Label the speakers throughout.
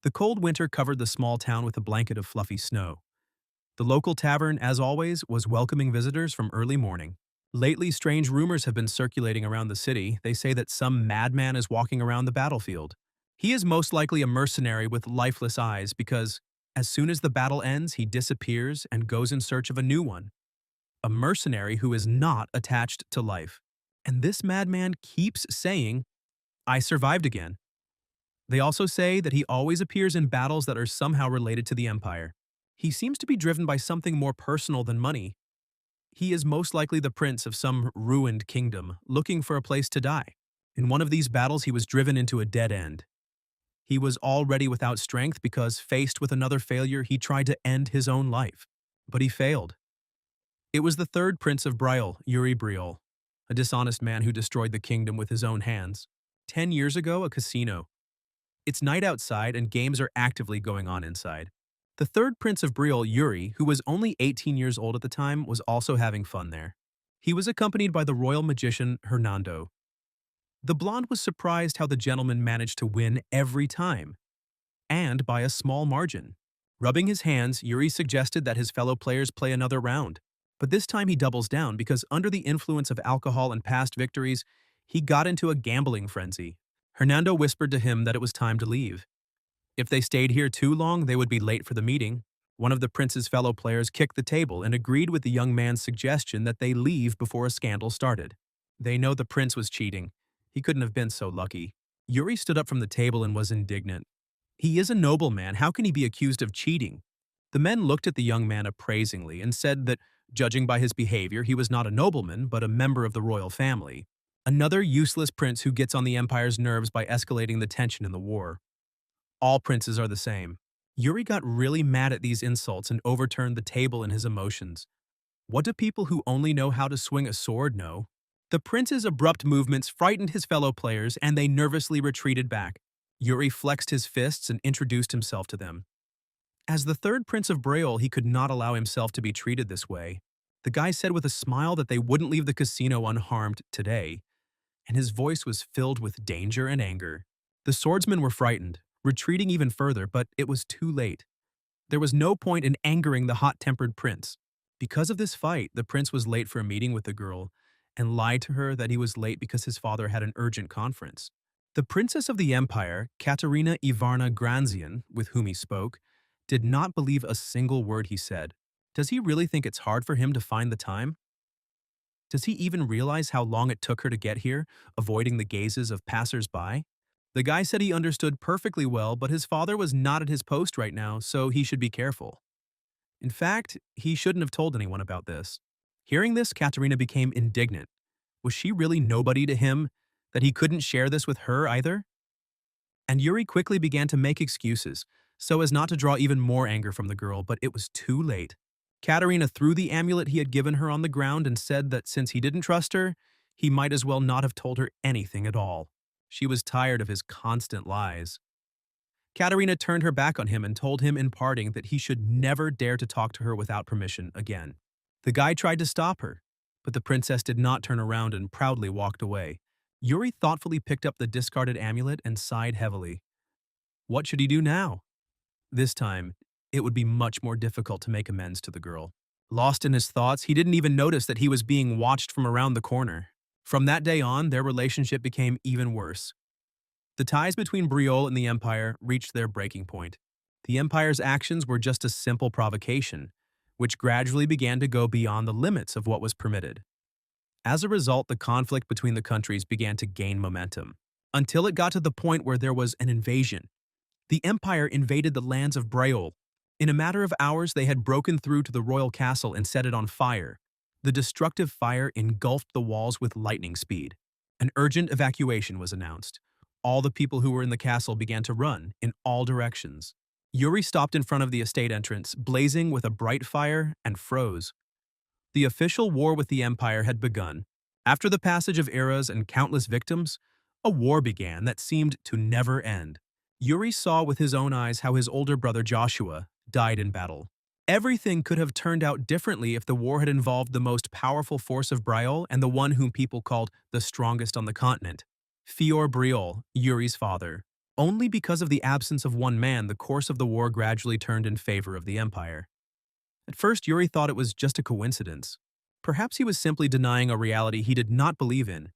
Speaker 1: The cold winter covered the small town with a blanket of fluffy snow. The local tavern, as always, was welcoming visitors from early morning. Lately, strange rumors have been circulating around the city. They say that some madman is walking around the battlefield. He is most likely a mercenary with lifeless eyes because, as soon as the battle ends, he disappears and goes in search of a new one. A mercenary who is not attached to life. And this madman keeps saying, "I survived again." They also say that he always appears in battles that are somehow related to the Empire. He seems to be driven by something more personal than money. He is most likely the prince of some ruined kingdom, looking for a place to die. In one of these battles, he was driven into a dead end. He was already without strength because, faced with another failure, he tried to end his own life. But he failed. It was the third prince of Briol, Yuri Briol, a dishonest man who destroyed the kingdom with his own hands. 10 years ago, a casino. It's night outside and games are actively going on inside. The third prince of Briol, Yuri, who was only 18 years old at the time, was also having fun there. He was accompanied by the royal magician Hernando. The blonde was surprised how the gentleman managed to win every time, and by a small margin. Rubbing his hands, Yuri suggested that his fellow players play another round. But this time he doubles down because under the influence of alcohol and past victories, he got into a gambling frenzy. Hernando whispered to him that it was time to leave. If they stayed here too long, they would be late for the meeting. One of the prince's fellow players kicked the table and agreed with the young man's suggestion that they leave before a scandal started. They know the prince was cheating. He couldn't have been so lucky. Yuri stood up from the table and was indignant. He is a nobleman. How can he be accused of cheating? The men looked at the young man appraisingly and said that, judging by his behavior, he was not a nobleman, but a member of the royal family. Another useless prince who gets on the empire's nerves by escalating the tension in the war. All princes are the same. Yuri got really mad at these insults and overturned the table in his emotions. What do people who only know how to swing a sword know? The prince's abrupt movements frightened his fellow players and they nervously retreated back. Yuri flexed his fists and introduced himself to them. As the third prince of Braille, he could not allow himself to be treated this way. The guy said with a smile that they wouldn't leave the casino unharmed today, and his voice was filled with danger and anger. The swordsmen were frightened, retreating even further, but it was too late. There was no point in angering the hot-tempered prince. Because of this fight, the prince was late for a meeting with the girl and lied to her that he was late because his father had an urgent conference. The princess of the empire, Katerina Ivarna Granzian, with whom he spoke, did not believe a single word he said. Does he really think it's hard for him to find the time? Does he even realize how long it took her to get here, avoiding the gazes of passers-by? The guy said he understood perfectly well, but his father was not at his post right now, so he should be careful. In fact, he shouldn't have told anyone about this. Hearing this, Katerina became indignant. Was she really nobody to him, that he couldn't share this with her either? And Yuri quickly began to make excuses, so as not to draw even more anger from the girl, but it was too late. Katerina threw the amulet he had given her on the ground and said that since he didn't trust her, he might as well not have told her anything at all. She was tired of his constant lies. Katerina turned her back on him and told him in parting that he should never dare to talk to her without permission again. The guy tried to stop her, but the princess did not turn around and proudly walked away. Yuri thoughtfully picked up the discarded amulet and sighed heavily. What should he do now? This time, it would be much more difficult to make amends to the girl. Lost in his thoughts, he didn't even notice that he was being watched from around the corner. From that day on, their relationship became even worse. The ties between Briol and the Empire reached their breaking point. The Empire's actions were just a simple provocation, which gradually began to go beyond the limits of what was permitted. As a result, the conflict between the countries began to gain momentum, until it got to the point where there was an invasion. The Empire invaded the lands of Briol. In a matter of hours, they had broken through to the royal castle and set it on fire. The destructive fire engulfed the walls with lightning speed. An urgent evacuation was announced. All the people who were in the castle began to run in all directions. Yuri stopped in front of the estate entrance, blazing with a bright fire, and froze. The official war with the Empire had begun. After the passage of eras and countless victims, a war began that seemed to never end. Yuri saw with his own eyes how his older brother Joshua died in battle. Everything could have turned out differently if the war had involved the most powerful force of Briol and the one whom people called the strongest on the continent. Fior Briol, Yuri's father. Only because of the absence of one man, the course of the war gradually turned in favor of the Empire. At first, Yuri thought it was just a coincidence. Perhaps he was simply denying a reality he did not believe in.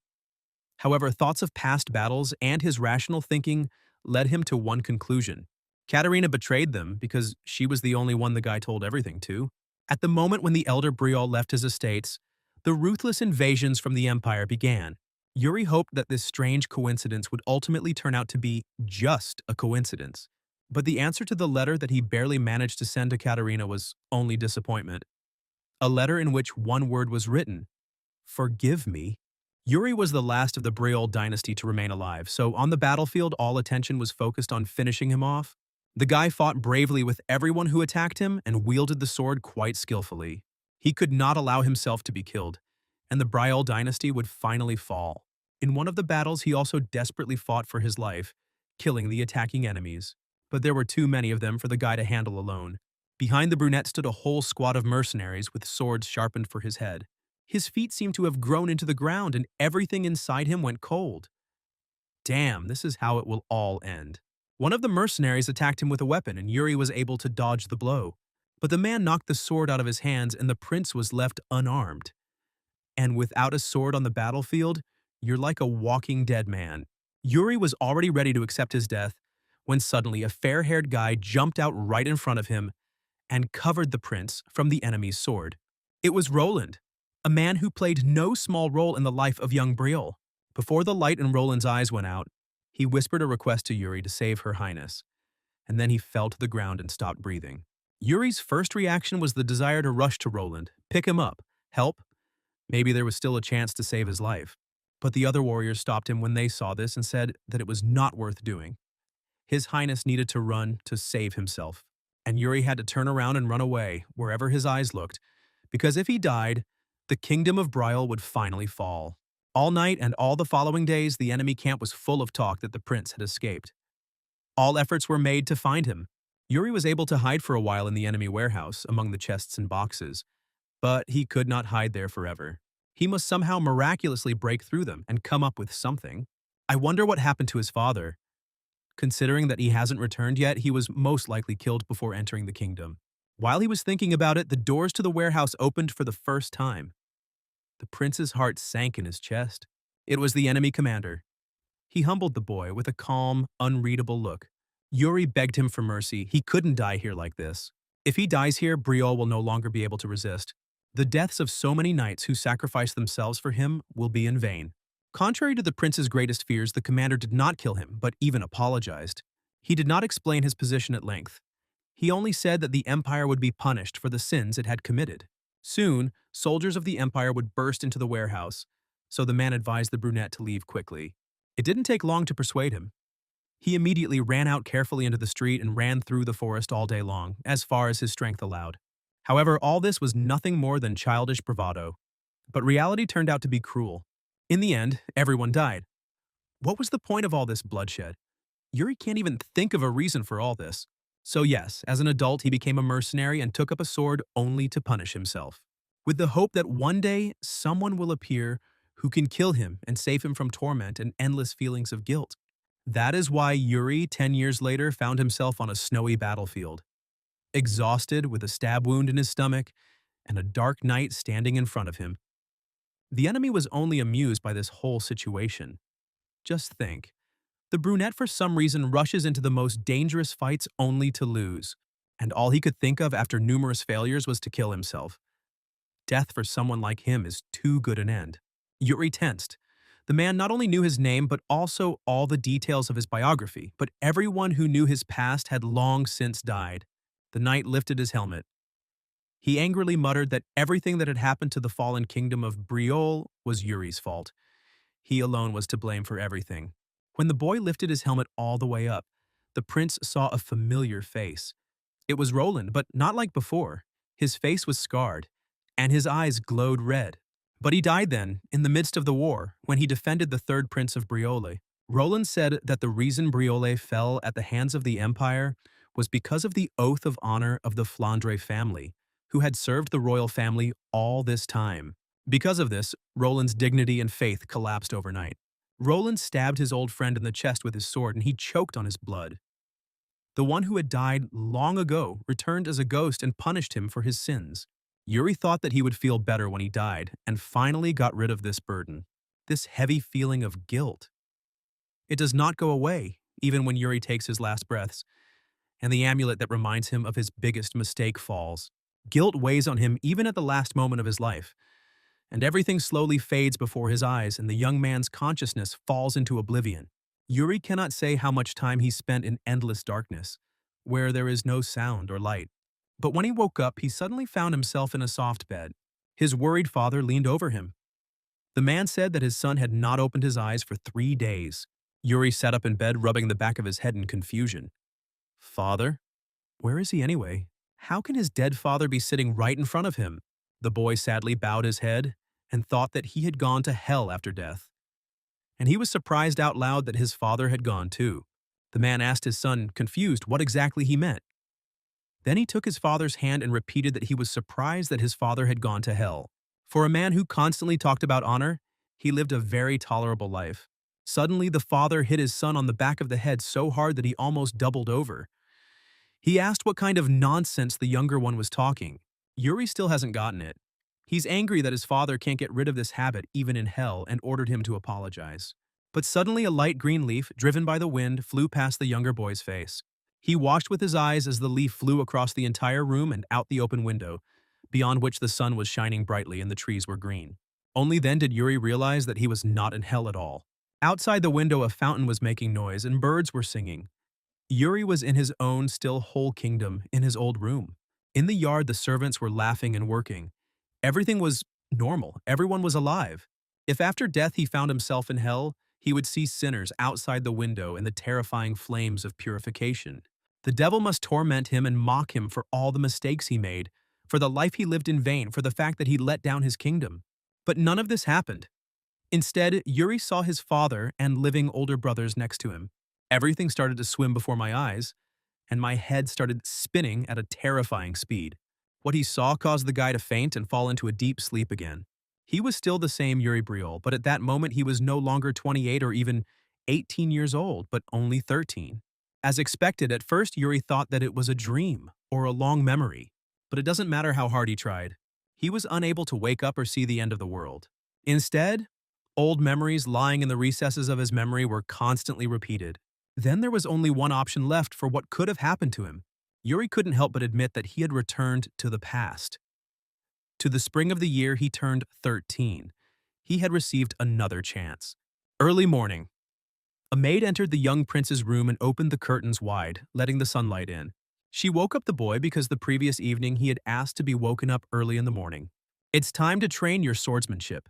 Speaker 1: However, thoughts of past battles and his rational thinking led him to one conclusion. Katerina betrayed them because she was the only one the guy told everything to. At the moment when the elder Briol left his estates, the ruthless invasions from the Empire began. Yuri hoped that this strange coincidence would ultimately turn out to be just a coincidence. But the answer to the letter that he barely managed to send to Katerina was only disappointment. A letter in which one word was written: "Forgive me." Yuri was the last of the Briol dynasty to remain alive, so on the battlefield all attention was focused on finishing him off. The guy fought bravely with everyone who attacked him and wielded the sword quite skillfully. He could not allow himself to be killed, and the Briol dynasty would finally fall. In one of the battles he also desperately fought for his life, killing the attacking enemies. But there were too many of them for the guy to handle alone. Behind the brunette stood a whole squad of mercenaries with swords sharpened for his head. His feet seemed to have grown into the ground and everything inside him went cold. Damn, this is how it will all end. One of the mercenaries attacked him with a weapon and Yuri was able to dodge the blow. But the man knocked the sword out of his hands and the prince was left unarmed. And without a sword on the battlefield, you're like a walking dead man. Yuri was already ready to accept his death when suddenly a fair-haired guy jumped out right in front of him and covered the prince from the enemy's sword. It was Roland, a man who played no small role in the life of young Briol. Before the light in Roland's eyes went out, he whispered a request to Yuri to save Her Highness, and then he fell to the ground and stopped breathing. Yuri's first reaction was the desire to rush to Roland, pick him up, help. Maybe there was still a chance to save his life. But the other warriors stopped him when they saw this and said that it was not worth doing. His Highness needed to run to save himself, and Yuri had to turn around and run away wherever his eyes looked, because if he died, the kingdom of Briol would finally fall. All night and all the following days, the enemy camp was full of talk that the prince had escaped. All efforts were made to find him. Yuri was able to hide for a while in the enemy warehouse among the chests and boxes, but he could not hide there forever. He must somehow miraculously break through them and come up with something. I wonder what happened to his father. Considering that he hasn't returned yet, he was most likely killed before entering the kingdom. While he was thinking about it, the doors to the warehouse opened for the first time. The prince's heart sank in his chest. It was the enemy commander. He humbled the boy with a calm, unreadable look. Yuri begged him for mercy. He couldn't die here like this. If he dies here, Briol will no longer be able to resist. The deaths of so many knights who sacrificed themselves for him will be in vain. Contrary to the prince's greatest fears, the commander did not kill him, but even apologized. He did not explain his position at length. He only said that the empire would be punished for the sins it had committed. Soon, soldiers of the empire would burst into the warehouse, so the man advised the brunette to leave quickly. It didn't take long to persuade him. He immediately ran out carefully into the street and ran through the forest all day long, as far as his strength allowed. However, all this was nothing more than childish bravado. But reality turned out to be cruel. In the end, everyone died. What was the point of all this bloodshed? Yuri can't even think of a reason for all this. So yes, as an adult, he became a mercenary and took up a sword only to punish himself, with the hope that one day someone will appear who can kill him and save him from torment and endless feelings of guilt. That is why Yuri, 10 years later, found himself on a snowy battlefield, exhausted with a stab wound in his stomach and a dark night standing in front of him. The enemy was only amused by this whole situation. Just think. The brunette for some reason rushes into the most dangerous fights only to lose, and all he could think of after numerous failures was to kill himself. Death for someone like him is too good an end. Yuri tensed. The man not only knew his name, but also all the details of his biography, but everyone who knew his past had long since died. The knight lifted his helmet. He angrily muttered that everything that had happened to the fallen kingdom of Briol was Yuri's fault. He alone was to blame for everything. When the boy lifted his helmet all the way up, the prince saw a familiar face. It was Roland, but not like before. His face was scarred, and his eyes glowed red. But he died then, in the midst of the war, when he defended the third prince of Briole. Roland said that the reason Briole fell at the hands of the empire was because of the oath of honor of the Flandre family, who had served the royal family all this time. Because of this, Roland's dignity and faith collapsed overnight. Roland stabbed his old friend in the chest with his sword and he choked on his blood. The one who had died long ago returned as a ghost and punished him for his sins. Yuri thought that he would feel better when he died and finally got rid of this burden, this heavy feeling of guilt. It does not go away, even when Yuri takes his last breaths, and the amulet that reminds him of his biggest mistake falls. Guilt weighs on him even at the last moment of his life, and everything slowly fades before his eyes and the young man's consciousness falls into oblivion. Yuri cannot say how much time he spent in endless darkness, where there is no sound or light. But when he woke up, he suddenly found himself in a soft bed. His worried father leaned over him. The man said that his son had not opened his eyes for 3 days. Yuri sat up in bed, rubbing the back of his head in confusion. Father? Where is he anyway? How can his dead father be sitting right in front of him? The boy sadly bowed his head and thought that he had gone to hell after death. And he was surprised out loud that his father had gone too. The man asked his son, confused, what exactly he meant. Then he took his father's hand and repeated that he was surprised that his father had gone to hell. For a man who constantly talked about honor, he lived a very tolerable life. Suddenly, the father hit his son on the back of the head so hard that he almost doubled over. He asked what kind of nonsense the younger one was talking. Yuri still hasn't gotten it. He's angry that his father can't get rid of this habit even in hell and ordered him to apologize. But suddenly a light green leaf, driven by the wind, flew past the younger boy's face. He watched with his eyes as the leaf flew across the entire room and out the open window, beyond which the sun was shining brightly and the trees were green. Only then did Yuri realize that he was not in hell at all. Outside the window, a fountain was making noise and birds were singing. Yuri was in his own still whole kingdom, in his old room. In the yard, the servants were laughing and working. Everything was normal. Everyone was alive. If after death he found himself in hell, he would see sinners outside the window in the terrifying flames of purification. The devil must torment him and mock him for all the mistakes he made, for the life he lived in vain, for the fact that he let down his kingdom. But none of this happened. Instead, Yuri saw his father and living older brothers next to him. Everything started to swim before my eyes, and my head started spinning at a terrifying speed. What he saw caused the guy to faint and fall into a deep sleep again. He was still the same Yuri Briol, but at that moment he was no longer 28 or even 18 years old, but only 13. As expected, at first Yuri thought that it was a dream or a long memory, but it doesn't matter how hard he tried. He was unable to wake up or see the end of the world. Instead, old memories lying in the recesses of his memory were constantly repeated. Then there was only one option left for what could have happened to him. Yuri couldn't help but admit that he had returned to the past. To the spring of the year he turned 13. He had received another chance. Early morning. A maid entered the young prince's room and opened the curtains wide, letting the sunlight in. She woke up the boy because the previous evening he had asked to be woken up early in the morning. It's time to train your swordsmanship.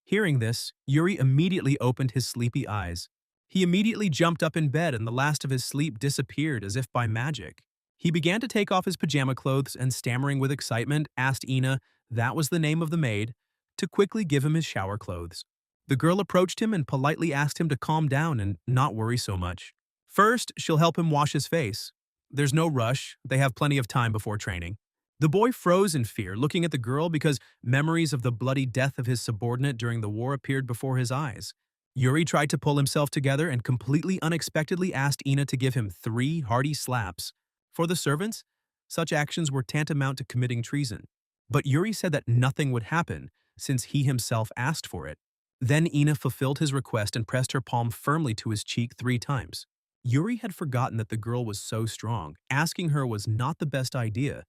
Speaker 1: Hearing this, Yuri immediately opened his sleepy eyes. He immediately jumped up in bed and the last of his sleep disappeared as if by magic. He began to take off his pajama clothes and, stammering with excitement, asked Ina, that was the name of the maid, to quickly give him his shower clothes. The girl approached him and politely asked him to calm down and not worry so much. First, she'll help him wash his face. There's no rush, they have plenty of time before training. The boy froze in fear, looking at the girl because memories of the bloody death of his subordinate during the war appeared before his eyes. Yuri tried to pull himself together and completely unexpectedly asked Ina to give him 3 hearty slaps. For the servants, such actions were tantamount to committing treason. But Yuri said that nothing would happen, since he himself asked for it. Then Ina fulfilled his request and pressed her palm firmly to his cheek 3 times. Yuri had forgotten that the girl was so strong. Asking her was not the best idea,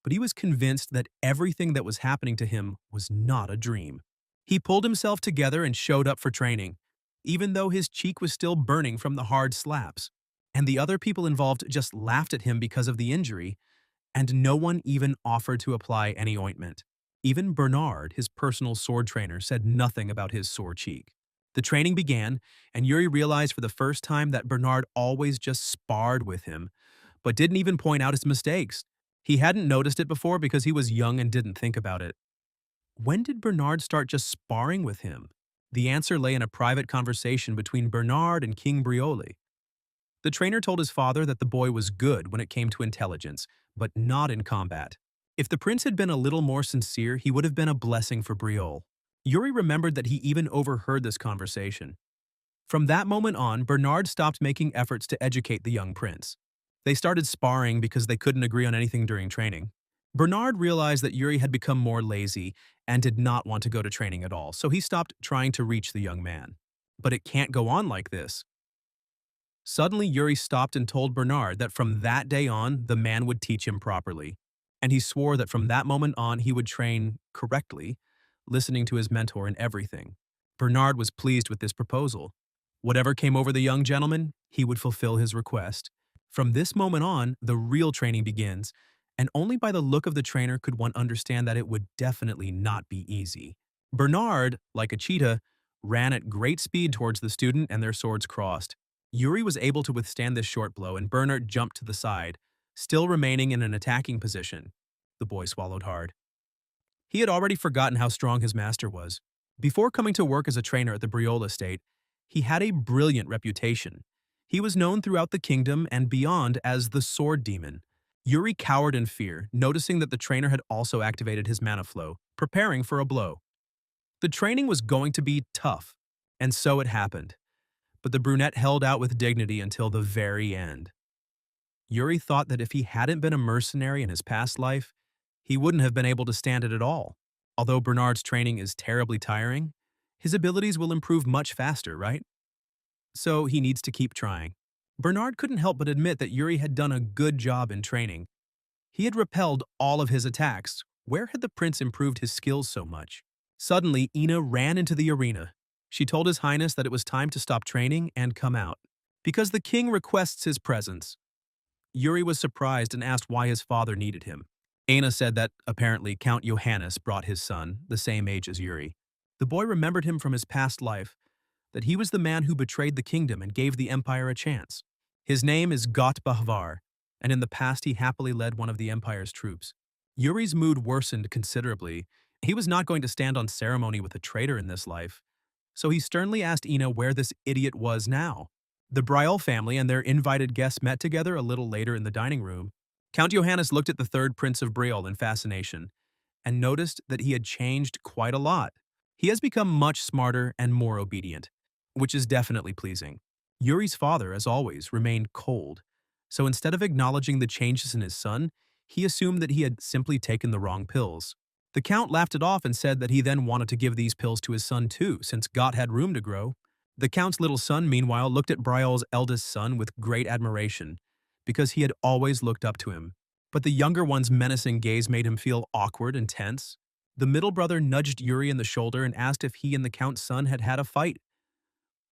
Speaker 1: but he was convinced that everything that was happening to him was not a dream. He pulled himself together and showed up for training, even though his cheek was still burning from the hard slaps. And the other people involved just laughed at him because of the injury, and no one even offered to apply any ointment. Even Bernard, his personal sword trainer, said nothing about his sore cheek. The training began, and Yuri realized for the first time that Bernard always just sparred with him, but didn't even point out his mistakes. He hadn't noticed it before because he was young and didn't think about it. When did Bernard start just sparring with him? The answer lay in a private conversation between Bernard and King Brioli. The trainer told his father that the boy was good when it came to intelligence, but not in combat. If the prince had been a little more sincere, he would have been a blessing for Briol. Yuri remembered that he even overheard this conversation. From that moment on, Bernard stopped making efforts to educate the young prince. They started sparring because they couldn't agree on anything during training. Bernard realized that Yuri had become more lazy and did not want to go to training at all, so he stopped trying to reach the young man. But it can't go on like this. Suddenly, Yuri stopped and told Bernard that from that day on, the man would teach him properly. And he swore that from that moment on, he would train correctly, listening to his mentor in everything. Bernard was pleased with this proposal. Whatever came over the young gentleman, he would fulfill his request. From this moment on, the real training begins, and only by the look of the trainer could one understand that it would definitely not be easy. Bernard, like a cheetah, ran at great speed towards the student and their swords crossed. Yuri was able to withstand this short blow and Bernard jumped to the side, still remaining in an attacking position. The boy swallowed hard. He had already forgotten how strong his master was. Before coming to work as a trainer at the Briol estate, he had a brilliant reputation. He was known throughout the kingdom and beyond as the Sword Demon. Yuri cowered in fear, noticing that the trainer had also activated his mana flow, preparing for a blow. The training was going to be tough, and so it happened. But the brunette held out with dignity until the very end. Yuri thought that if he hadn't been a mercenary in his past life, he wouldn't have been able to stand it at all. Although Bernard's training is terribly tiring, his abilities will improve much faster, right? So he needs to keep trying. Bernard couldn't help but admit that Yuri had done a good job in training. He had repelled all of his attacks. Where had the prince improved his skills so much? Suddenly, Ina ran into the arena. She told His Highness that it was time to stop training and come out, because the king requests his presence. Yuri was surprised and asked why his father needed him. Ina said that, apparently, Count Johannes brought his son, the same age as Yuri. The boy remembered him from his past life, that he was the man who betrayed the kingdom and gave the empire a chance. His name is Got Bahvar, and in the past he happily led one of the empire's troops. Yuri's mood worsened considerably. He was not going to stand on ceremony with a traitor in this life, so he sternly asked Ina where this idiot was now. The Briol family and their invited guests met together a little later in the dining room. Count Johannes looked at the third prince of Briol in fascination, and noticed that he had changed quite a lot. He has become much smarter and more obedient, which is definitely pleasing. Yuri's father, as always, remained cold, so instead of acknowledging the changes in his son, he assumed that he had simply taken the wrong pills. The count laughed it off and said that he then wanted to give these pills to his son too, since Got had room to grow. The count's little son, meanwhile, looked at Briol's eldest son with great admiration, because he had always looked up to him. But the younger one's menacing gaze made him feel awkward and tense. The middle brother nudged Yuri in the shoulder and asked if he and the count's son had had a fight.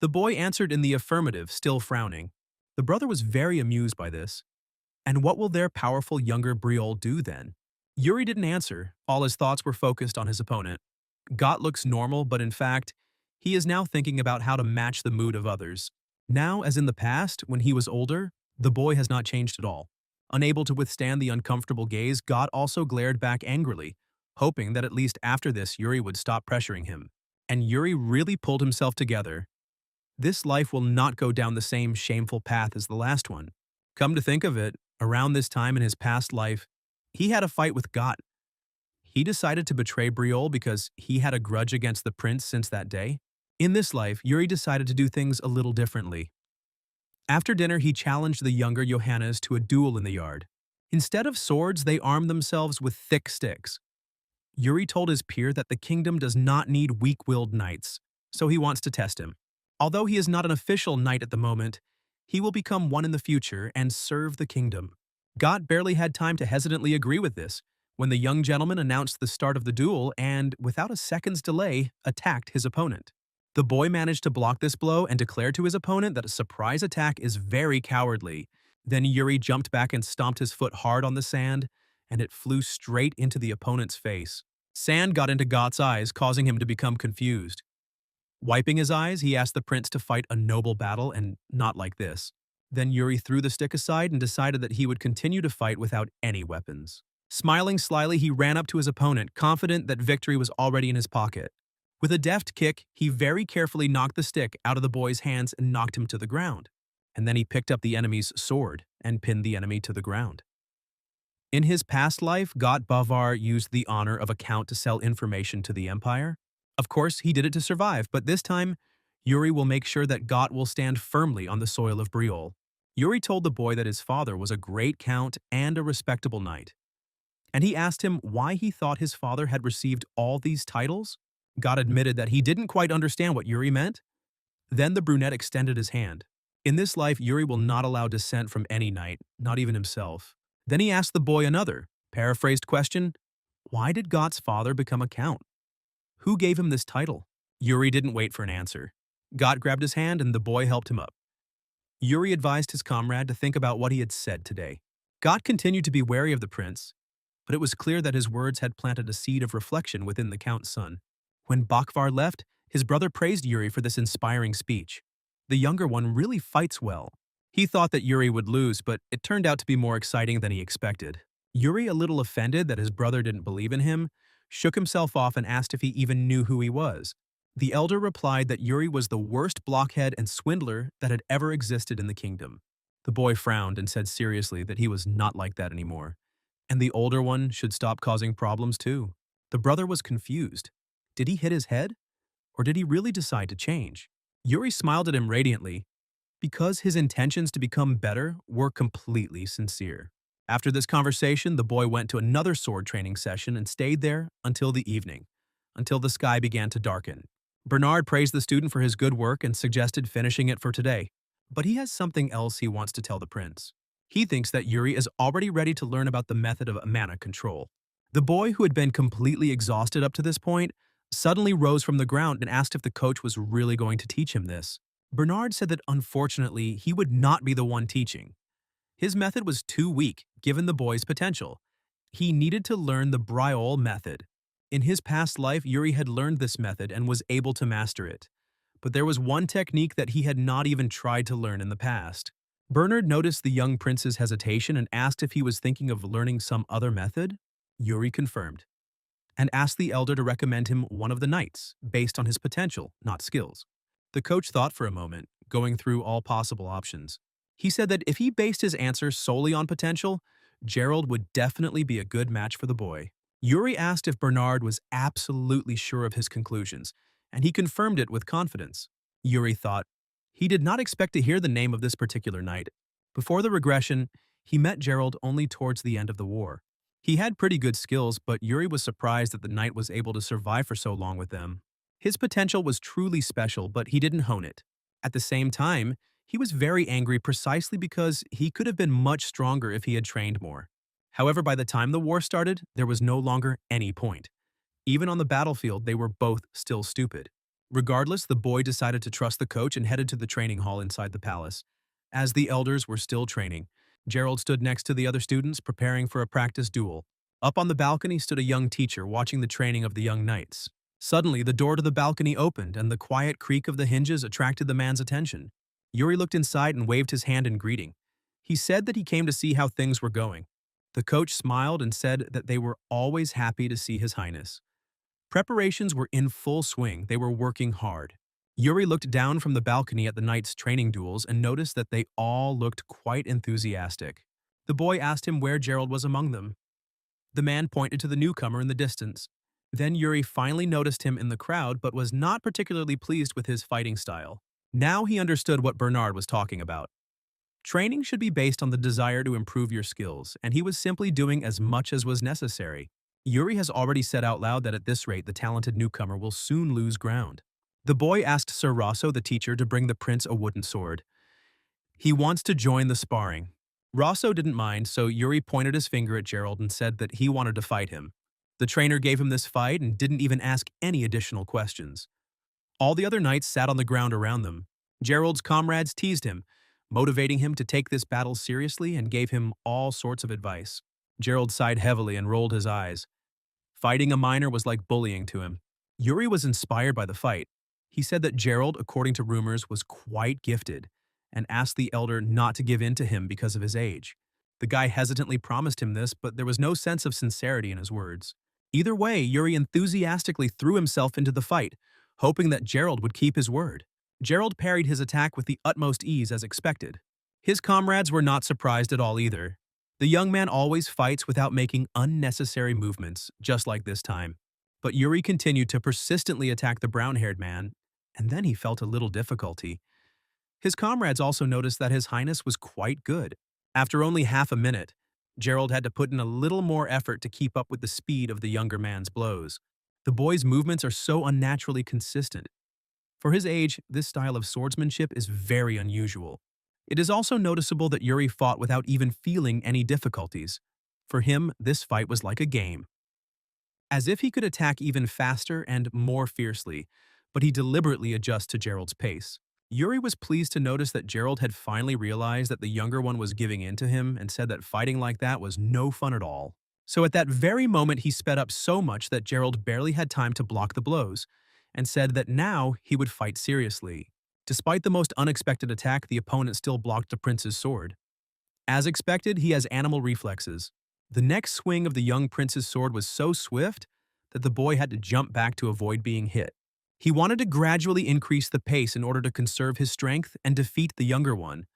Speaker 1: The boy answered in the affirmative, still frowning. The brother was very amused by this. And what will their powerful younger Briol do then? Yuri didn't answer. All his thoughts were focused on his opponent. Got looks normal, but in fact, he is now thinking about how to match the mood of others. Now, as in the past, when he was older, the boy has not changed at all. Unable to withstand the uncomfortable gaze, Got also glared back angrily, hoping that at least after this Yuri would stop pressuring him. And Yuri really pulled himself together. This life will not go down the same shameful path as the last one. Come to think of it, around this time in his past life, he had a fight with Got. He decided to betray Briol because he had a grudge against the prince since that day. In this life, Yuri decided to do things a little differently. After dinner, he challenged the younger Johannes to a duel in the yard. Instead of swords, they armed themselves with thick sticks. Yuri told his peer that the kingdom does not need weak-willed knights, so he wants to test him. Although he is not an official knight at the moment, he will become one in the future and serve the kingdom. Got barely had time to hesitantly agree with this, when the young gentleman announced the start of the duel and, without a second's delay, attacked his opponent. The boy managed to block this blow and declared to his opponent that a surprise attack is very cowardly. Then Yuri jumped back and stomped his foot hard on the sand, and it flew straight into the opponent's face. Sand got into Got's eyes, causing him to become confused. Wiping his eyes, he asked the prince to fight a noble battle and not like this. Then Yuri threw the stick aside and decided that he would continue to fight without any weapons. Smiling slyly, he ran up to his opponent, confident that victory was already in his pocket. With a deft kick, he very carefully knocked the stick out of the boy's hands and knocked him to the ground. And then he picked up the enemy's sword and pinned the enemy to the ground. In his past life, Got Bavar used the honor of a count to sell information to the empire. Of course, he did it to survive, but this time, Yuri will make sure that Got will stand firmly on the soil of Briol. Yuri told the boy that his father was a great count and a respectable knight, and he asked him why he thought his father had received all these titles. Got admitted that he didn't quite understand what Yuri meant. Then the brunette extended his hand. In this life, Yuri will not allow dissent from any knight, not even himself. Then he asked the boy another, paraphrased question: why did Got's father become a count? Who gave him this title? Yuri didn't wait for an answer. Got grabbed his hand and the boy helped him up. Yuri advised his comrade to think about what he had said today. Got continued to be wary of the prince, but it was clear that his words had planted a seed of reflection within the count's son. When Bakvar left, his brother praised Yuri for this inspiring speech. The younger one really fights well. He thought that Yuri would lose, but it turned out to be more exciting than he expected. Yuri, a little offended that his brother didn't believe in him, shook himself off and asked if he even knew who he was. The elder replied that Yuri was the worst blockhead and swindler that had ever existed in the kingdom. The boy frowned and said seriously that he was not like that anymore, and the older one should stop causing problems too. The brother was confused. Did he hit his head? Or did he really decide to change? Yuri smiled at him radiantly, because his intentions to become better were completely sincere. After this conversation, the boy went to another sword training session and stayed there until the evening, until the sky began to darken. Bernard praised the student for his good work and suggested finishing it for today. But he has something else he wants to tell the prince. He thinks that Yuri is already ready to learn about the method of mana control. The boy, who had been completely exhausted up to this point, suddenly rose from the ground and asked if the coach was really going to teach him this. Bernard said that unfortunately he would not be the one teaching. His method was too weak, given the boy's potential. He needed to learn the Briol method. In his past life, Yuri had learned this method and was able to master it. But there was one technique that he had not even tried to learn in the past. Bernard noticed the young prince's hesitation and asked if he was thinking of learning some other method. Yuri confirmed, and asked the elder to recommend him one of the knights, based on his potential, not skills. The coach thought for a moment, going through all possible options. He said that if he based his answer solely on potential, Gerald would definitely be a good match for the boy. Yuri asked if Bernard was absolutely sure of his conclusions, and he confirmed it with confidence. Yuri thought he did not expect to hear the name of this particular knight. Before the regression, he met Gerald only towards the end of the war. He had pretty good skills, but Yuri was surprised that the knight was able to survive for so long with them. His potential was truly special, but he didn't hone it. At the same time, he was very angry precisely because he could have been much stronger if he had trained more. However, by the time the war started, there was no longer any point. Even on the battlefield, they were both still stupid. Regardless, the boy decided to trust the coach and headed to the training hall inside the palace. As the elders were still training, Gerald stood next to the other students, preparing for a practice duel. Up on the balcony stood a young teacher watching the training of the young knights. Suddenly, the door to the balcony opened, and the quiet creak of the hinges attracted the man's attention. Yuri looked inside and waved his hand in greeting. He said that he came to see how things were going. The coach smiled and said that they were always happy to see His Highness. Preparations were in full swing. They were working hard. Yuri looked down from the balcony at the knights' training duels and noticed that they all looked quite enthusiastic. The boy asked him where Gerald was among them. The man pointed to the newcomer in the distance. Then Yuri finally noticed him in the crowd but was not particularly pleased with his fighting style. Now he understood what Bernard was talking about. Training should be based on the desire to improve your skills, and he was simply doing as much as was necessary. Yuri has already said out loud that at this rate the talented newcomer will soon lose ground. The boy asked Sir Rosso, the teacher, to bring the prince a wooden sword. He wants to join the sparring. Rosso didn't mind, so Yuri pointed his finger at Gerald and said that he wanted to fight him. The trainer gave him this fight and didn't even ask any additional questions. All the other knights sat on the ground around them. Gerald's comrades teased him, motivating him to take this battle seriously, and gave him all sorts of advice. Gerald sighed heavily and rolled his eyes. Fighting a minor was like bullying to him. Yuri was inspired by the fight. He said that Gerald, according to rumors, was quite gifted, and asked the elder not to give in to him because of his age. The guy hesitantly promised him this, but there was no sense of sincerity in his words. Either way, Yuri enthusiastically threw himself into the fight, hoping that Gerald would keep his word. Gerald parried his attack with the utmost ease as expected. His comrades were not surprised at all either. The young man always fights without making unnecessary movements, just like this time. But Yuri continued to persistently attack the brown-haired man, and then he felt a little difficulty. His comrades also noticed that His Highness was quite good. After only half a minute, Gerald had to put in a little more effort to keep up with the speed of the younger man's blows. The boy's movements are so unnaturally consistent. For his age, this style of swordsmanship is very unusual. It is also noticeable that Yuri fought without even feeling any difficulties. For him, this fight was like a game. As if he could attack even faster and more fiercely, but he deliberately adjusts to Gerald's pace. Yuri was pleased to notice that Gerald had finally realized that the younger one was giving in to him and said that fighting like that was no fun at all. So at that very moment he sped up so much that Gerald barely had time to block the blows, and said that now he would fight seriously. Despite the most unexpected attack, the opponent still blocked the prince's sword. As expected, he has animal reflexes. The next swing of the young prince's sword was so swift that the boy had to jump back to avoid being hit. He wanted to gradually increase the pace in order to conserve his strength and defeat the younger one.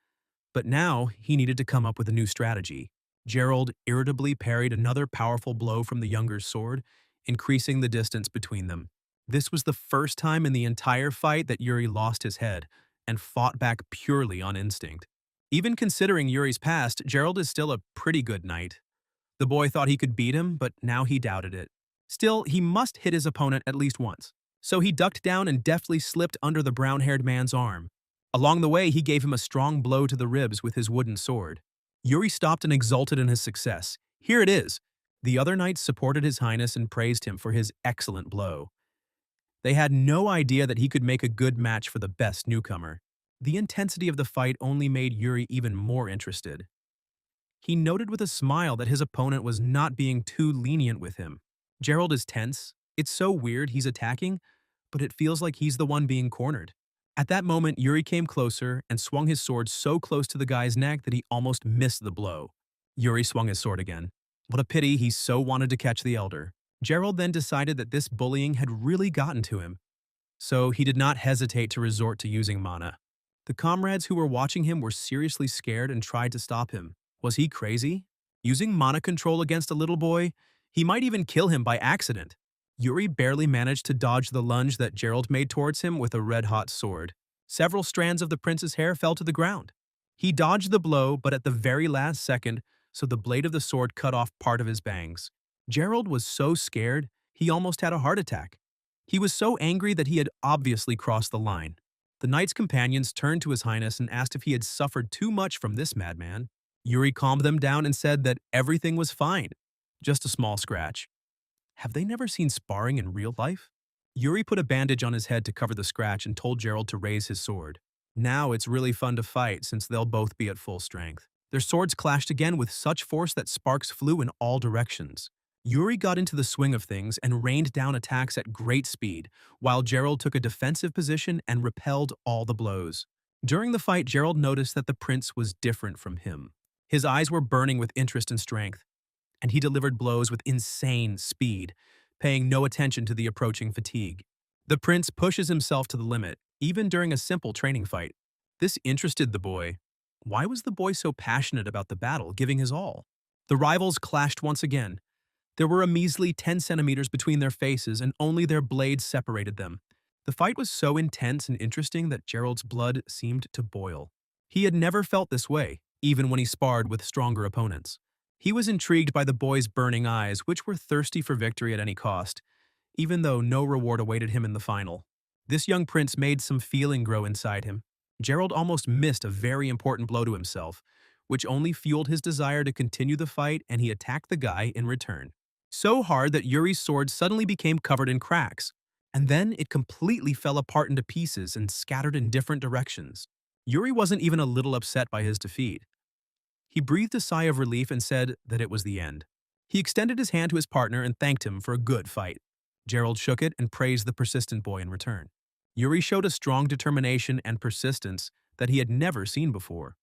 Speaker 1: But now he needed to come up with a new strategy. Gerald irritably parried another powerful blow from the younger's sword, increasing the distance between them. This was the first time in the entire fight that Yuri lost his head and fought back purely on instinct. Even considering Yuri's past, Gerald is still a pretty good knight. The boy thought he could beat him, but now he doubted it. Still, he must hit his opponent at least once. So he ducked down and deftly slipped under the brown-haired man's arm. Along the way, he gave him a strong blow to the ribs with his wooden sword. Yuri stopped and exulted in his success. Here it is! The other knights supported His Highness and praised him for his excellent blow. They had no idea that he could make a good match for the best newcomer. The intensity of the fight only made Yuri even more interested. He noted with a smile that his opponent was not being too lenient with him. Gerald is tense. It's so weird he's attacking, but it feels like he's the one being cornered. At that moment, Yuri came closer and swung his sword so close to the guy's neck that he almost missed the blow. Yuri swung his sword again. What a pity, he so wanted to catch the elder. Gerald then decided that this bullying had really gotten to him, so he did not hesitate to resort to using mana. The comrades who were watching him were seriously scared and tried to stop him. Was he crazy? Using mana control against a little boy? He might even kill him by accident. Yuri barely managed to dodge the lunge that Gerald made towards him with a red-hot sword. Several strands of the prince's hair fell to the ground. He dodged the blow, but at the very last second, so the blade of the sword cut off part of his bangs. Gerald was so scared, he almost had a heart attack. He was so angry that he had obviously crossed the line. The knight's companions turned to His Highness and asked if he had suffered too much from this madman. Yuri calmed them down and said that everything was fine, just a small scratch. Have they never seen sparring in real life? Yuri put a bandage on his head to cover the scratch and told Gerald to raise his sword. Now it's really fun to fight since they'll both be at full strength. Their swords clashed again with such force that sparks flew in all directions. Yuri got into the swing of things and rained down attacks at great speed, while Gerald took a defensive position and repelled all the blows. During the fight, Gerald noticed that the prince was different from him. His eyes were burning with interest and strength, and he delivered blows with insane speed, paying no attention to the approaching fatigue. The prince pushes himself to the limit, even during a simple training fight. This interested the boy. Why was the boy so passionate about the battle, giving his all? The rivals clashed once again. There were a measly 10 centimeters between their faces, and only their blades separated them. The fight was so intense and interesting that Gerald's blood seemed to boil. He had never felt this way, even when he sparred with stronger opponents. He was intrigued by the boy's burning eyes, which were thirsty for victory at any cost, even though no reward awaited him in the final. This young prince made some feeling grow inside him. Gerald almost missed a very important blow to himself, which only fueled his desire to continue the fight, and he attacked the guy in return. So hard that Yuri's sword suddenly became covered in cracks, and then it completely fell apart into pieces and scattered in different directions. Yuri wasn't even a little upset by his defeat. He breathed a sigh of relief and said that it was the end. He extended his hand to his partner and thanked him for a good fight. Gerald shook it and praised the persistent boy in return. Yuri showed a strong determination and persistence that he had never seen before.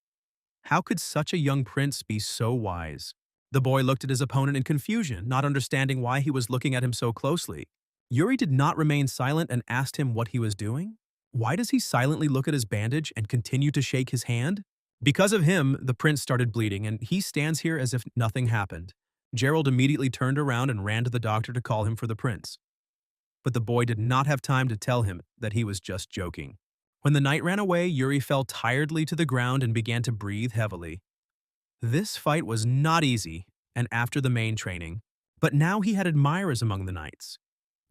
Speaker 1: How could such a young prince be so wise? The boy looked at his opponent in confusion, not understanding why he was looking at him so closely. Yuri did not remain silent and asked him what he was doing. Why does he silently look at his bandage and continue to shake his hand? Because of him, the prince started bleeding, and he stands here as if nothing happened. Gerald immediately turned around and ran to the doctor to call him for the prince. but the boy did not have time to tell him that he was just joking. When the knight ran away, Yuri fell tiredly to the ground and began to breathe heavily. This fight was not easy, and after the main training, but now he had admirers among the knights.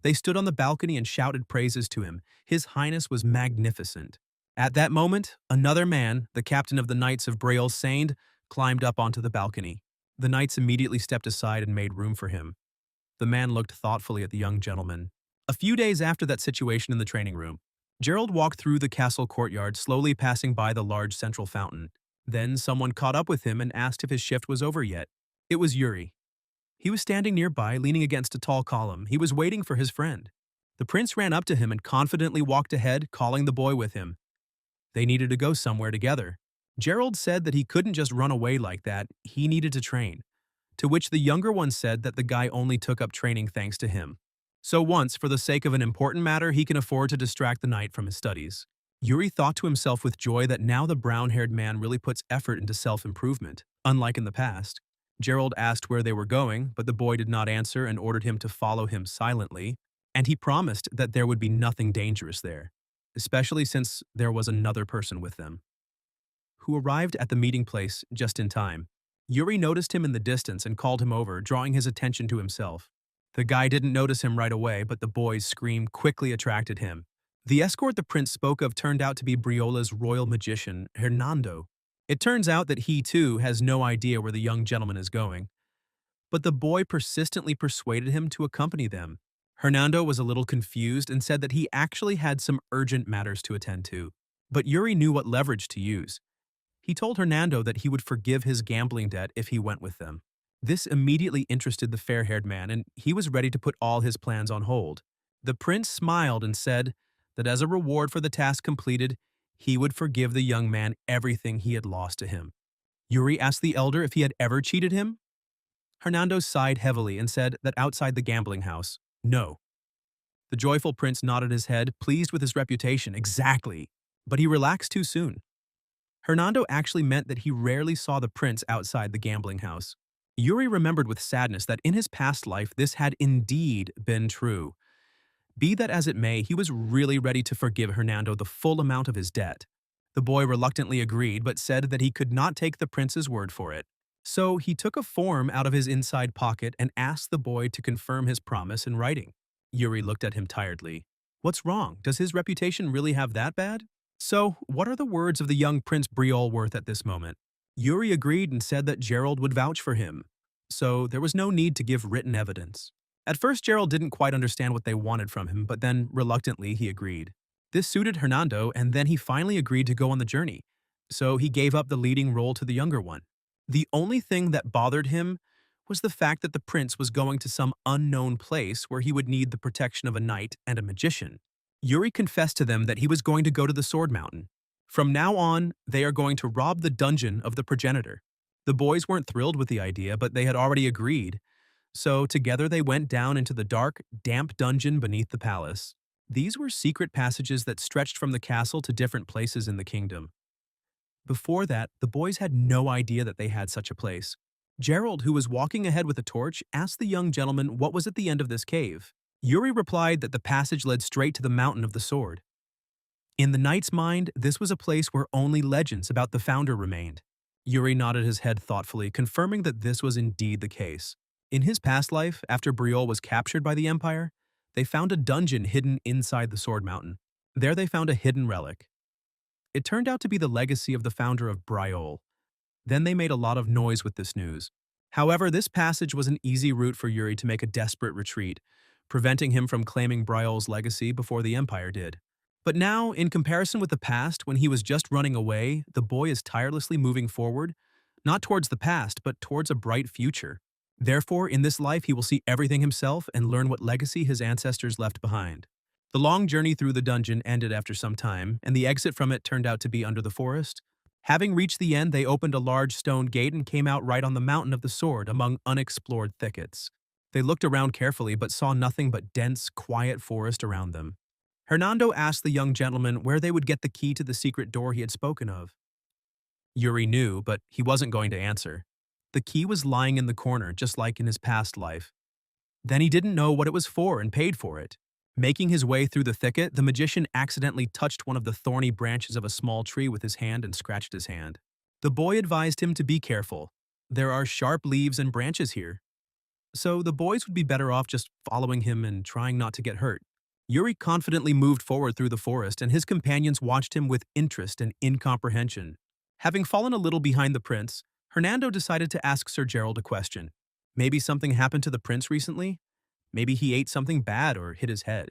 Speaker 1: They stood on the balcony and shouted praises to him. His Highness was magnificent. At that moment, another man, the captain of the Knights of Braille Sained, climbed up onto the balcony. The knights immediately stepped aside and made room for him. The man looked thoughtfully at the young gentleman. A few days after that situation in the training room, Gerald walked through the castle courtyard, slowly passing by the large central fountain. Then someone caught up with him and asked if his shift was over yet. It was Yuri. He was standing nearby, leaning against a tall column. He was waiting for his friend. The prince ran up to him and confidently walked ahead, calling the boy with him. They needed to go somewhere together. Gerald said that he couldn't just run away like that, he needed to train. To which the younger one said that the guy only took up training thanks to him. So once, for the sake of an important matter, he can afford to distract the knight from his studies. Yuri thought to himself with joy that now the brown-haired man really puts effort into self-improvement, unlike in the past. Gerald asked where they were going, but the boy did not answer and ordered him to follow him silently, and he promised that there would be nothing dangerous there, especially since there was another person with them, who arrived at the meeting place just in time. Yuri noticed him in the distance and called him over, drawing his attention to himself. The guy didn't notice him right away, but the boy's scream quickly attracted him. The escort the prince spoke of turned out to be Briola's royal magician, Hernando. It turns out that he, too, has no idea where the young gentleman is going. But the boy persistently persuaded him to accompany them. Hernando was a little confused and said that he actually had some urgent matters to attend to. But Yuri knew what leverage to use. He told Hernando that he would forgive his gambling debt if he went with them. This immediately interested the fair-haired man, and he was ready to put all his plans on hold. The prince smiled and said that as a reward for the task completed, he would forgive the young man everything he had lost to him. Yuri asked the elder if he had ever cheated him. Hernando sighed heavily and said that outside the gambling house, no. The joyful prince nodded his head, pleased with his reputation. Exactly. But he relaxed too soon. Hernando actually meant that he rarely saw the prince outside the gambling house. Yuri remembered with sadness that in his past life this had indeed been true. Be that as it may, he was really ready to forgive Hernando the full amount of his debt. The boy reluctantly agreed, but said that he could not take the prince's word for it. So he took a form out of his inside pocket and asked the boy to confirm his promise in writing. Yuri looked at him tiredly. What's wrong? Does his reputation really have that bad? So, what are the words of the young Prince Briol worth at this moment? Yuri agreed and said that Gerald would vouch for him. So there was no need to give written evidence. At first, Gerald didn't quite understand what they wanted from him, but then, reluctantly, he agreed. This suited Hernando, and then he finally agreed to go on the journey. So he gave up the leading role to the younger one. The only thing that bothered him was the fact that the prince was going to some unknown place where he would need the protection of a knight and a magician. Yuri confessed to them that he was going to go to the Sword Mountain. From now on, they are going to rob the dungeon of the progenitor. The boys weren't thrilled with the idea, but they had already agreed. So together they went down into the dark, damp dungeon beneath the palace. These were secret passages that stretched from the castle to different places in the kingdom. Before that, the boys had no idea that they had such a place. Gerald, who was walking ahead with a torch, asked the young gentleman what was at the end of this cave. Yuri replied that the passage led straight to the Mountain of the Sword. In the knight's mind, this was a place where only legends about the founder remained. Yuri nodded his head thoughtfully, confirming that this was indeed the case. In his past life, after Briol was captured by the Empire, they found a dungeon hidden inside the Sword Mountain. There they found a hidden relic. It turned out to be the legacy of the founder of Briol. Then they made a lot of noise with this news. However, this passage was an easy route for Yuri to make a desperate retreat, preventing him from claiming Briol's legacy before the Empire did. But now, in comparison with the past, when he was just running away, the boy is tirelessly moving forward, not towards the past, but towards a bright future. Therefore, in this life, he will see everything himself and learn what legacy his ancestors left behind. The long journey through the dungeon ended after some time, and the exit from it turned out to be under the forest. Having reached the end, they opened a large stone gate and came out right on the Mountain of the Sword among unexplored thickets. They looked around carefully but saw nothing but dense, quiet forest around them. Hernando asked the young gentleman where they would get the key to the secret door he had spoken of. Yuri knew, but he wasn't going to answer. The key was lying in the corner, just like in his past life. Then he didn't know what it was for and paid for it. Making his way through the thicket, the magician accidentally touched one of the thorny branches of a small tree with his hand and scratched his hand. The boy advised him to be careful. There are sharp leaves and branches here. So the boys would be better off just following him and trying not to get hurt. Yuri confidently moved forward through the forest, and his companions watched him with interest and incomprehension. Having fallen a little behind the prince, Hernando decided to ask Sir Gerald a question. Maybe something happened to the prince recently? Maybe he ate something bad or hit his head.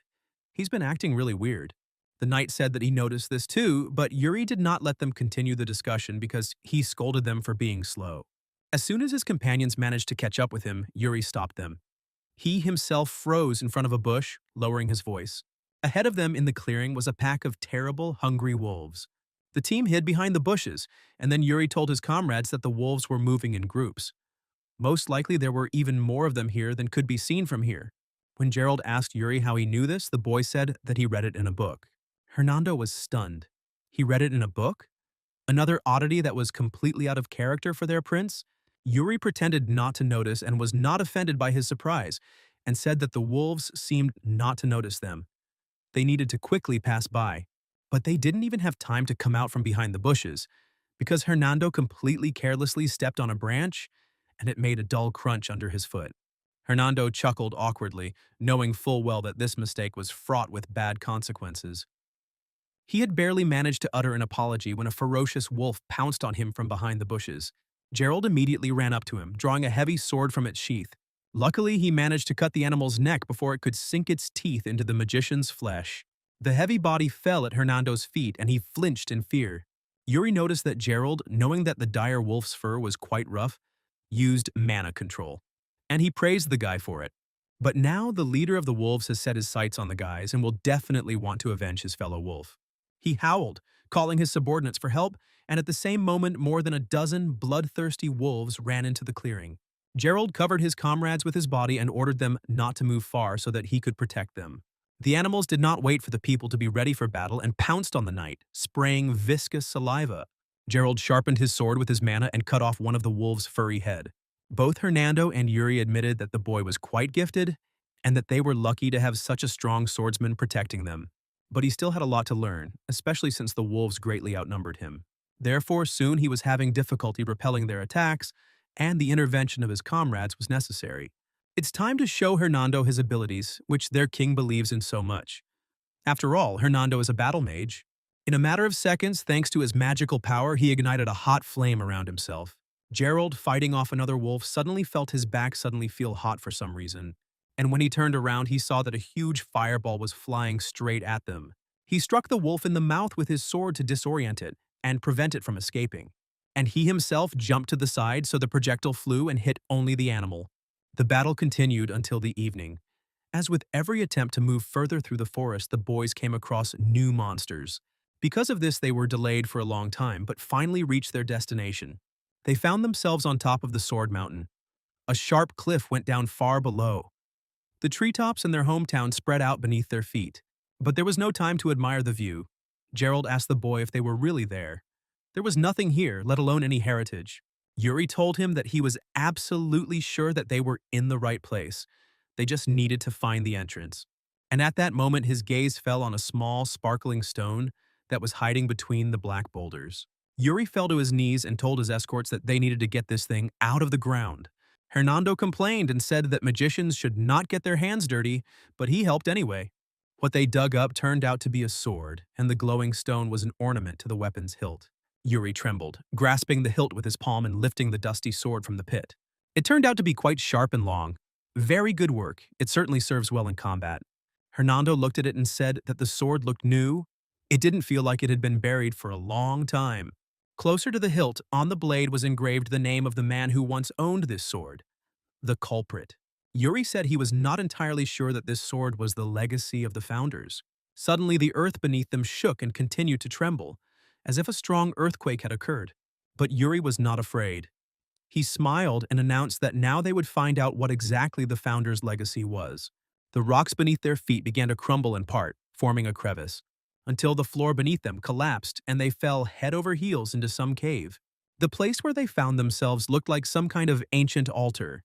Speaker 1: He's been acting really weird. The knight said that he noticed this too, but Yuri did not let them continue the discussion because he scolded them for being slow. As soon as his companions managed to catch up with him, Yuri stopped them. He himself froze in front of a bush, lowering his voice. Ahead of them in the clearing was a pack of terrible, hungry wolves. The team hid behind the bushes, and then Yuri told his comrades that the wolves were moving in groups. Most likely there were even more of them here than could be seen from here. When Gerald asked Yuri how he knew this, the boy said that he read it in a book. Hernando was stunned. He read it in a book? Another oddity that was completely out of character for their prince? Yuri pretended not to notice and was not offended by his surprise, and said that the wolves seemed not to notice them. They needed to quickly pass by. But they didn't even have time to come out from behind the bushes, because Hernando completely carelessly stepped on a branch, and it made a dull crunch under his foot. Hernando chuckled awkwardly, knowing full well that this mistake was fraught with bad consequences. He had barely managed to utter an apology when a ferocious wolf pounced on him from behind the bushes. Gerald immediately ran up to him, drawing a heavy sword from its sheath. Luckily, he managed to cut the animal's neck before it could sink its teeth into the magician's flesh. The heavy body fell at Hernando's feet, and he flinched in fear. Yuri noticed that Gerald, knowing that the dire wolf's fur was quite rough, used mana control, and he praised the guy for it. But now the leader of the wolves has set his sights on the guys and will definitely want to avenge his fellow wolf. He howled, calling his subordinates for help, and at the same moment more than a dozen bloodthirsty wolves ran into the clearing. Gerald covered his comrades with his body and ordered them not to move far so that he could protect them. The animals did not wait for the people to be ready for battle and pounced on the knight, spraying viscous saliva. Gerald sharpened his sword with his mana and cut off one of the wolves' furry head. Both Hernando and Yuri admitted that the boy was quite gifted and that they were lucky to have such a strong swordsman protecting them. But he still had a lot to learn, especially since the wolves greatly outnumbered him. Therefore, soon he was having difficulty repelling their attacks, and the intervention of his comrades was necessary. It's time to show Hernando his abilities, which their king believes in so much. After all, Hernando is a battle mage. In a matter of seconds, thanks to his magical power, he ignited a hot flame around himself. Gerald, fighting off another wolf, suddenly felt his back suddenly feel hot for some reason. And when he turned around, he saw that a huge fireball was flying straight at them. He struck the wolf in the mouth with his sword to disorient it and prevent it from escaping. And he himself jumped to the side so the projectile flew and hit only the animal. The battle continued until the evening. As with every attempt to move further through the forest, the boys came across new monsters. Because of this, they were delayed for a long time, but finally reached their destination. They found themselves on top of the Sword Mountain. A sharp cliff went down far below. The treetops in their hometown spread out beneath their feet. But there was no time to admire the view. Gerald asked the boy if they were really there. There was nothing here, let alone any heritage. Yuri told him that he was absolutely sure that they were in the right place. They just needed to find the entrance. And at that moment, his gaze fell on a small, sparkling stone that was hiding between the black boulders. Yuri fell to his knees and told his escorts that they needed to get this thing out of the ground. Hernando complained and said that magicians should not get their hands dirty, but he helped anyway. What they dug up turned out to be a sword, and the glowing stone was an ornament to the weapon's hilt. Yuri trembled, grasping the hilt with his palm and lifting the dusty sword from the pit. It turned out to be quite sharp and long. Very good work. It certainly serves well in combat. Hernando looked at it and said that the sword looked new. It didn't feel like it had been buried for a long time. Closer to the hilt, on the blade was engraved the name of the man who once owned this sword, the culprit. Yuri said he was not entirely sure that this sword was the legacy of the founders. Suddenly, the earth beneath them shook and continued to tremble, as if a strong earthquake had occurred. But Yuri was not afraid. He smiled and announced that now they would find out what exactly the founders' legacy was. The rocks beneath their feet began to crumble in part, forming a crevice, until the floor beneath them collapsed and they fell head over heels into some cave. The place where they found themselves looked like some kind of ancient altar,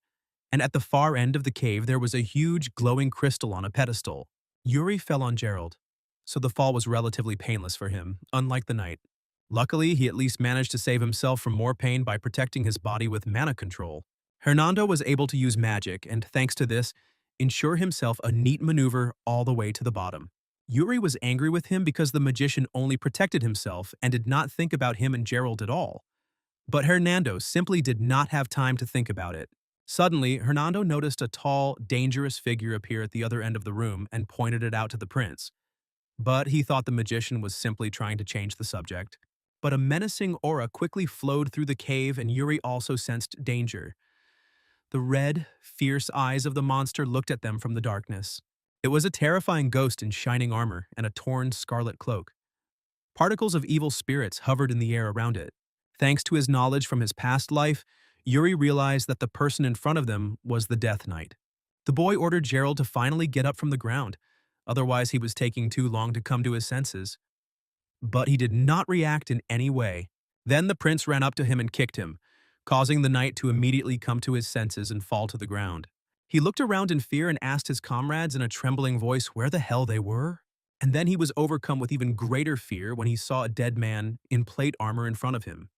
Speaker 1: and at the far end of the cave there was a huge glowing crystal on a pedestal. Yuri fell on Gerald, so the fall was relatively painless for him, unlike the knight. Luckily, he at least managed to save himself from more pain by protecting his body with mana control. Hernando was able to use magic and, thanks to this, ensure himself a neat maneuver all the way to the bottom. Yuri was angry with him because the magician only protected himself and did not think about him and Gerald at all. But Hernando simply did not have time to think about it. Suddenly, Hernando noticed a tall, dangerous figure appear at the other end of the room and pointed it out to the prince. But he thought the magician was simply trying to change the subject. But a menacing aura quickly flowed through the cave and Yuri also sensed danger. The red, fierce eyes of the monster looked at them from the darkness. It was a terrifying ghost in shining armor and a torn scarlet cloak. Particles of evil spirits hovered in the air around it. Thanks to his knowledge from his past life, Yuri realized that the person in front of them was the Death Knight. The boy ordered Gerald to finally get up from the ground, otherwise he was taking too long to come to his senses. But he did not react in any way. Then the prince ran up to him and kicked him, causing the knight to immediately come to his senses and fall to the ground. He looked around in fear and asked his comrades in a trembling voice where the hell they were. And then he was overcome with even greater fear when he saw a dead man in plate armor in front of him.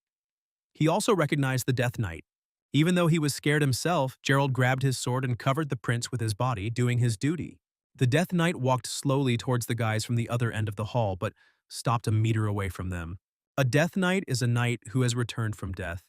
Speaker 1: He also recognized the Death Knight. Even though he was scared himself, Gerald grabbed his sword and covered the prince with his body, doing his duty. The Death Knight walked slowly towards the guys from the other end of the hall, but stopped a meter away from them. A Death Knight is a knight who has returned from death.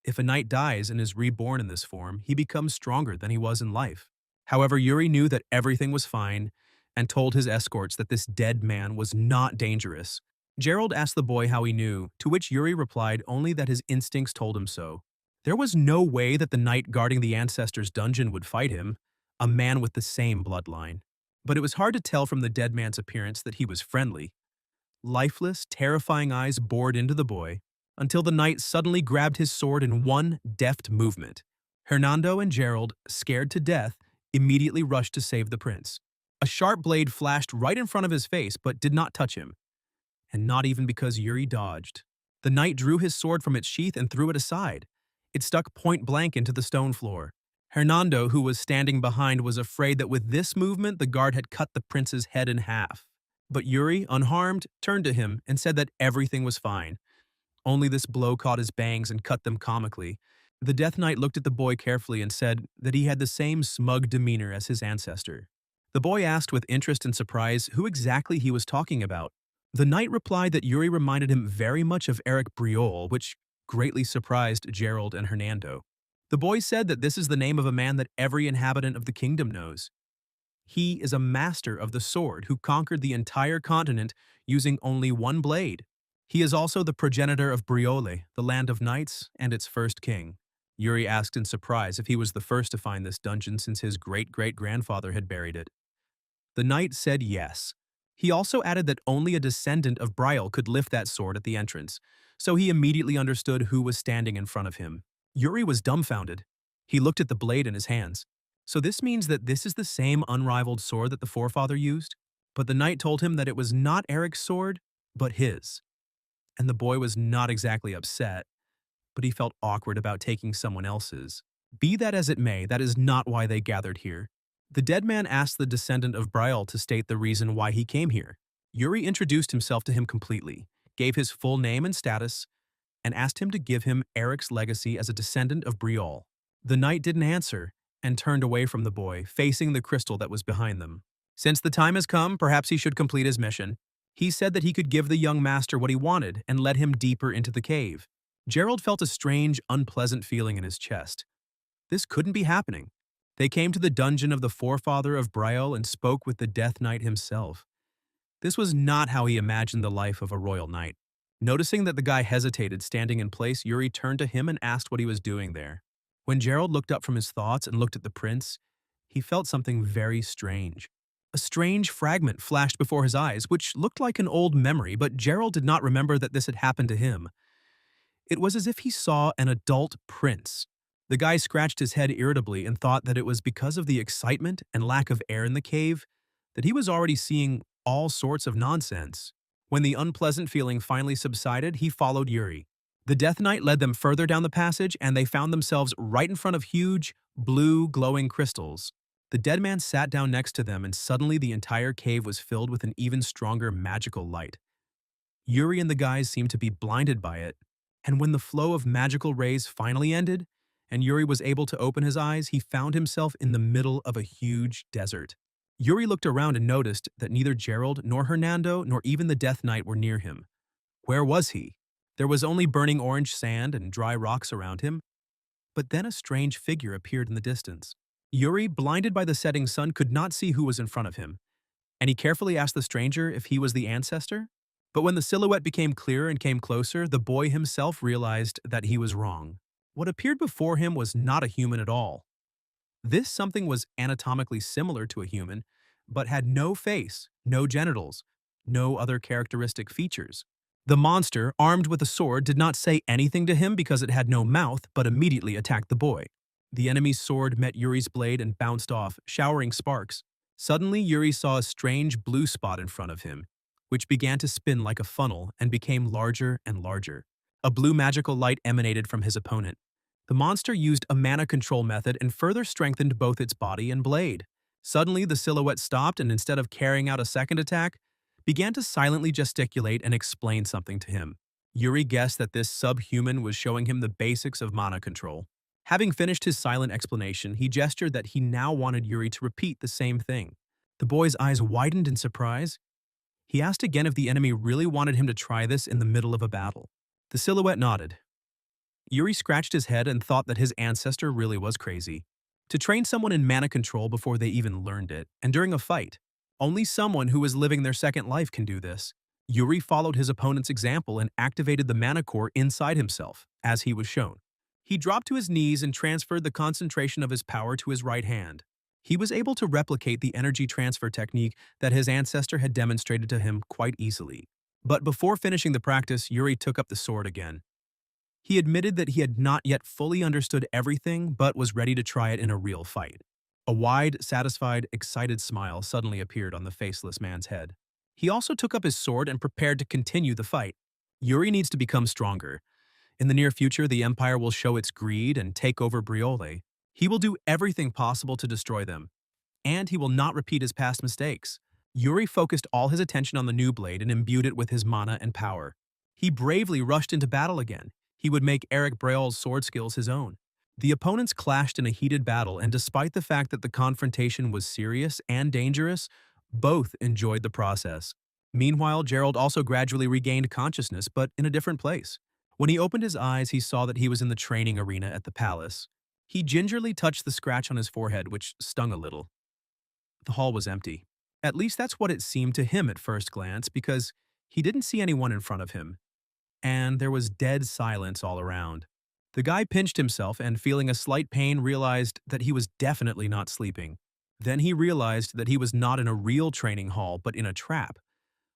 Speaker 1: If a knight dies and is reborn in this form, he becomes stronger than he was in life. However, Yuri knew that everything was fine and told his escorts that this dead man was not dangerous. Gerald asked the boy how he knew, to which Yuri replied only that his instincts told him so. There was no way that the knight guarding the ancestor's dungeon would fight him, a man with the same bloodline. But it was hard to tell from the dead man's appearance that he was friendly. Lifeless, terrifying eyes bored into the boy, until the knight suddenly grabbed his sword in one deft movement. Hernando and Gerald, scared to death, immediately rushed to save the prince. A sharp blade flashed right in front of his face but did not touch him. And not even because Yuri dodged. The knight drew his sword from its sheath and threw it aside. It stuck point blank into the stone floor. Hernando, who was standing behind, was afraid that with this movement the guard had cut the prince's head in half. But Yuri, unharmed, turned to him and said that everything was fine. Only this blow caught his bangs and cut them comically. The Death Knight looked at the boy carefully and said that he had the same smug demeanor as his ancestor. The boy asked with interest and surprise who exactly he was talking about. The knight replied that Yuri reminded him very much of Eric Briol, which greatly surprised Gerald and Hernando. The boy said that this is the name of a man that every inhabitant of the kingdom knows. He is a master of the sword who conquered the entire continent using only one blade. He is also the progenitor of Briole, the land of knights, and its first king. Yuri asked in surprise if he was the first to find this dungeon since his great-great-grandfather had buried it. The knight said yes. He also added that only a descendant of Briole could lift that sword at the entrance, so he immediately understood who was standing in front of him. Yuri was dumbfounded. He looked at the blade in his hands. So this means that this is the same unrivaled sword that the forefather used? But the knight told him that it was not Eric's sword, but his. And the boy was not exactly upset, but he felt awkward about taking someone else's. Be that as it may, that is not why they gathered here. The dead man asked the descendant of Briole to state the reason why he came here. Yuri introduced himself to him completely, gave his full name and status, and asked him to give him Eric's legacy as a descendant of Briole. The knight didn't answer and turned away from the boy, facing the crystal that was behind them. Since the time has come, perhaps he should complete his mission. He said that he could give the young master what he wanted and led him deeper into the cave. Gerald felt a strange, unpleasant feeling in his chest. This couldn't be happening. They came to the dungeon of the forefather of Briole and spoke with the Death Knight himself. This was not how he imagined the life of a royal knight. Noticing that the guy hesitated, standing in place, Yuri turned to him and asked what he was doing there. When Gerald looked up from his thoughts and looked at the prince, he felt something very strange. A strange fragment flashed before his eyes, which looked like an old memory, but Gerald did not remember that this had happened to him. It was as if he saw an adult prince. The guy scratched his head irritably and thought that it was because of the excitement and lack of air in the cave that he was already seeing all sorts of nonsense. When the unpleasant feeling finally subsided, he followed Yuri. The Death Knight led them further down the passage, and they found themselves right in front of huge, blue, glowing crystals. The dead man sat down next to them, and suddenly the entire cave was filled with an even stronger magical light. Yuri and the guys seemed to be blinded by it, and when the flow of magical rays finally ended, and Yuri was able to open his eyes, he found himself in the middle of a huge desert. Yuri looked around and noticed that neither Gerald nor Hernando nor even the Death Knight were near him. Where was he? There was only burning orange sand and dry rocks around him, but then a strange figure appeared in the distance. Yuri, blinded by the setting sun, could not see who was in front of him, and he carefully asked the stranger if he was the ancestor. But when the silhouette became clearer and came closer, the boy himself realized that he was wrong. What appeared before him was not a human at all. This something was anatomically similar to a human, but had no face, no genitals, no other characteristic features. The monster, armed with a sword, did not say anything to him because it had no mouth, but immediately attacked the boy. The enemy's sword met Yuri's blade and bounced off, showering sparks. Suddenly, Yuri saw a strange blue spot in front of him, which began to spin like a funnel and became larger and larger. A blue magical light emanated from his opponent. The monster used a mana control method and further strengthened both its body and blade. Suddenly, the silhouette stopped and instead of carrying out a second attack, began to silently gesticulate and explain something to him. Yuri guessed that this subhuman was showing him the basics of mana control. Having finished his silent explanation, he gestured that he now wanted Yuri to repeat the same thing. The boy's eyes widened in surprise. He asked again if the enemy really wanted him to try this in the middle of a battle. The silhouette nodded. Yuri scratched his head and thought that his ancestor really was crazy. To train someone in mana control before they even learned it, and during a fight, only someone who is living their second life can do this. Yuri followed his opponent's example and activated the mana core inside himself, as he was shown. He dropped to his knees and transferred the concentration of his power to his right hand. He was able to replicate the energy transfer technique that his ancestor had demonstrated to him quite easily. But before finishing the practice, Yuri took up the sword again. He admitted that he had not yet fully understood everything, but was ready to try it in a real fight. A wide, satisfied, excited smile suddenly appeared on the faceless man's head. He also took up his sword and prepared to continue the fight. Yuri needs to become stronger. In the near future, the Empire will show its greed and take over Briole. He will do everything possible to destroy them, and he will not repeat his past mistakes. Yuri focused all his attention on the new blade and imbued it with his mana and power. He bravely rushed into battle again. He would make Eric Breol's sword skills his own. The opponents clashed in a heated battle, and despite the fact that the confrontation was serious and dangerous, both enjoyed the process. Meanwhile, Gerald also gradually regained consciousness, but in a different place. When he opened his eyes, he saw that he was in the training arena at the palace. He gingerly touched the scratch on his forehead, which stung a little. The hall was empty. At least that's what it seemed to him at first glance, because he didn't see anyone in front of him. And there was dead silence all around. The guy pinched himself and, feeling a slight pain, realized that he was definitely not sleeping. Then he realized that he was not in a real training hall, but in a trap.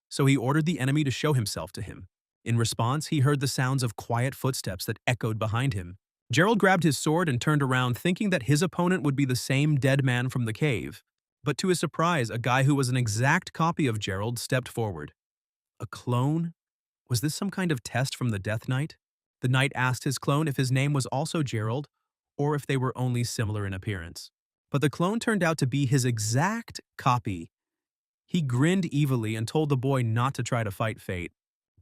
Speaker 1: So he ordered the enemy to show himself to him. In response, he heard the sounds of quiet footsteps that echoed behind him. Gerald grabbed his sword and turned around, thinking that his opponent would be the same dead man from the cave. But to his surprise, a guy who was an exact copy of Gerald stepped forward. A clone? Was this some kind of test from the Death Knight? The knight asked his clone if his name was also Gerald, or if they were only similar in appearance. But the clone turned out to be his exact copy. He grinned evilly and told the boy not to try to fight fate.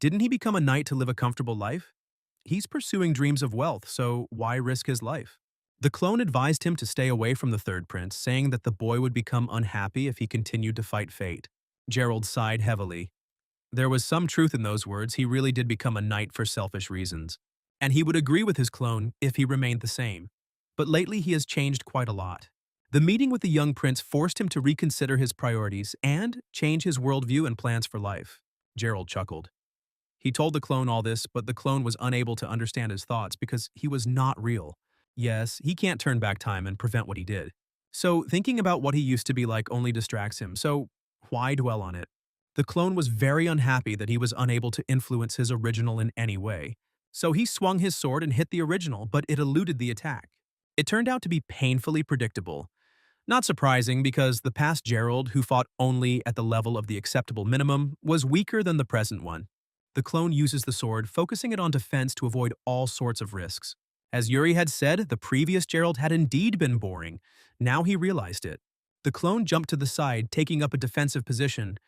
Speaker 1: Didn't he become a knight to live a comfortable life? He's pursuing dreams of wealth, so why risk his life? The clone advised him to stay away from the third prince, saying that the boy would become unhappy if he continued to fight fate. Gerald sighed heavily. There was some truth in those words. He really did become a knight for selfish reasons. And he would agree with his clone if he remained the same. But lately he has changed quite a lot. The meeting with the young prince forced him to reconsider his priorities and change his worldview and plans for life. Gerald chuckled. He told the clone all this, but the clone was unable to understand his thoughts because he was not real. Yes, he can't turn back time and prevent what he did. So thinking about what he used to be like only distracts him, so why dwell on it? The clone was very unhappy that he was unable to influence his original in any way. So he swung his sword and hit the original, but it eluded the attack. It turned out to be painfully predictable. Not surprising because the past Gerald, who fought only at the level of the acceptable minimum, was weaker than the present one. The clone uses the sword, focusing it on defense to avoid all sorts of risks. As Yuri had said, the previous Gerald had indeed been boring. Now he realized it. The clone jumped to the side, taking up a defensive position,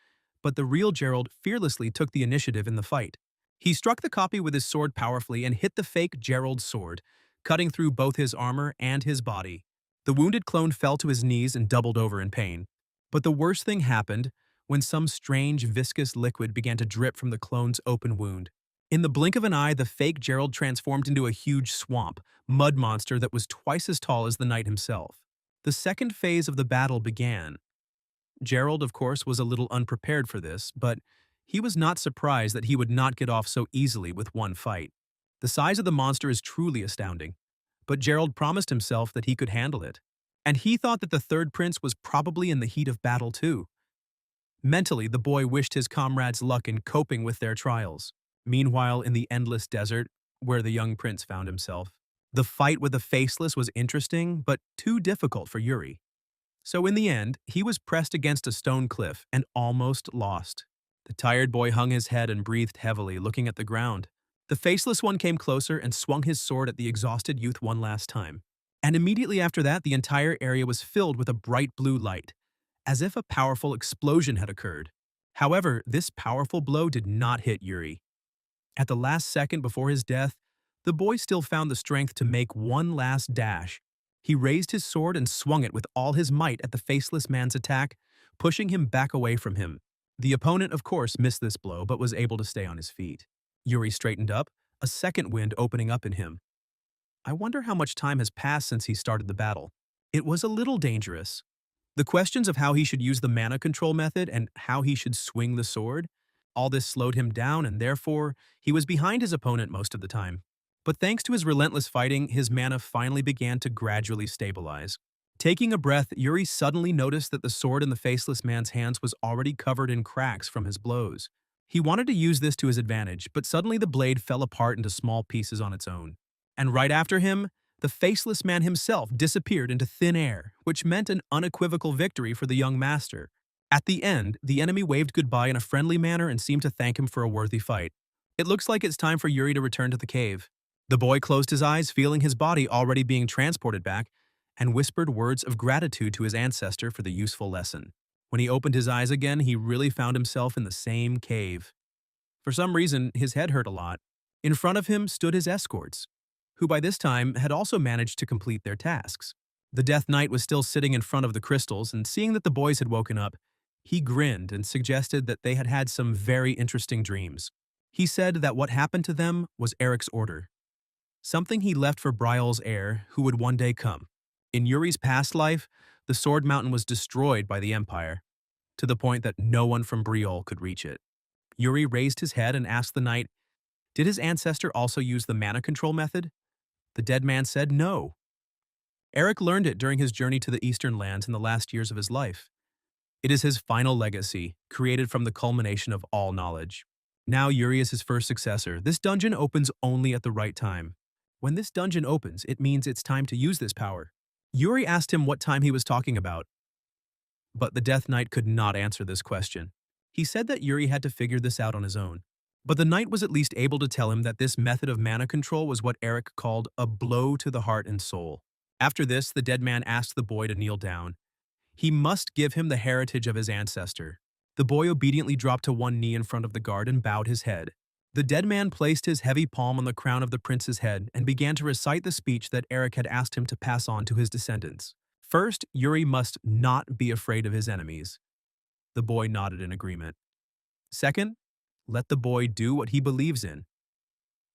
Speaker 1: but the real Gerald fearlessly took the initiative in the fight. He struck the copy with his sword powerfully and hit the fake Gerald's sword, cutting through both his armor and his body. The wounded clone fell to his knees and doubled over in pain. But the worst thing happened when some strange viscous liquid began to drip from the clone's open wound. In the blink of an eye, the fake Gerald transformed into a huge swamp, mud monster that was twice as tall as the knight himself. The second phase of the battle began. Gerald, of course, was a little unprepared for this, but he was not surprised that he would not get off so easily with one fight. The size of the monster is truly astounding, but Gerald promised himself that he could handle it. And he thought that the third prince was probably in the heat of battle too. Mentally, the boy wished his comrades luck in coping with their trials. Meanwhile, in the endless desert, where the young prince found himself, the fight with the Faceless was interesting, but too difficult for Yuri. So in the end, he was pressed against a stone cliff and almost lost. The tired boy hung his head and breathed heavily, looking at the ground. The Faceless one came closer and swung his sword at the exhausted youth one last time. And immediately after that, the entire area was filled with a bright blue light, as if a powerful explosion had occurred. However, this powerful blow did not hit Yuri. At the last second before his death, the boy still found the strength to make one last dash. He raised his sword and swung it with all his might at the Faceless man's attack, pushing him back away from him. The opponent, of course, missed this blow but was able to stay on his feet. Yuri straightened up, a second wind opening up in him. I wonder how much time has passed since he started the battle. It was a little dangerous. The questions of how he should use the mana control method and how he should swing the sword, all this slowed him down and therefore he was behind his opponent most of the time. But thanks to his relentless fighting, his mana finally began to gradually stabilize. Taking a breath, Yuri suddenly noticed that the sword in the Faceless man's hands was already covered in cracks from his blows. He wanted to use this to his advantage, but suddenly the blade fell apart into small pieces on its own. And right after him, the Faceless man himself disappeared into thin air, which meant an unequivocal victory for the young master. At the end, the enemy waved goodbye in a friendly manner and seemed to thank him for a worthy fight. It looks like it's time for Yuri to return to the cave. The boy closed his eyes, feeling his body already being transported back, and whispered words of gratitude to his ancestor for the useful lesson. When he opened his eyes again, he really found himself in the same cave. For some reason, his head hurt a lot. In front of him stood his escorts, who by this time had also managed to complete their tasks. The Death Knight was still sitting in front of the crystals, and seeing that the boys had woken up, he grinned and suggested that they had had some very interesting dreams. He said that what happened to them was Eric's order, something he left for Briol's heir, who would one day come. In Yuri's past life, the Sword Mountain was destroyed by the Empire, to the point that no one from Briol could reach it. Yuri raised his head and asked the knight, did his ancestor also use the mana control method? The dead man said no. Eric learned it during his journey to the Eastern lands in the last years of his life. It is his final legacy, created from the culmination of all knowledge. Now Yuri is his first successor. This dungeon opens only at the right time. When this dungeon opens, it means it's time to use this power. Yuri asked him what time he was talking about, but the Death Knight could not answer this question. He said that Yuri had to figure this out on his own. But the knight was at least able to tell him that this method of mana control was what Eric called a blow to the heart and soul. After this, the dead man asked the boy to kneel down. He must give him the heritage of his ancestor. The boy obediently dropped to one knee in front of the guard and bowed his head. The dead man placed his heavy palm on the crown of the prince's head and began to recite the speech that Eric had asked him to pass on to his descendants. First, Yuri must not be afraid of his enemies. The boy nodded in agreement. Second, let the boy do what he believes in.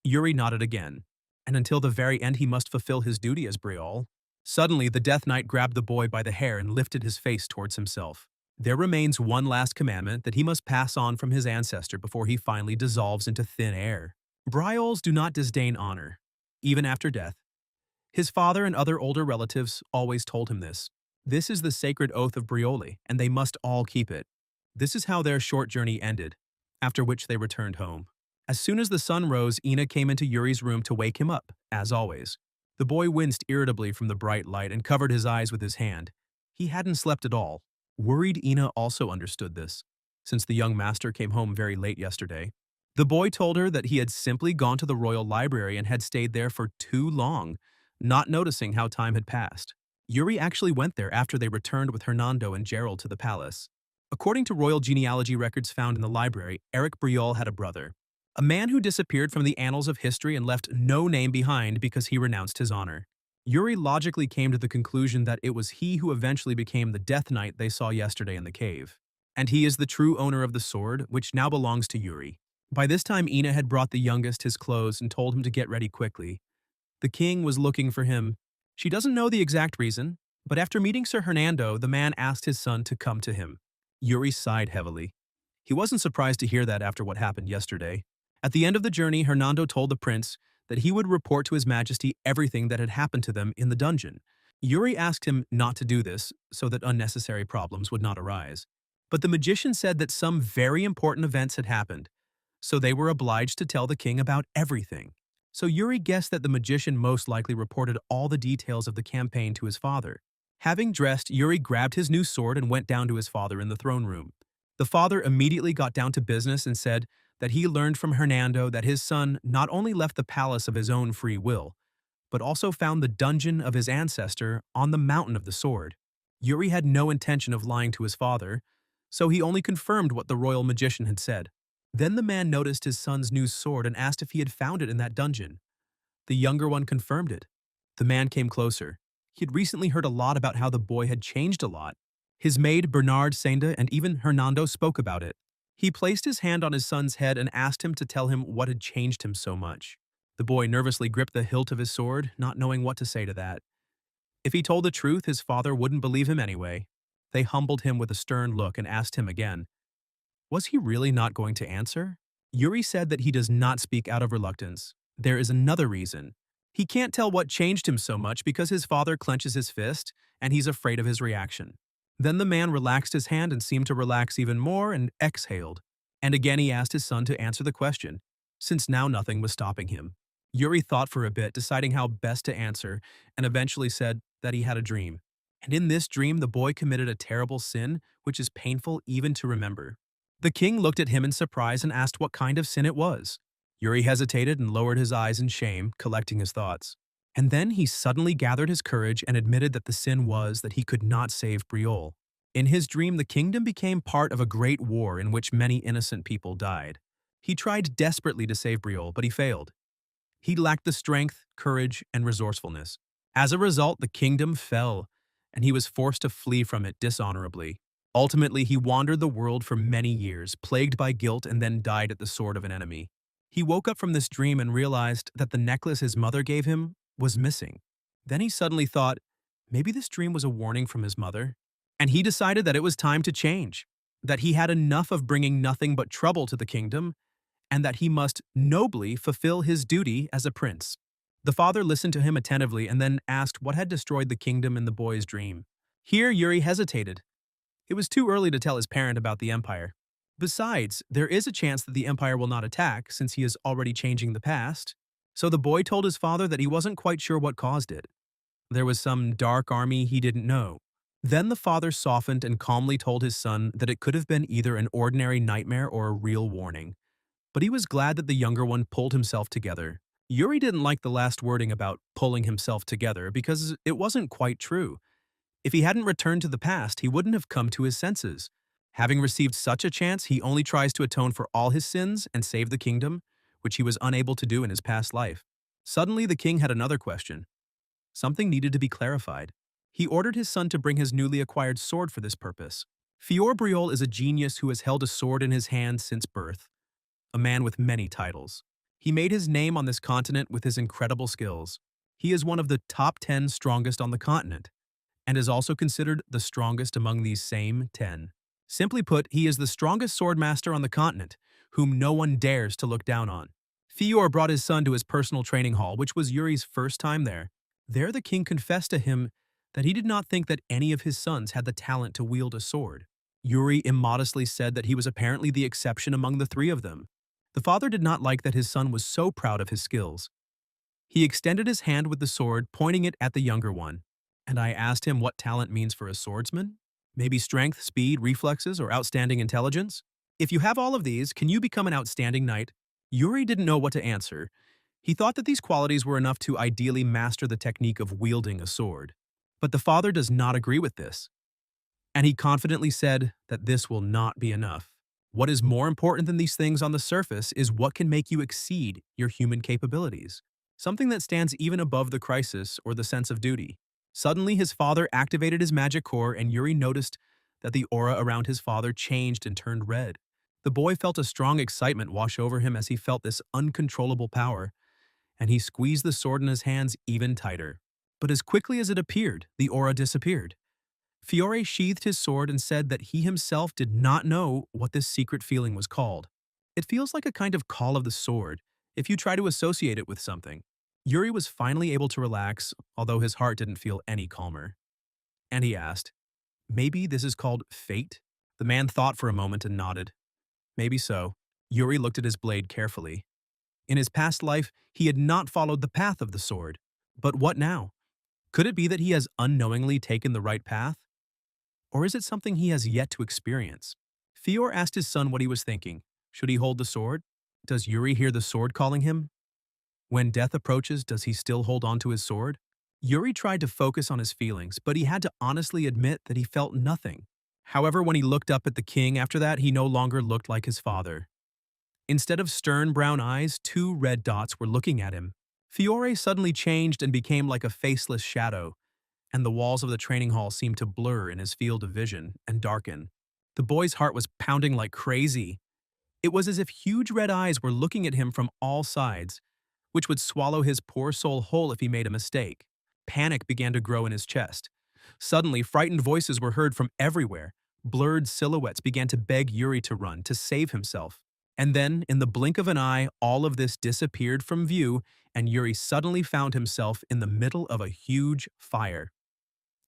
Speaker 1: Yuri nodded again, and until the very end he must fulfill his duty as Briol. Suddenly, the Death Knight grabbed the boy by the hair and lifted his face towards himself. There remains one last commandment that he must pass on from his ancestor before he finally dissolves into thin air. Briols do not disdain honor, even after death. His father and other older relatives always told him this. This is the sacred oath of Brioli, and they must all keep it. This is how their short journey ended, after which they returned home. As soon as the sun rose, Ina came into Yuri's room to wake him up, as always. The boy winced irritably from the bright light and covered his eyes with his hand. He hadn't slept at all. Worried Ina also understood this, since the young master came home very late yesterday. The boy told her that he had simply gone to the royal library and had stayed there for too long, not noticing how time had passed. Yuri actually went there after they returned with Hernando and Gerald to the palace. According to royal genealogy records found in the library, Eric Briol had a brother, a man who disappeared from the annals of history and left no name behind because he renounced his honor. Yuri logically came to the conclusion that it was he who eventually became the Death Knight they saw yesterday in the cave. And he is the true owner of the sword, which now belongs to Yuri. By this time, Ina had brought the youngest his clothes and told him to get ready quickly. The king was looking for him. She doesn't know the exact reason, but after meeting Sir Hernando, the man asked his son to come to him. Yuri sighed heavily. He wasn't surprised to hear that after what happened yesterday. At the end of the journey, Hernando told the prince that he would report to his majesty everything that had happened to them in the dungeon. Yuri asked him not to do this so that unnecessary problems would not arise. But the magician said that some very important events had happened, so they were obliged to tell the king about everything. So Yuri guessed that the magician most likely reported all the details of the campaign to his father. Having dressed, Yuri grabbed his new sword and went down to his father in the throne room. The father immediately got down to business and said that he learned from Hernando that his son not only left the palace of his own free will, but also found the dungeon of his ancestor on the mountain of the sword. Yuri had no intention of lying to his father, so he only confirmed what the royal magician had said. Then the man noticed his son's new sword and asked if he had found it in that dungeon. The younger one confirmed it. The man came closer. He had recently heard a lot about how the boy had changed a lot. His maid Bernard Senda and even Hernando spoke about it. He placed his hand on his son's head and asked him to tell him what had changed him so much. The boy nervously gripped the hilt of his sword, not knowing what to say to that. If he told the truth, his father wouldn't believe him anyway. They humbled him with a stern look and asked him again. Was he really not going to answer? Yuri said that he does not speak out of reluctance. There is another reason. He can't tell what changed him so much because his father clenches his fist and he's afraid of his reaction. Then the man relaxed his hand and seemed to relax even more and exhaled. And again he asked his son to answer the question, since now nothing was stopping him. Yuri thought for a bit, deciding how best to answer, and eventually said that he had a dream. And in this dream, the boy committed a terrible sin, which is painful even to remember. The king looked at him in surprise and asked what kind of sin it was. Yuri hesitated and lowered his eyes in shame, collecting his thoughts. And then he suddenly gathered his courage and admitted that the sin was that he could not save Briol. In his dream, the kingdom became part of a great war in which many innocent people died. He tried desperately to save Briol, but he failed. He lacked the strength, courage, and resourcefulness. As a result, the kingdom fell, and he was forced to flee from it dishonorably. Ultimately, he wandered the world for many years, plagued by guilt, and then died at the sword of an enemy. He woke up from this dream and realized that the necklace his mother gave him was missing. Then he suddenly thought, maybe this dream was a warning from his mother. And he decided that it was time to change, that he had enough of bringing nothing but trouble to the kingdom, and that he must nobly fulfill his duty as a prince. The father listened to him attentively and then asked what had destroyed the kingdom in the boy's dream. Here Yuri hesitated. It was too early to tell his parent about the empire. Besides, there is a chance that the empire will not attack since he is already changing the past. So the boy told his father that he wasn't quite sure what caused it. There was some dark army he didn't know. Then the father softened and calmly told his son that it could have been either an ordinary nightmare or a real warning. But he was glad that the younger one pulled himself together. Yuri didn't like the last wording about pulling himself together because it wasn't quite true. If he hadn't returned to the past, he wouldn't have come to his senses. Having received such a chance, he only tries to atone for all his sins and save the kingdom, which he was unable to do in his past life. Suddenly, the king had another question. Something needed to be clarified. He ordered his son to bring his newly acquired sword for this purpose. Fior Briol is a genius who has held a sword in his hand since birth, a man with many titles. He made his name on this continent with his incredible skills. He is one of the top 10 strongest on the continent, and is also considered the strongest among these same 10. Simply put, he is the strongest swordmaster on the continent, whom no one dares to look down on. Fior brought his son to his personal training hall, which was Yuri's first time there. There the king confessed to him that he did not think that any of his sons had the talent to wield a sword. Yuri immodestly said that he was apparently the exception among the three of them. The father did not like that his son was so proud of his skills. He extended his hand with the sword, pointing it at the younger one. And I asked him what talent means for a swordsman? Maybe strength, speed, reflexes, or outstanding intelligence? If you have all of these, can you become an outstanding knight? Yuri didn't know what to answer. He thought that these qualities were enough to ideally master the technique of wielding a sword. But the father does not agree with this, and he confidently said that this will not be enough. What is more important than these things on the surface is what can make you exceed your human capabilities, something that stands even above the crisis or the sense of duty. Suddenly, his father activated his magic core, and Yuri noticed that the aura around his father changed and turned red. The boy felt a strong excitement wash over him as he felt this uncontrollable power, and he squeezed the sword in his hands even tighter. But as quickly as it appeared, the aura disappeared. Fiore sheathed his sword and said that he himself did not know what this secret feeling was called. It feels like a kind of call of the sword, if you try to associate it with something. Yuri was finally able to relax, although his heart didn't feel any calmer. And he asked, "Maybe this is called fate?" The man thought for a moment and nodded. "Maybe so." Yuri looked at his blade carefully. In his past life, he had not followed the path of the sword. But what now? Could it be that he has unknowingly taken the right path? Or is it something he has yet to experience? Fior asked his son what he was thinking. Should he hold the sword? Does Yuri hear the sword calling him? When death approaches, does he still hold on to his sword? Yuri tried to focus on his feelings, but he had to honestly admit that he felt nothing. However, when he looked up at the king after that, he no longer looked like his father. Instead of stern brown eyes, two red dots were looking at him. Fiore suddenly changed and became like a faceless shadow, and the walls of the training hall seemed to blur in his field of vision and darken. The boy's heart was pounding like crazy. It was as if huge red eyes were looking at him from all sides, which would swallow his poor soul whole if he made a mistake. Panic began to grow in his chest. Suddenly, frightened voices were heard from everywhere. Blurred silhouettes began to beg Yuri to run, to save himself. And then, in the blink of an eye, all of this disappeared from view, and Yuri suddenly found himself in the middle of a huge fire.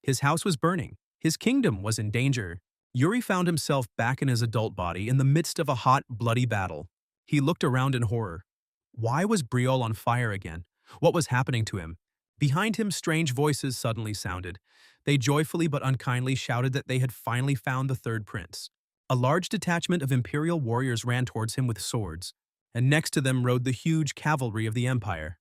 Speaker 1: His house was burning. His kingdom was in danger. Yuri found himself back in his adult body in the midst of a hot, bloody battle. He looked around in horror. Why was Briol on fire again? What was happening to him? Behind him, strange voices suddenly sounded. They joyfully but unkindly shouted that they had finally found the third prince. A large detachment of imperial warriors ran towards him with swords, and next to them rode the huge cavalry of the empire.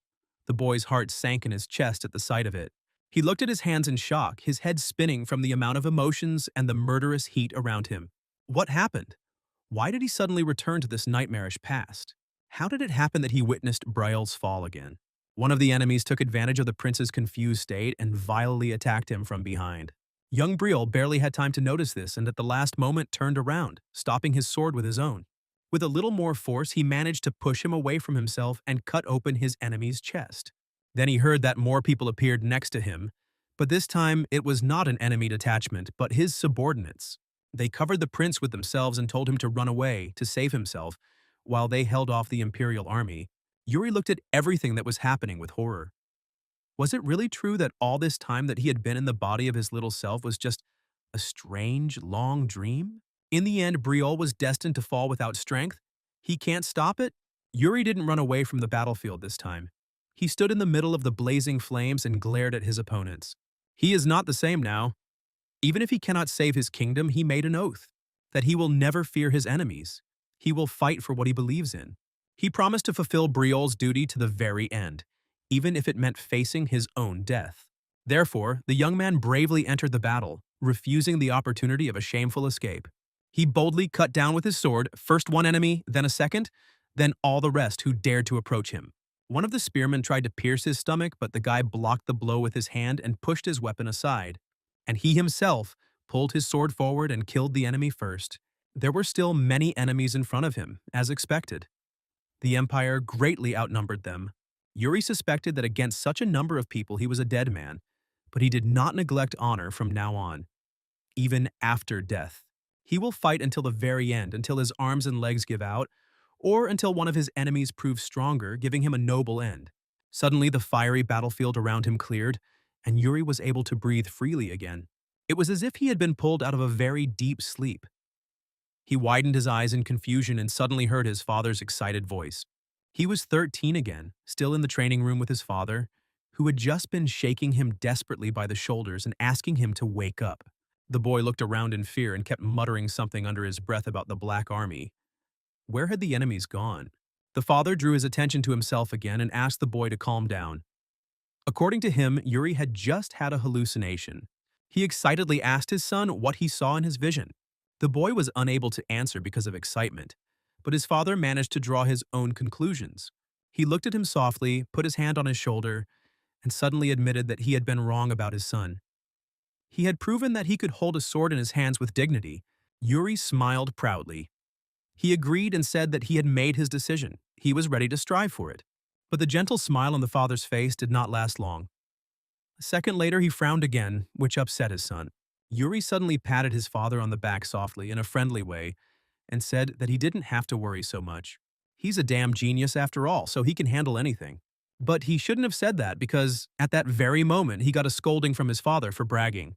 Speaker 1: The boy's heart sank in his chest at the sight of it. He looked at his hands in shock, his head spinning from the amount of emotions and the murderous heat around him. What happened? Why did he suddenly return to this nightmarish past? How did it happen that he witnessed Briel's fall again? One of the enemies took advantage of the prince's confused state and vilely attacked him from behind. Young Briel barely had time to notice this and at the last moment turned around, stopping his sword with his own. With a little more force, he managed to push him away from himself and cut open his enemy's chest. Then he heard that more people appeared next to him, but this time it was not an enemy detachment, but his subordinates. They covered the prince with themselves and told him to run away, to save himself, while they held off the imperial army. Yuri looked at everything that was happening with horror. Was it really true that all this time that he had been in the body of his little self was just a strange, long dream? In the end, Briol was destined to fall without strength. He can't stop it? Yuri didn't run away from the battlefield this time. He stood in the middle of the blazing flames and glared at his opponents. He is not the same now. Even if he cannot save his kingdom, he made an oath that he will never fear his enemies. He will fight for what he believes in. He promised to fulfill Briol's duty to the very end, even if it meant facing his own death. Therefore, the young man bravely entered the battle, refusing the opportunity of a shameful escape. He boldly cut down with his sword, first one enemy, then a second, then all the rest who dared to approach him. One of the spearmen tried to pierce his stomach, but the guy blocked the blow with his hand and pushed his weapon aside. And he himself pulled his sword forward and killed the enemy first. There were still many enemies in front of him, as expected. The Empire greatly outnumbered them. Yuri suspected that against such a number of people he was a dead man, but he did not neglect honor from now on, even after death. He will fight until the very end, until his arms and legs give out, or until one of his enemies proves stronger, giving him a noble end. Suddenly, the fiery battlefield around him cleared, and Yuri was able to breathe freely again. It was as if he had been pulled out of a very deep sleep. He widened his eyes in confusion and suddenly heard his father's excited voice. He was 13 again, still in the training room with his father, who had just been shaking him desperately by the shoulders and asking him to wake up. The boy looked around in fear and kept muttering something under his breath about the Black Army. Where had the enemies gone? The father drew his attention to himself again and asked the boy to calm down. According to him, Yuri had just had a hallucination. He excitedly asked his son what he saw in his vision. The boy was unable to answer because of excitement, but his father managed to draw his own conclusions. He looked at him softly, put his hand on his shoulder, and suddenly admitted that he had been wrong about his son. He had proven that he could hold a sword in his hands with dignity. Yuri smiled proudly. He agreed and said that he had made his decision. He was ready to strive for it. But the gentle smile on the father's face did not last long. A second later, he frowned again, which upset his son. Yuri suddenly patted his father on the back softly in a friendly way and said that he didn't have to worry so much. He's a damn genius after all, so he can handle anything. But he shouldn't have said that because at that very moment, he got a scolding from his father for bragging.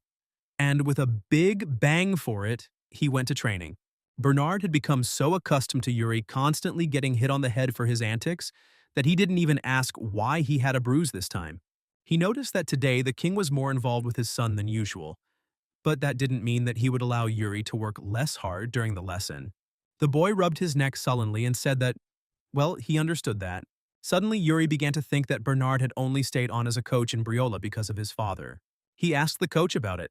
Speaker 1: And with a big bang for it, he went to training. Bernard had become so accustomed to Yuri constantly getting hit on the head for his antics that he didn't even ask why he had a bruise this time. He noticed that today the king was more involved with his son than usual, but that didn't mean that he would allow Yuri to work less hard during the lesson. The boy rubbed his neck sullenly and said that, well, he understood that. Suddenly, Yuri began to think that Bernard had only stayed on as a coach in Briola because of his father. He asked the coach about it.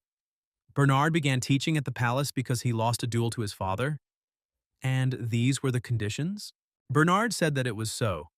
Speaker 1: Bernard began teaching at the palace because he lost a duel to his father? And these were the conditions? Bernard said that it was so.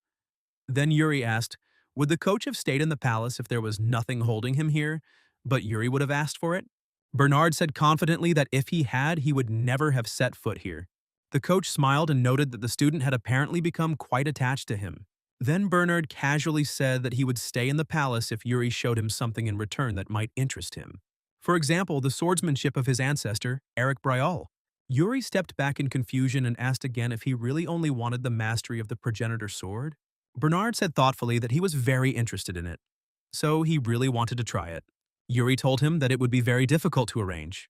Speaker 1: Then Yuri asked, would the coach have stayed in the palace if there was nothing holding him here, but Yuri would have asked for it? Bernard said confidently that if he had, he would never have set foot here. The coach smiled and noted that the student had apparently become quite attached to him. Then Bernard casually said that he would stay in the palace if Yuri showed him something in return that might interest him. For example, the swordsmanship of his ancestor, Eric Brial. Yuri stepped back in confusion and asked again if he really only wanted the mastery of the progenitor sword. Bernard said thoughtfully that he was very interested in it, so he really wanted to try it. Yuri told him that it would be very difficult to arrange.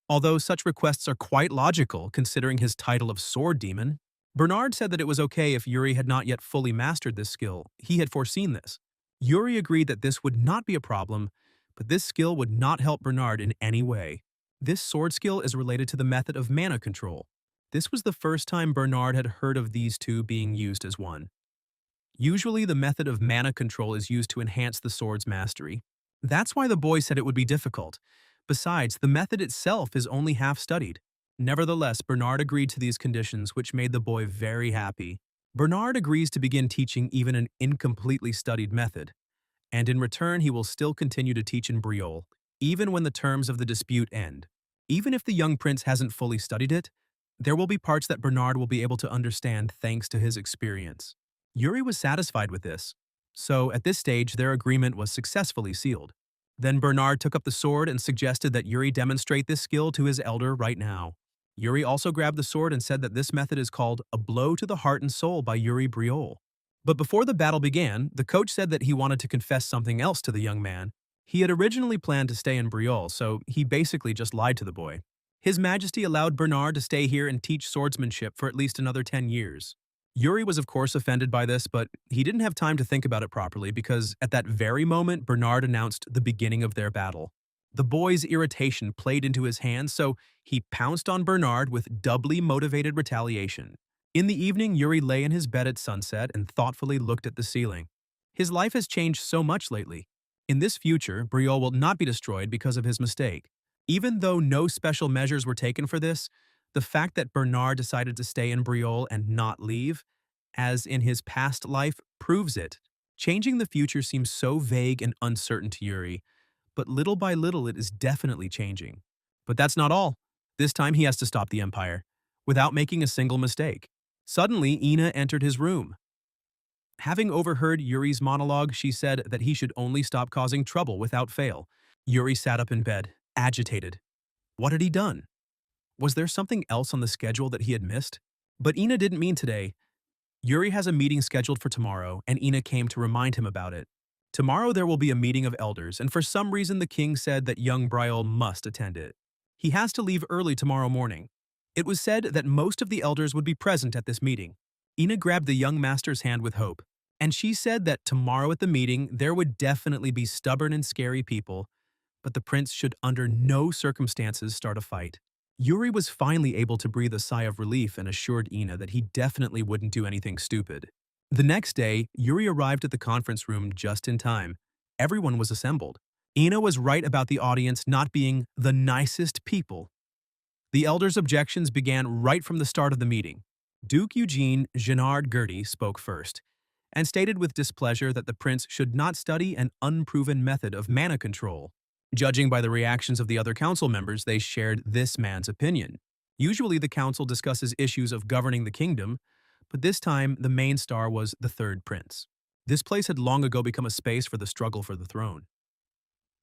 Speaker 1: Although such requests are quite logical considering his title of sword demon, Bernard said that it was okay if Yuri had not yet fully mastered this skill. He had foreseen this. Yuri agreed that this would not be a problem, but this skill would not help Bernard in any way. This sword skill is related to the method of mana control. This was the first time Bernard had heard of these two being used as one. Usually, the method of mana control is used to enhance the sword's mastery. That's why the boy said it would be difficult. Besides, the method itself is only half studied. Nevertheless, Bernard agreed to these conditions, which made the boy very happy. Bernard agrees to begin teaching even an incompletely studied method, and in return he will still continue to teach in Briol, even when the terms of the dispute end. Even if the young prince hasn't fully studied it, there will be parts that Bernard will be able to understand thanks to his experience. Yuri was satisfied with this, so at this stage their agreement was successfully sealed. Then Bernard took up the sword and suggested that Yuri demonstrate this skill to his elder right now. Yuri also grabbed the sword and said that this method is called a blow to the heart and soul by Yuri Briol. But before the battle began, the coach said that he wanted to confess something else to the young man. He had originally planned to stay in Briol, so he basically just lied to the boy. His Majesty allowed Bernard to stay here and teach swordsmanship for at least another 10 years. Yuri was of course offended by this, but he didn't have time to think about it properly because at that very moment Bernard announced the beginning of their battle. The boy's irritation played into his hands, so he pounced on Bernard with doubly motivated retaliation. In the evening, Yuri lay in his bed at sunset and thoughtfully looked at the ceiling. His life has changed so much lately. In this future, Briol will not be destroyed because of his mistake. Even though no special measures were taken for this, the fact that Bernard decided to stay in Briol and not leave, as in his past life, proves it. Changing the future seems so vague and uncertain to Yuri, but little by little it is definitely changing. But that's not all. This time he has to stop the Empire, without making a single mistake. Suddenly, Ina entered his room. Having overheard Yuri's monologue, she said that he should only stop causing trouble without fail. Yuri sat up in bed, agitated. What had he done? Was there something else on the schedule that he had missed? But Ina didn't mean today. Yuri has a meeting scheduled for tomorrow, and Ina came to remind him about it. Tomorrow there will be a meeting of elders, and for some reason the king said that young Briol must attend it. He has to leave early tomorrow morning. It was said that most of the elders would be present at this meeting. Ina grabbed the young master's hand with hope, and she said that tomorrow at the meeting there would definitely be stubborn and scary people, but the prince should under no circumstances start a fight. Yuri was finally able to breathe a sigh of relief and assured Ina that he definitely wouldn't do anything stupid. The next day, Yuri arrived at the conference room just in time. everyone was assembled. Ina was right about the audience not being the nicest people. The elders' objections began right from the start of the meeting. Duke Eugene Genard Gertie spoke first, and stated with displeasure that the prince should not study an unproven method of mana control. Judging by the reactions of the other council members, they shared this man's opinion. Usually the council discusses issues of governing the kingdom, but this time the main star was the third prince. This place had long ago become a space for the struggle for the throne.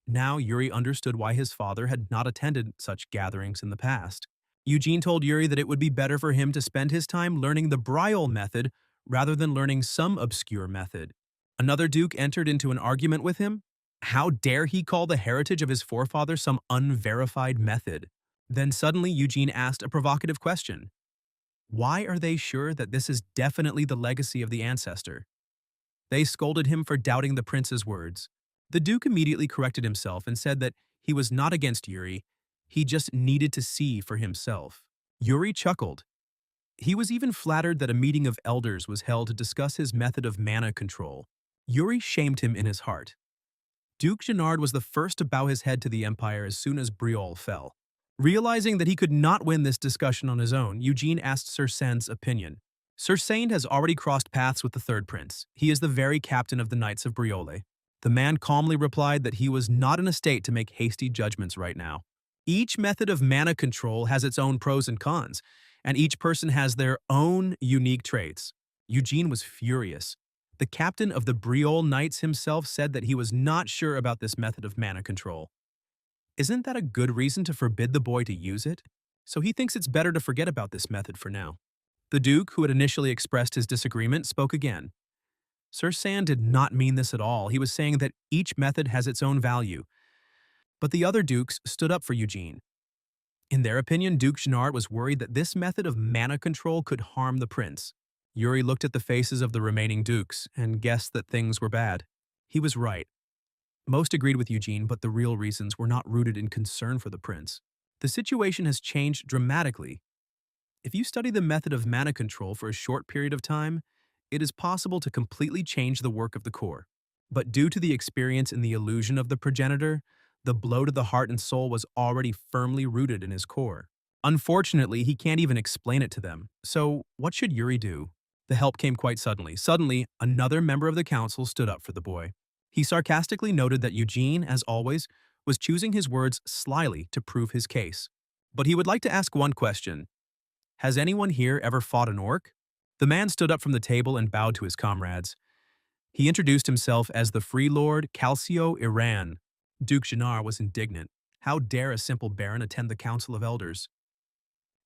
Speaker 1: Now Yuri understood why his father had not attended such gatherings in the past. Eugene told Yuri that it would be better for him to spend his time learning the Briol method rather than learning some obscure method. Another duke entered into an argument with him. How dare he call the heritage of his forefather some unverified method? Then suddenly Eugene asked a provocative question. Why are they sure that this is definitely the legacy of the ancestor? They scolded him for doubting the prince's words. The duke immediately corrected himself and said that he was not against Yuri, he just needed to see for himself. Yuri chuckled. He was even flattered that a meeting of elders was held to discuss his method of mana control. Yuri shamed him in his heart. Duke Genard was the first to bow his head to the empire as soon as Briol fell. Realizing that he could not win this discussion on his own, Eugene asked Sir Send's opinion. Sir Send has already crossed paths with the third prince. He is the very captain of the Knights of Briole. The man calmly replied that he was not in a state to make hasty judgments right now. Each method of mana control has its own pros and cons, and each person has their own unique traits. Eugene was furious. The captain of the Briole Knights himself said that he was not sure about this method of mana control. Isn't that a good reason to forbid the boy to use it? So he thinks it's better to forget about this method for now. The duke, who had initially expressed his disagreement, spoke again. Sir Sand did not mean this at all. He was saying that each method has its own value. But the other dukes stood up for Eugene. In their opinion, Duke Genard was worried that this method of mana control could harm the prince. Yuri looked at the faces of the remaining dukes and guessed that things were bad. He was right. Most agreed with Eugene, but the real reasons were not rooted in concern for the prince. The situation has changed dramatically. If you study the method of mana control for a short period of time, it is possible to completely change the work of the core. But due to the experience in the illusion of the progenitor, the blow to the heart and soul was already firmly rooted in his core. Unfortunately, he can't even explain it to them. So, what should Yuri do? The help came quite suddenly. Suddenly, another member of the council stood up for the boy. He sarcastically noted that Eugene, as always, was choosing his words slyly to prove his case. But he would like to ask one question. Has anyone here ever fought an orc? The man stood up from the table and bowed to his comrades. He introduced himself as the Free Lord Calcio Iran. Duke Genard was indignant. How dare a simple baron attend the Council of Elders?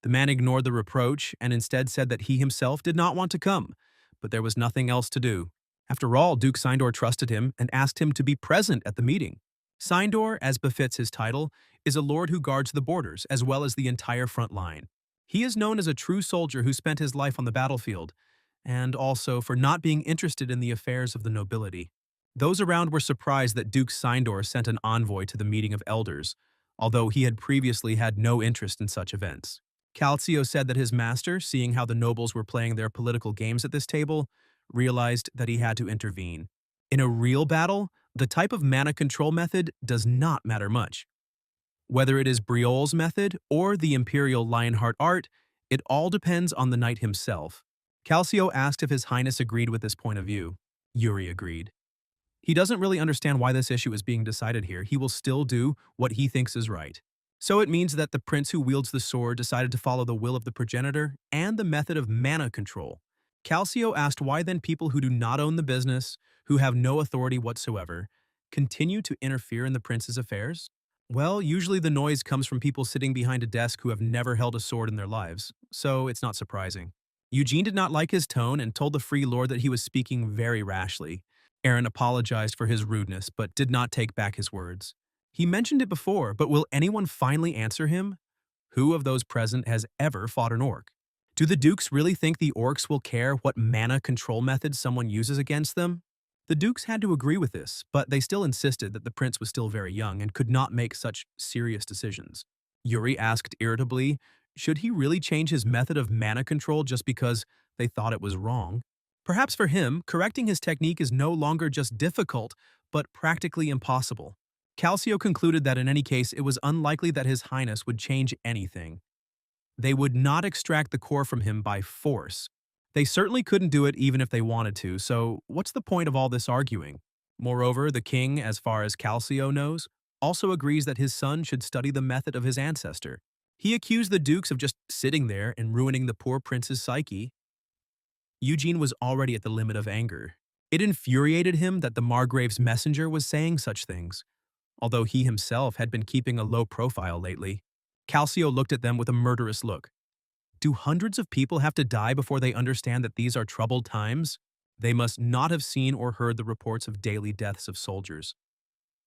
Speaker 1: The man ignored the reproach and instead said that he himself did not want to come, but there was nothing else to do. After all, Duke Sindor trusted him and asked him to be present at the meeting. Sindor, as befits his title, is a lord who guards the borders as well as the entire front line. He is known as a true soldier who spent his life on the battlefield, and also for not being interested in the affairs of the nobility. Those around were surprised that Duke Sindor sent an envoy to the meeting of elders, although he had previously had no interest in such events. Calcio said that his master, seeing how the nobles were playing their political games at this table, realized that he had to intervene. In a real battle, the type of mana control method does not matter much. Whether it is Briole's method or the Imperial Lionheart art, it all depends on the knight himself. Calcio asked if His Highness agreed with this point of view. Yuri agreed. He doesn't really understand why this issue is being decided here. He will still do what he thinks is right. So it means that the prince who wields the sword decided to follow the will of the progenitor and the method of mana control. Calcio asked why then people who do not own the business, who have no authority whatsoever, continue to interfere in the prince's affairs? Well, usually the noise comes from people sitting behind a desk who have never held a sword in their lives, so it's not surprising. Eugene did not like his tone and told the Free Lord that he was speaking very rashly. Aaron apologized for his rudeness, but did not take back his words. He mentioned it before, but will anyone finally answer him? Who of those present has ever fought an orc? Do the dukes really think the orcs will care what mana control method someone uses against them? The dukes had to agree with this, but they still insisted that the prince was still very young and could not make such serious decisions. Yuri asked irritably, should he really change his method of mana control just because they thought it was wrong? Perhaps for him, correcting his technique is no longer just difficult, but practically impossible. Calcio concluded that in any case, it was unlikely that His Highness would change anything. They would not extract the core from him by force. They certainly couldn't do it even if they wanted to, so what's the point of all this arguing? Moreover, the king, as far as Calcio knows, also agrees that his son should study the method of his ancestor. He accused the dukes of just sitting there and ruining the poor prince's psyche. Eugene was already at the limit of anger. It infuriated him that the Margrave's messenger was saying such things, although he himself had been keeping a low profile lately. Calcio looked at them with a murderous look. Do hundreds of people have to die before they understand that these are troubled times? They must not have seen or heard the reports of daily deaths of soldiers.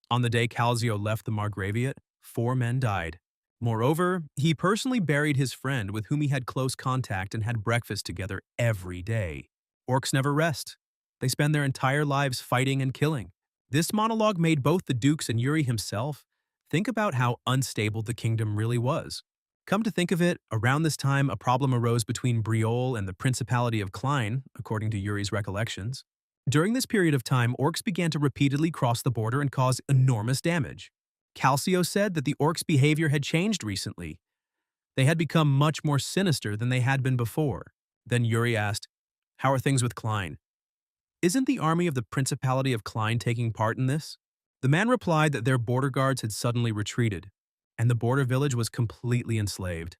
Speaker 1: On the day Calcio left the Margraviate, 4 men died. Moreover, he personally buried his friend with whom he had close contact and had breakfast together every day. Orcs never rest. They spend their entire lives fighting and killing. This monologue made both the dukes and Yuri himself think about how unstable the kingdom really was. Come to think of it, around this time a problem arose between Briol and the Principality of Klein, according to Yuri's recollections. During this period of time, orcs began to repeatedly cross the border and cause enormous damage. Calcio said that the orcs' behavior had changed recently. They had become much more sinister than they had been before. Then Yuri asked, "How are things with Klein? Isn't the army of the Principality of Klein taking part in this?" The man replied that their border guards had suddenly retreated, and the border village was completely enslaved.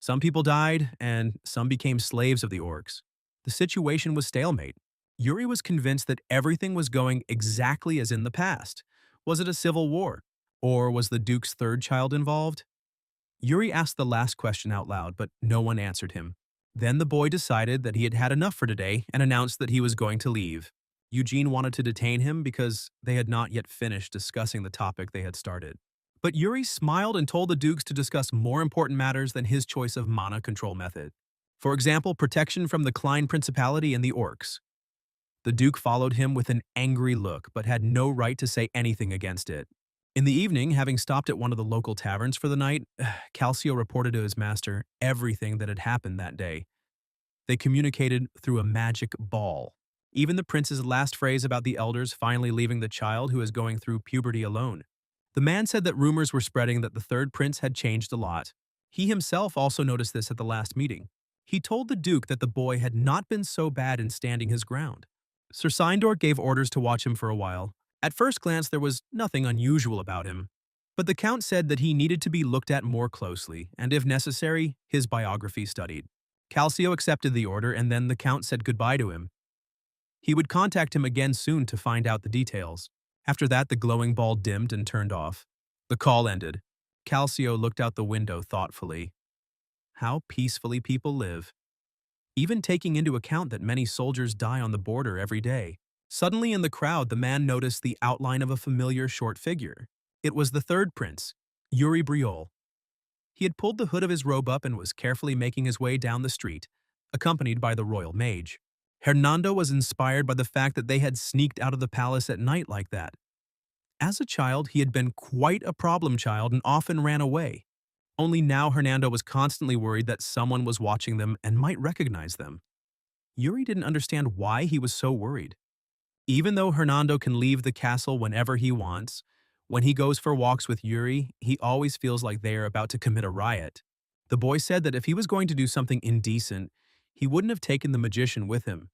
Speaker 1: Some people died, and some became slaves of the orcs. The situation was stalemate. Yuri was convinced that everything was going exactly as in the past. Was it a civil war? Or was the Duke's third child involved? Yuri asked the last question out loud, but no one answered him. Then the boy decided that he had had enough for today and announced that he was going to leave. Eugene wanted to detain him because they had not yet finished discussing the topic they had started. But Yuri smiled and told the dukes to discuss more important matters than his choice of mana control method. For example, protection from the Klein Principality and the orcs. The duke followed him with an angry look, but had no right to say anything against it. In the evening, having stopped at one of the local taverns for the night, Calcio reported to his master everything that had happened that day. They communicated through a magic ball. Even the prince's last phrase about the elders finally leaving the child who is going through puberty alone. The man said that rumors were spreading that the third prince had changed a lot. He himself also noticed this at the last meeting. He told the duke that the boy had not been so bad in standing his ground. Sir Sindor gave orders to watch him for a while. At first glance, there was nothing unusual about him. But the count said that he needed to be looked at more closely, and if necessary, his biography studied. Calcio accepted the order, and then the count said goodbye to him. He would contact him again soon to find out the details. After that, the glowing ball dimmed and turned off. The call ended. Calcio looked out the window thoughtfully. How peacefully people live. Even taking into account that many soldiers die on the border every day. Suddenly in the crowd, the man noticed the outline of a familiar short figure. It was the third prince, Yuri Briol. He had pulled the hood of his robe up and was carefully making his way down the street, accompanied by the royal mage. Hernando was inspired by the fact that they had sneaked out of the palace at night like that. As a child, he had been quite a problem child and often ran away. Only now Hernando was constantly worried that someone was watching them and might recognize them. Yuri didn't understand why he was so worried. Even though Hernando can leave the castle whenever he wants, when he goes for walks with Yuri, he always feels like they are about to commit a riot. The boy said that if he was going to do something indecent, he wouldn't have taken the magician with him.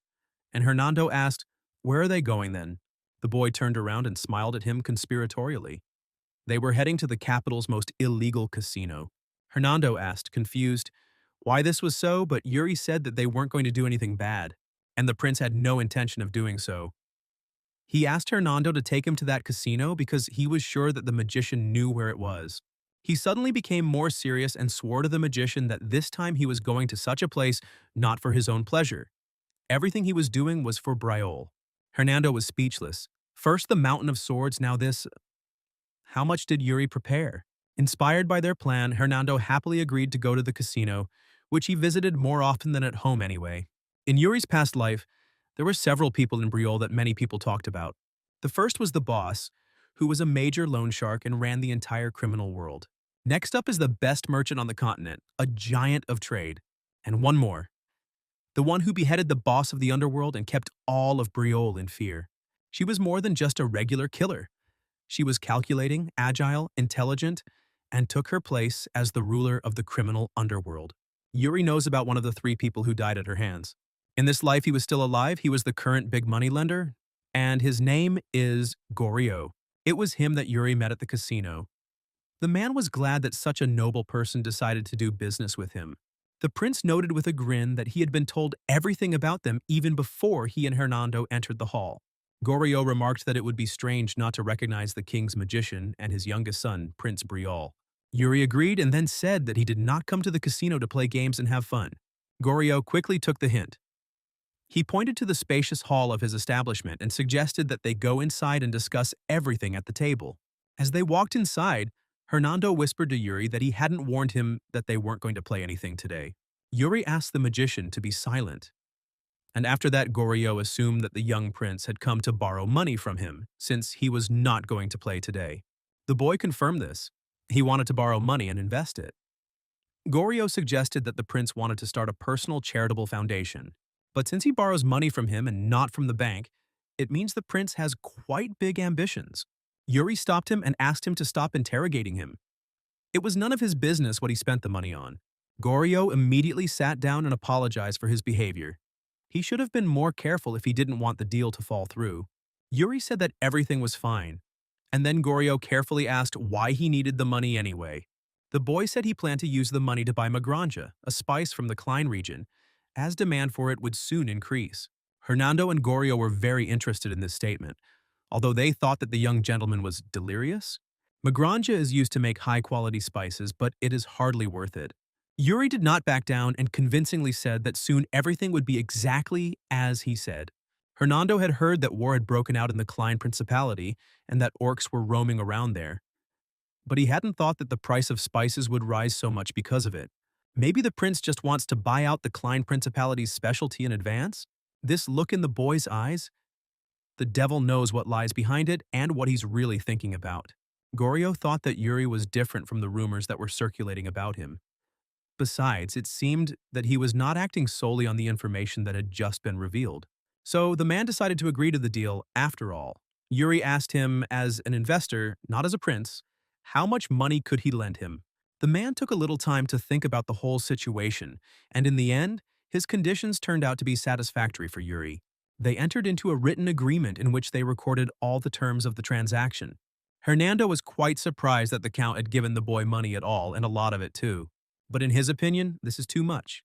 Speaker 1: And Hernando asked, "Where are they going then?" The boy turned around and smiled at him conspiratorially. They were heading to the capital's most illegal casino. Hernando asked, confused, why this was so, but Yuri said that they weren't going to do anything bad, and the prince had no intention of doing so. He asked Hernando to take him to that casino because he was sure that the magician knew where it was. He suddenly became more serious and swore to the magician that this time he was going to such a place not for his own pleasure. Everything he was doing was for Briol. Hernando was speechless. First the mountain of swords, now this. How much did Yuri prepare? Inspired by their plan, Hernando happily agreed to go to the casino, which he visited more often than at home anyway. In Yuri's past life, there were several people in Briol that many people talked about. The first was the boss, who was a major loan shark and ran the entire criminal world. Next up is the best merchant on the continent, a giant of trade. And one more. the one who beheaded the boss of the underworld and kept all of Briol in fear. She was more than just a regular killer. She was calculating, agile, intelligent, and took her place as the ruler of the criminal underworld. Yuri knows about one of the three people who died at her hands. In this life he was still alive, he was the current big money lender, and his name is Goryo. It was him that Yuri met at the casino. The man was glad that such a noble person decided to do business with him. The prince noted with a grin that he had been told everything about them even before he and Hernando entered the hall. Goryo remarked that it would be strange not to recognize the king's magician and his youngest son, Prince Briol. Yuri agreed and then said that he did not come to the casino to play games and have fun. Goryo quickly took the hint. He pointed to the spacious hall of his establishment and suggested that they go inside and discuss everything at the table. As they walked inside, Hernando whispered to Yuri that he hadn't warned him that they weren't going to play anything today. Yuri asked the magician to be silent. And after that, Goryo assumed that the young prince had come to borrow money from him, since he was not going to play today. The boy confirmed this. He wanted to borrow money and invest it. Goryo suggested that the prince wanted to start a personal charitable foundation. But since he borrows money from him and not from the bank, it means the prince has quite big ambitions. Yuri stopped him and asked him to stop interrogating him. It was none of his business what he spent the money on. Goryo immediately sat down and apologized for his behavior. He should have been more careful if he didn't want the deal to fall through. Yuri said that everything was fine, and then Goryo carefully asked why he needed the money anyway. The boy said he planned to use the money to buy Magranja, a spice from the Klein region, as demand for it would soon increase. Hernando and Goryo were very interested in this statement, although they thought that the young gentleman was delirious. Magranja is used to make high-quality spices, but it is hardly worth it. Yuri did not back down and convincingly said that soon everything would be exactly as he said. Hernando had heard that war had broken out in the Klein Principality and that orcs were roaming around there. But he hadn't thought that the price of spices would rise so much because of it. Maybe the prince just wants to buy out the Klein Principality's specialty in advance? This look in the boy's eyes? The devil knows what lies behind it and what he's really thinking about. Goryo thought that Yuri was different from the rumors that were circulating about him. Besides, it seemed that he was not acting solely on the information that had just been revealed. So the man decided to agree to the deal after all. Yuri asked him, as an investor, not as a prince, how much money could he lend him? The man took a little time to think about the whole situation, and in the end, his conditions turned out to be satisfactory for Yuri. They entered into a written agreement in which they recorded all the terms of the transaction. Hernando was quite surprised that the count had given the boy money at all, and a lot of it too. But in his opinion, this is too much.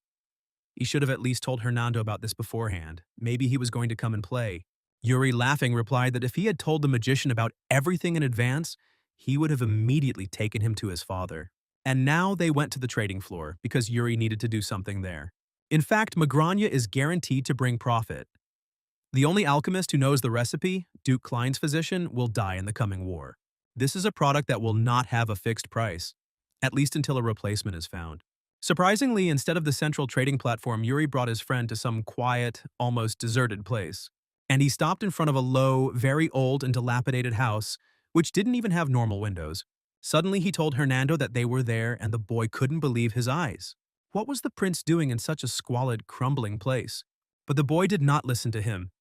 Speaker 1: He should have at least told Hernando about this beforehand. Maybe he was going to come and play. Yuri, laughing, replied that if he had told the magician about everything in advance, he would have immediately taken him to his father. And now they went to the trading floor because Yuri needed to do something there. In fact, Magranja is guaranteed to bring profit. The only alchemist who knows the recipe, Duke Klein's physician, will die in the coming war. This is a product that will not have a fixed price, at least until a replacement is found. Surprisingly, instead of the central trading platform, Yuri brought his friend to some quiet, almost deserted place. And he stopped in front of a low, very old and dilapidated house, which didn't even have normal windows. Suddenly he told Hernando that they were there and the boy couldn't believe his eyes. What was the prince doing in such a squalid, crumbling place? But the boy did not listen to him.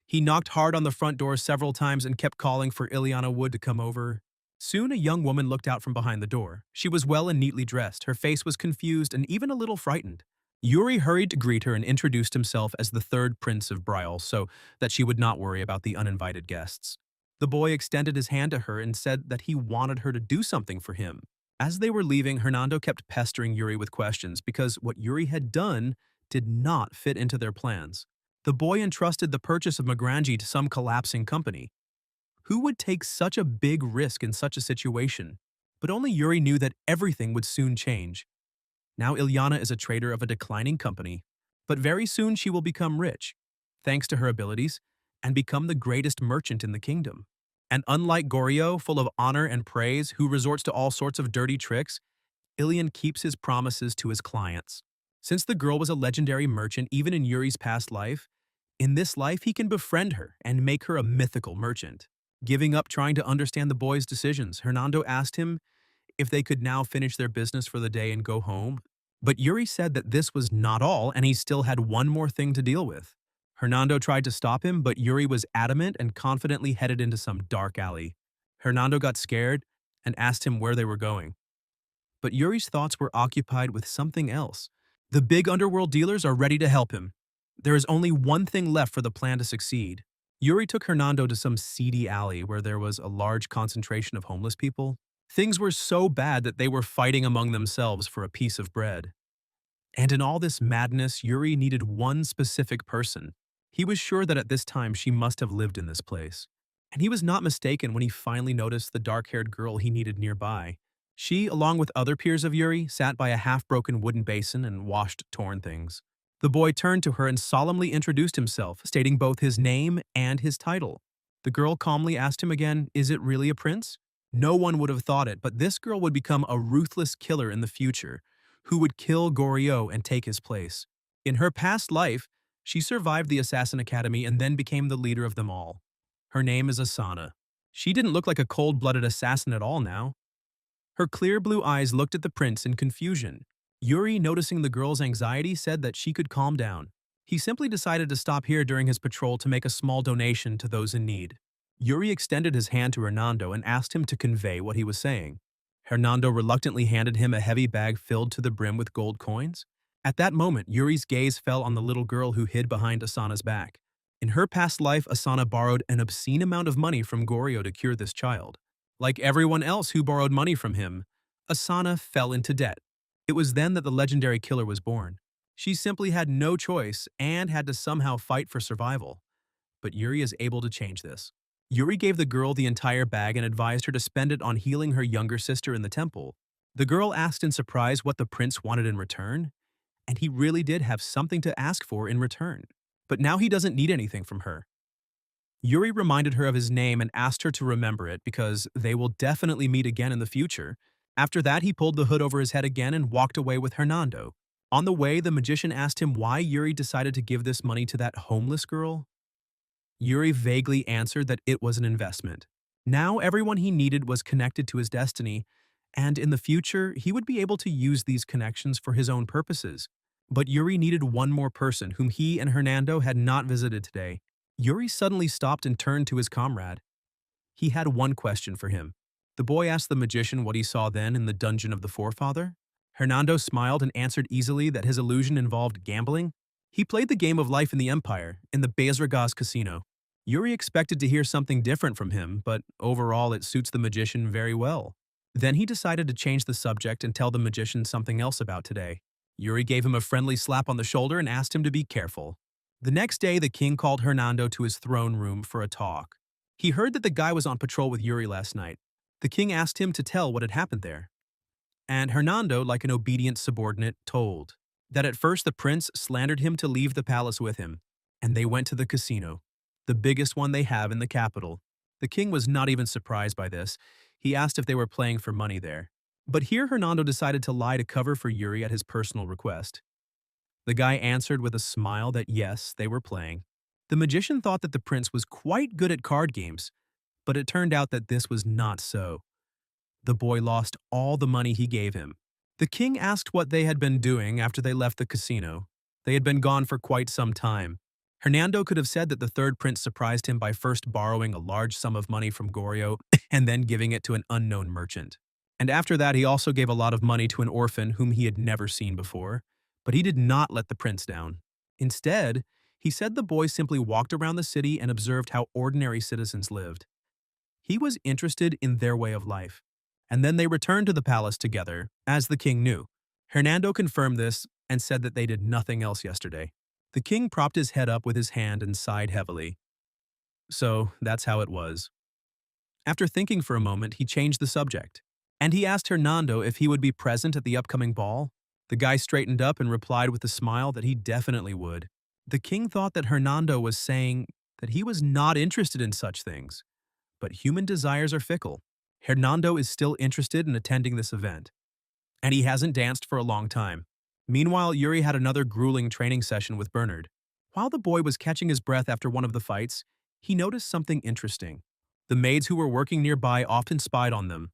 Speaker 1: He knocked hard on the front door several times and kept calling for Ileana Wood to come over. Soon a young woman looked out from behind the door. She was well and neatly dressed, her face was confused and even a little frightened. Yuri hurried to greet her and introduced himself as the third prince of Briol so that she would not worry about the uninvited guests. The boy extended his hand to her and said that he wanted her to do something for him. As they were leaving, Hernando kept pestering Yuri with questions because what Yuri had done did not fit into their plans. The boy entrusted the purchase of Magranji to some collapsing company. Who would take such a big risk in such a situation? But only Yuri knew that everything would soon change. Now Ileana is a trader of a declining company, but very soon she will become rich, thanks to her abilities, and become the greatest merchant in the kingdom. And unlike Goryo, full of honor and praise, who resorts to all sorts of dirty tricks, Ilian keeps his promises to his clients. Since the girl was a legendary merchant even in Yuri's past life, in this life he can befriend her and make her a mythical merchant. Giving up trying to understand the boy's decisions, Hernando asked him if they could now finish their business for the day and go home. But Yuri said that this was not all and he still had one more thing to deal with. Hernando tried to stop him, but Yuri was adamant and confidently headed into some dark alley. Hernando got scared and asked him where they were going. But Yuri's thoughts were occupied with something else. The big underworld dealers are ready to help him. There is only one thing left for the plan to succeed. Yuri took Hernando to some seedy alley where there was a large concentration of homeless people. Things were so bad that they were fighting among themselves for a piece of bread. And in all this madness, Yuri needed one specific person. He was sure that at this time she must have lived in this place. And he was not mistaken when he finally noticed the dark-haired girl he needed nearby. She, along with other peers of Yuri, sat by a half-broken wooden basin and washed torn things. The boy turned to her and solemnly introduced himself, stating both his name and his title. The girl calmly asked him again, "Is it really a prince?" No one would have thought it, but this girl would become a ruthless killer in the future, who would kill Goryo and take his place. In her past life, she survived the Assassin Academy and then became the leader of them all. Her name is Asana. She didn't look like a cold-blooded assassin at all now. Her clear blue eyes looked at the prince in confusion. Yuri, noticing the girl's anxiety, said that she could calm down. He simply decided to stop here during his patrol to make a small donation to those in need. Yuri extended his hand to Hernando and asked him to convey what he was saying. Hernando reluctantly handed him a heavy bag filled to the brim with gold coins. At that moment, Yuri's gaze fell on the little girl who hid behind Asana's back. In her past life, Asana borrowed an obscene amount of money from Goryo to cure this child. Like everyone else who borrowed money from him, Asana fell into debt. It was then that the legendary killer was born. She simply had no choice and had to somehow fight for survival. But Yuri is able to change this. Yuri gave the girl the entire bag and advised her to spend it on healing her younger sister in the temple. The girl asked in surprise what the prince wanted in return, and he really did have something to ask for in return. But now he doesn't need anything from her. Yuri reminded her of his name and asked her to remember it because they will definitely meet again in the future. After that, he pulled the hood over his head again and walked away with Hernando. On the way, the magician asked him why Yuri decided to give this money to that homeless girl. Yuri vaguely answered that it was an investment. Now everyone he needed was connected to his destiny, and in the future, he would be able to use these connections for his own purposes. But Yuri needed one more person whom he and Hernando had not visited today. Yuri suddenly stopped and turned to his comrade. He had one question for him. The boy asked the magician what he saw then in the dungeon of the forefather. Hernando smiled and answered easily that his illusion involved gambling. He played the game of life in the Empire, in the Resurrected casino. Yuri expected to hear something different from him, but overall it suits the magician very well. Then he decided to change the subject and tell the magician something else about today. Yuri gave him a friendly slap on the shoulder and asked him to be careful. The next day, the king called Hernando to his throne room for a talk. He heard that the guy was on patrol with Yuri last night. The king asked him to tell what had happened there. And Hernando, like an obedient subordinate, told that at first the prince slandered him to leave the palace with him, and they went to the casino, the biggest one they have in the capital. The king was not even surprised by this. He asked if they were playing for money there. But here Hernando decided to lie to cover for Yuri at his personal request. The guy answered with a smile that yes, they were playing. The magician thought that the prince was quite good at card games, but it turned out that this was not so. The boy lost all the money he gave him. The king asked what they had been doing after they left the casino. They had been gone for quite some time. Hernando could have said that the third prince surprised him by first borrowing a large sum of money from Goryo and then giving it to an unknown merchant. And after that, he also gave a lot of money to an orphan whom he had never seen before. But he did not let the prince down. Instead, he said the boy simply walked around the city and observed how ordinary citizens lived. He was interested in their way of life. And then they returned to the palace together, as the king knew. Hernando confirmed this and said that they did nothing else yesterday. The king propped his head up with his hand and sighed heavily. So, that's how it was. After thinking for a moment, he changed the subject. And he asked Hernando if he would be present at the upcoming ball. The guy straightened up and replied with a smile that he definitely would. The king thought that Hernando was saying that he was not interested in such things. But human desires are fickle. Hernando is still interested in attending this event. And he hasn't danced for a long time. Meanwhile, Yuri had another grueling training session with Bernard. While the boy was catching his breath after one of the fights, he noticed something interesting. The maids who were working nearby often spied on them.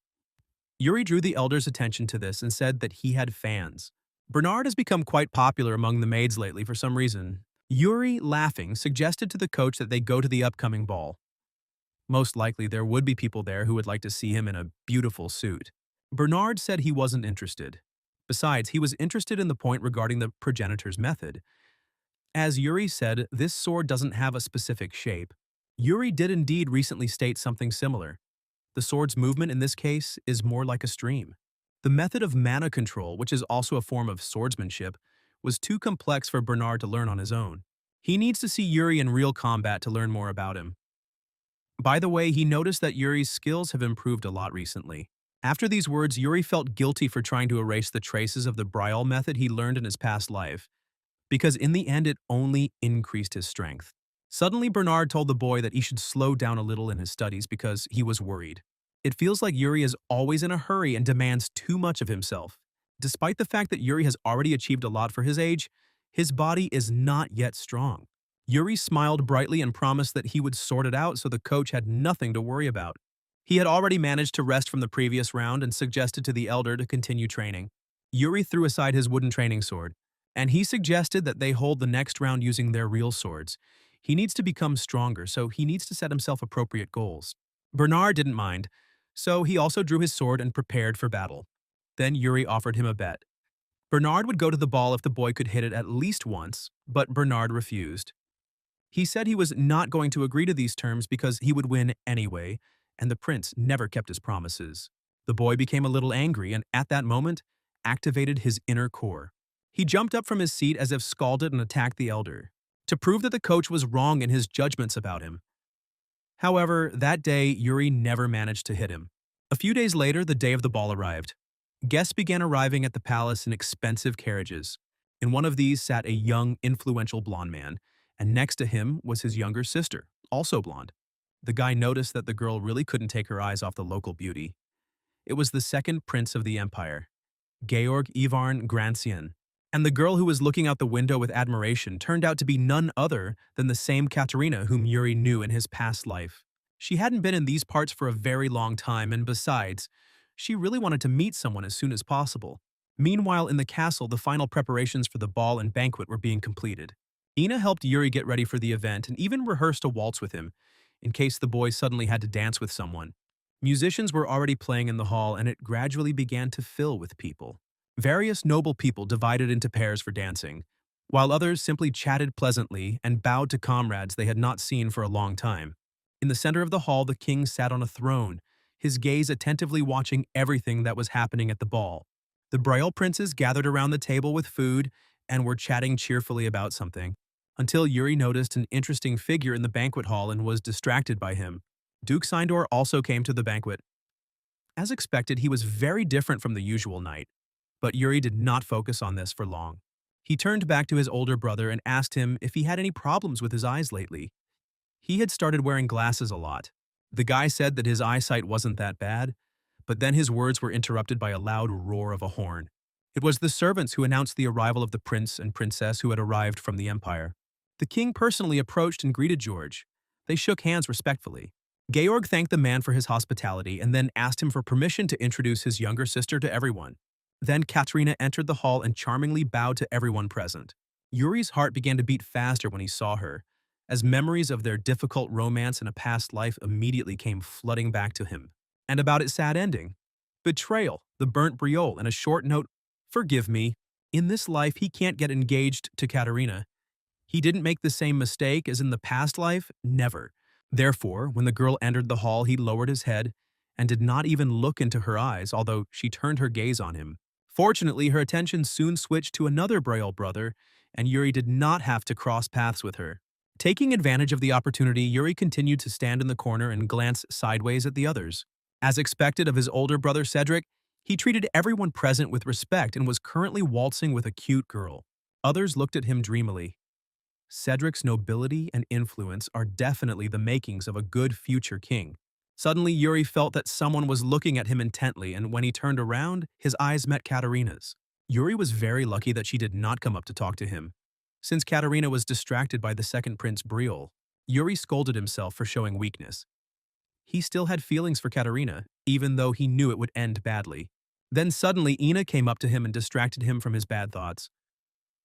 Speaker 1: Yuri drew the elder's attention to this and said that he had fans. Bernard has become quite popular among the maids lately for some reason. Yuri, laughing, suggested to the coach that they go to the upcoming ball. Most likely, there would be people there who would like to see him in a beautiful suit. Bernard said he wasn't interested. Besides, he was interested in the point regarding the progenitor's method. As Yuri said, this sword doesn't have a specific shape. Yuri did indeed recently state something similar. The sword's movement in this case is more like a stream. The method of mana control, which is also a form of swordsmanship, was too complex for Bernard to learn on his own. He needs to see Yuri in real combat to learn more about him. By the way, he noticed that Yuri's skills have improved a lot recently. After these words, Yuri felt guilty for trying to erase the traces of the Brial method he learned in his past life, because in the end it only increased his strength. Suddenly, Bernard told the boy that he should slow down a little in his studies because he was worried. It feels like Yuri is always in a hurry and demands too much of himself. Despite the fact that Yuri has already achieved a lot for his age, his body is not yet strong. Yuri smiled brightly and promised that he would sort it out so the coach had nothing to worry about. He had already managed to rest from the previous round and suggested to the elder to continue training. Yuri threw aside his wooden training sword, and he suggested that they hold the next round using their real swords. He needs to become stronger, so he needs to set himself appropriate goals. Bernard didn't mind, so he also drew his sword and prepared for battle. Then Yuri offered him a bet. Bernard would go to the ball if the boy could hit it at least once, but Bernard refused. He said he was not going to agree to these terms because he would win anyway, and the prince never kept his promises. The boy became a little angry and, at that moment, activated his inner core. He jumped up from his seat as if scalded and attacked the elder, to prove that the coach was wrong in his judgments about him. However, that day, Yuri never managed to hit him. A few days later, the day of the ball arrived. Guests began arriving at the palace in expensive carriages. In one of these sat a young, influential blonde man, and next to him was his younger sister, also blonde. The guy noticed that the girl really couldn't take her eyes off the local beauty. It was the second prince of the empire, Georg Ivan Grancian, and the girl who was looking out the window with admiration turned out to be none other than the same Katerina whom Yuri knew in his past life. She hadn't been in these parts for a very long time, and besides, she really wanted to meet someone as soon as possible. Meanwhile, in the castle, the final preparations for the ball and banquet were being completed. Ina helped Yuri get ready for the event and even rehearsed a waltz with him, in case the boy suddenly had to dance with someone. Musicians were already playing in the hall, and it gradually began to fill with people. Various noble people divided into pairs for dancing, while others simply chatted pleasantly and bowed to comrades they had not seen for a long time. In the center of the hall, the king sat on a throne, his gaze attentively watching everything that was happening at the ball. The Brial princes gathered around the table with food and were chatting cheerfully about something, until Yuri noticed an interesting figure in the banquet hall and was distracted by him. Duke Sindor also came to the banquet. As expected, he was very different from the usual night, but Yuri did not focus on this for long. He turned back to his older brother and asked him if he had any problems with his eyes lately. He had started wearing glasses a lot. The guy said that his eyesight wasn't that bad, but then his words were interrupted by a loud roar of a horn. It was the servants who announced the arrival of the prince and princess who had arrived from the empire. The king personally approached and greeted George. They shook hands respectfully. Georg thanked the man for his hospitality and then asked him for permission to introduce his younger sister to everyone. Then Katerina entered the hall and charmingly bowed to everyone present. Yuri's heart began to beat faster when he saw her, as memories of their difficult romance in a past life immediately came flooding back to him. And about its sad ending. Betrayal, the burnt briol, and a short note, "Forgive me. In this life, he can't get engaged to Katerina. He didn't make the same mistake as in the past life, never." Therefore, when the girl entered the hall, he lowered his head and did not even look into her eyes, although she turned her gaze on him. Fortunately, her attention soon switched to another Brial brother, and Yuri did not have to cross paths with her. Taking advantage of the opportunity, Yuri continued to stand in the corner and glance sideways at the others. As expected of his older brother Cedric, he treated everyone present with respect and was currently waltzing with a cute girl. Others looked at him dreamily. Cedric's nobility and influence are definitely the makings of a good future king. Suddenly, Yuri felt that someone was looking at him intently, and when he turned around, his eyes met Katerina's. Yuri was very lucky that she did not come up to talk to him. Since Katerina was distracted by the second Prince Briol, Yuri scolded himself for showing weakness. He still had feelings for Katerina, even though he knew it would end badly. Then suddenly Ina came up to him and distracted him from his bad thoughts.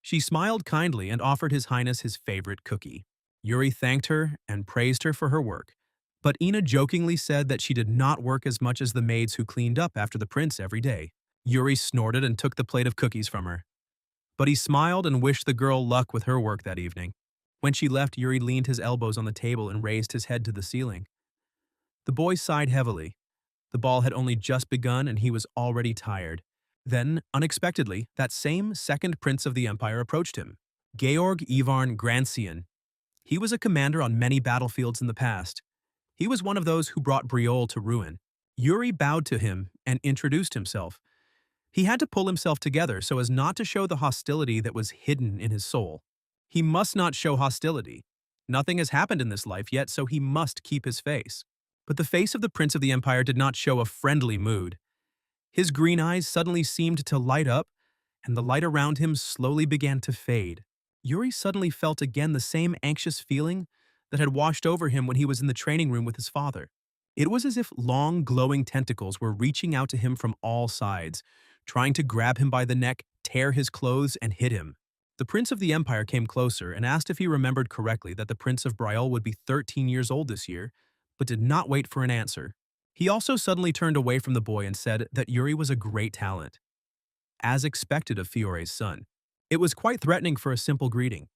Speaker 1: She smiled kindly and offered His Highness his favorite cookie. Yuri thanked her and praised her for her work, but Ina jokingly said that she did not work as much as the maids who cleaned up after the prince every day. Yuri snorted and took the plate of cookies from her, but he smiled and wished the girl luck with her work that evening. When she left, Yuri leaned his elbows on the table and raised his head to the ceiling. The boy sighed heavily. The ball had only just begun and he was already tired. Then, unexpectedly, that same second prince of the empire approached him. Georg Ivan Grancian. He was a commander on many battlefields in the past. He was one of those who brought Briol to ruin. Yuri bowed to him and introduced himself. He had to pull himself together so as not to show the hostility that was hidden in his soul. He must not show hostility. Nothing has happened in this life yet, so he must keep his face. But the face of the Prince of the Empire did not show a friendly mood. His green eyes suddenly seemed to light up, and the light around him slowly began to fade. Yuri suddenly felt again the same anxious feeling that had washed over him when he was in the training room with his father. It was as if long, glowing tentacles were reaching out to him from all sides, trying to grab him by the neck, tear his clothes, and hit him. The Prince of the Empire came closer and asked if he remembered correctly that the Prince of Briol would be 13 years old this year, but did not wait for an answer. He also suddenly turned away from the boy and said that Yuri was a great talent, as expected of Fiore's son. It was quite threatening for a simple greeting.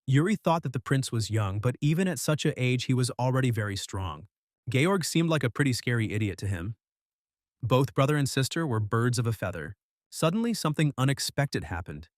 Speaker 1: Yuri thought that the prince was young, but even at such an age he was already very strong. Georg seemed like a pretty scary idiot to him. Both brother and sister were birds of a feather. Suddenly, something unexpected happened.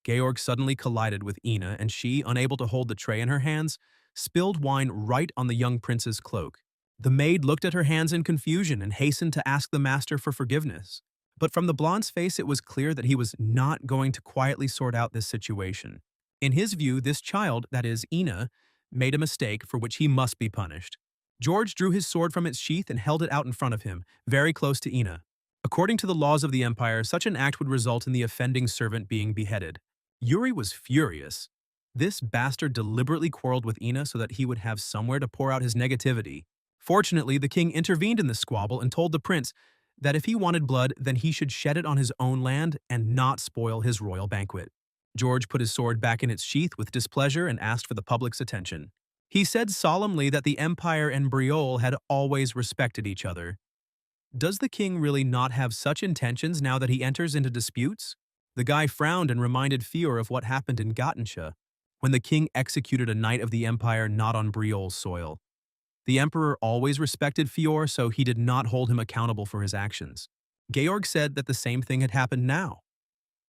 Speaker 1: Georg suddenly collided with Ina, and she, unable to hold the tray in her hands, spilled wine right on the young prince's cloak. The maid looked at her hands in confusion and hastened to ask the master for forgiveness. But from the blonde's face it was clear that he was not going to quietly sort out this situation. In his view, this child, that is, Ina, made a mistake for which he must be punished. George drew his sword from its sheath and held it out in front of him, very close to Ina. According to the laws of the Empire, such an act would result in the offending servant being beheaded. Yuri was furious. This bastard deliberately quarreled with Ina so that he would have somewhere to pour out his negativity. Fortunately, the king intervened in the squabble and told the prince that if he wanted blood, then he should shed it on his own land and not spoil his royal banquet. George put his sword back in its sheath with displeasure and asked for the public's attention. He said solemnly that the Empire and Briol had always respected each other. Does the king really not have such intentions now that he enters into disputes? The guy frowned and reminded Fior of what happened in Gottensha, when the king executed a knight of the Empire not on Briol's soil. The emperor always respected Fior, so he did not hold him accountable for his actions. Georg said that the same thing had happened now.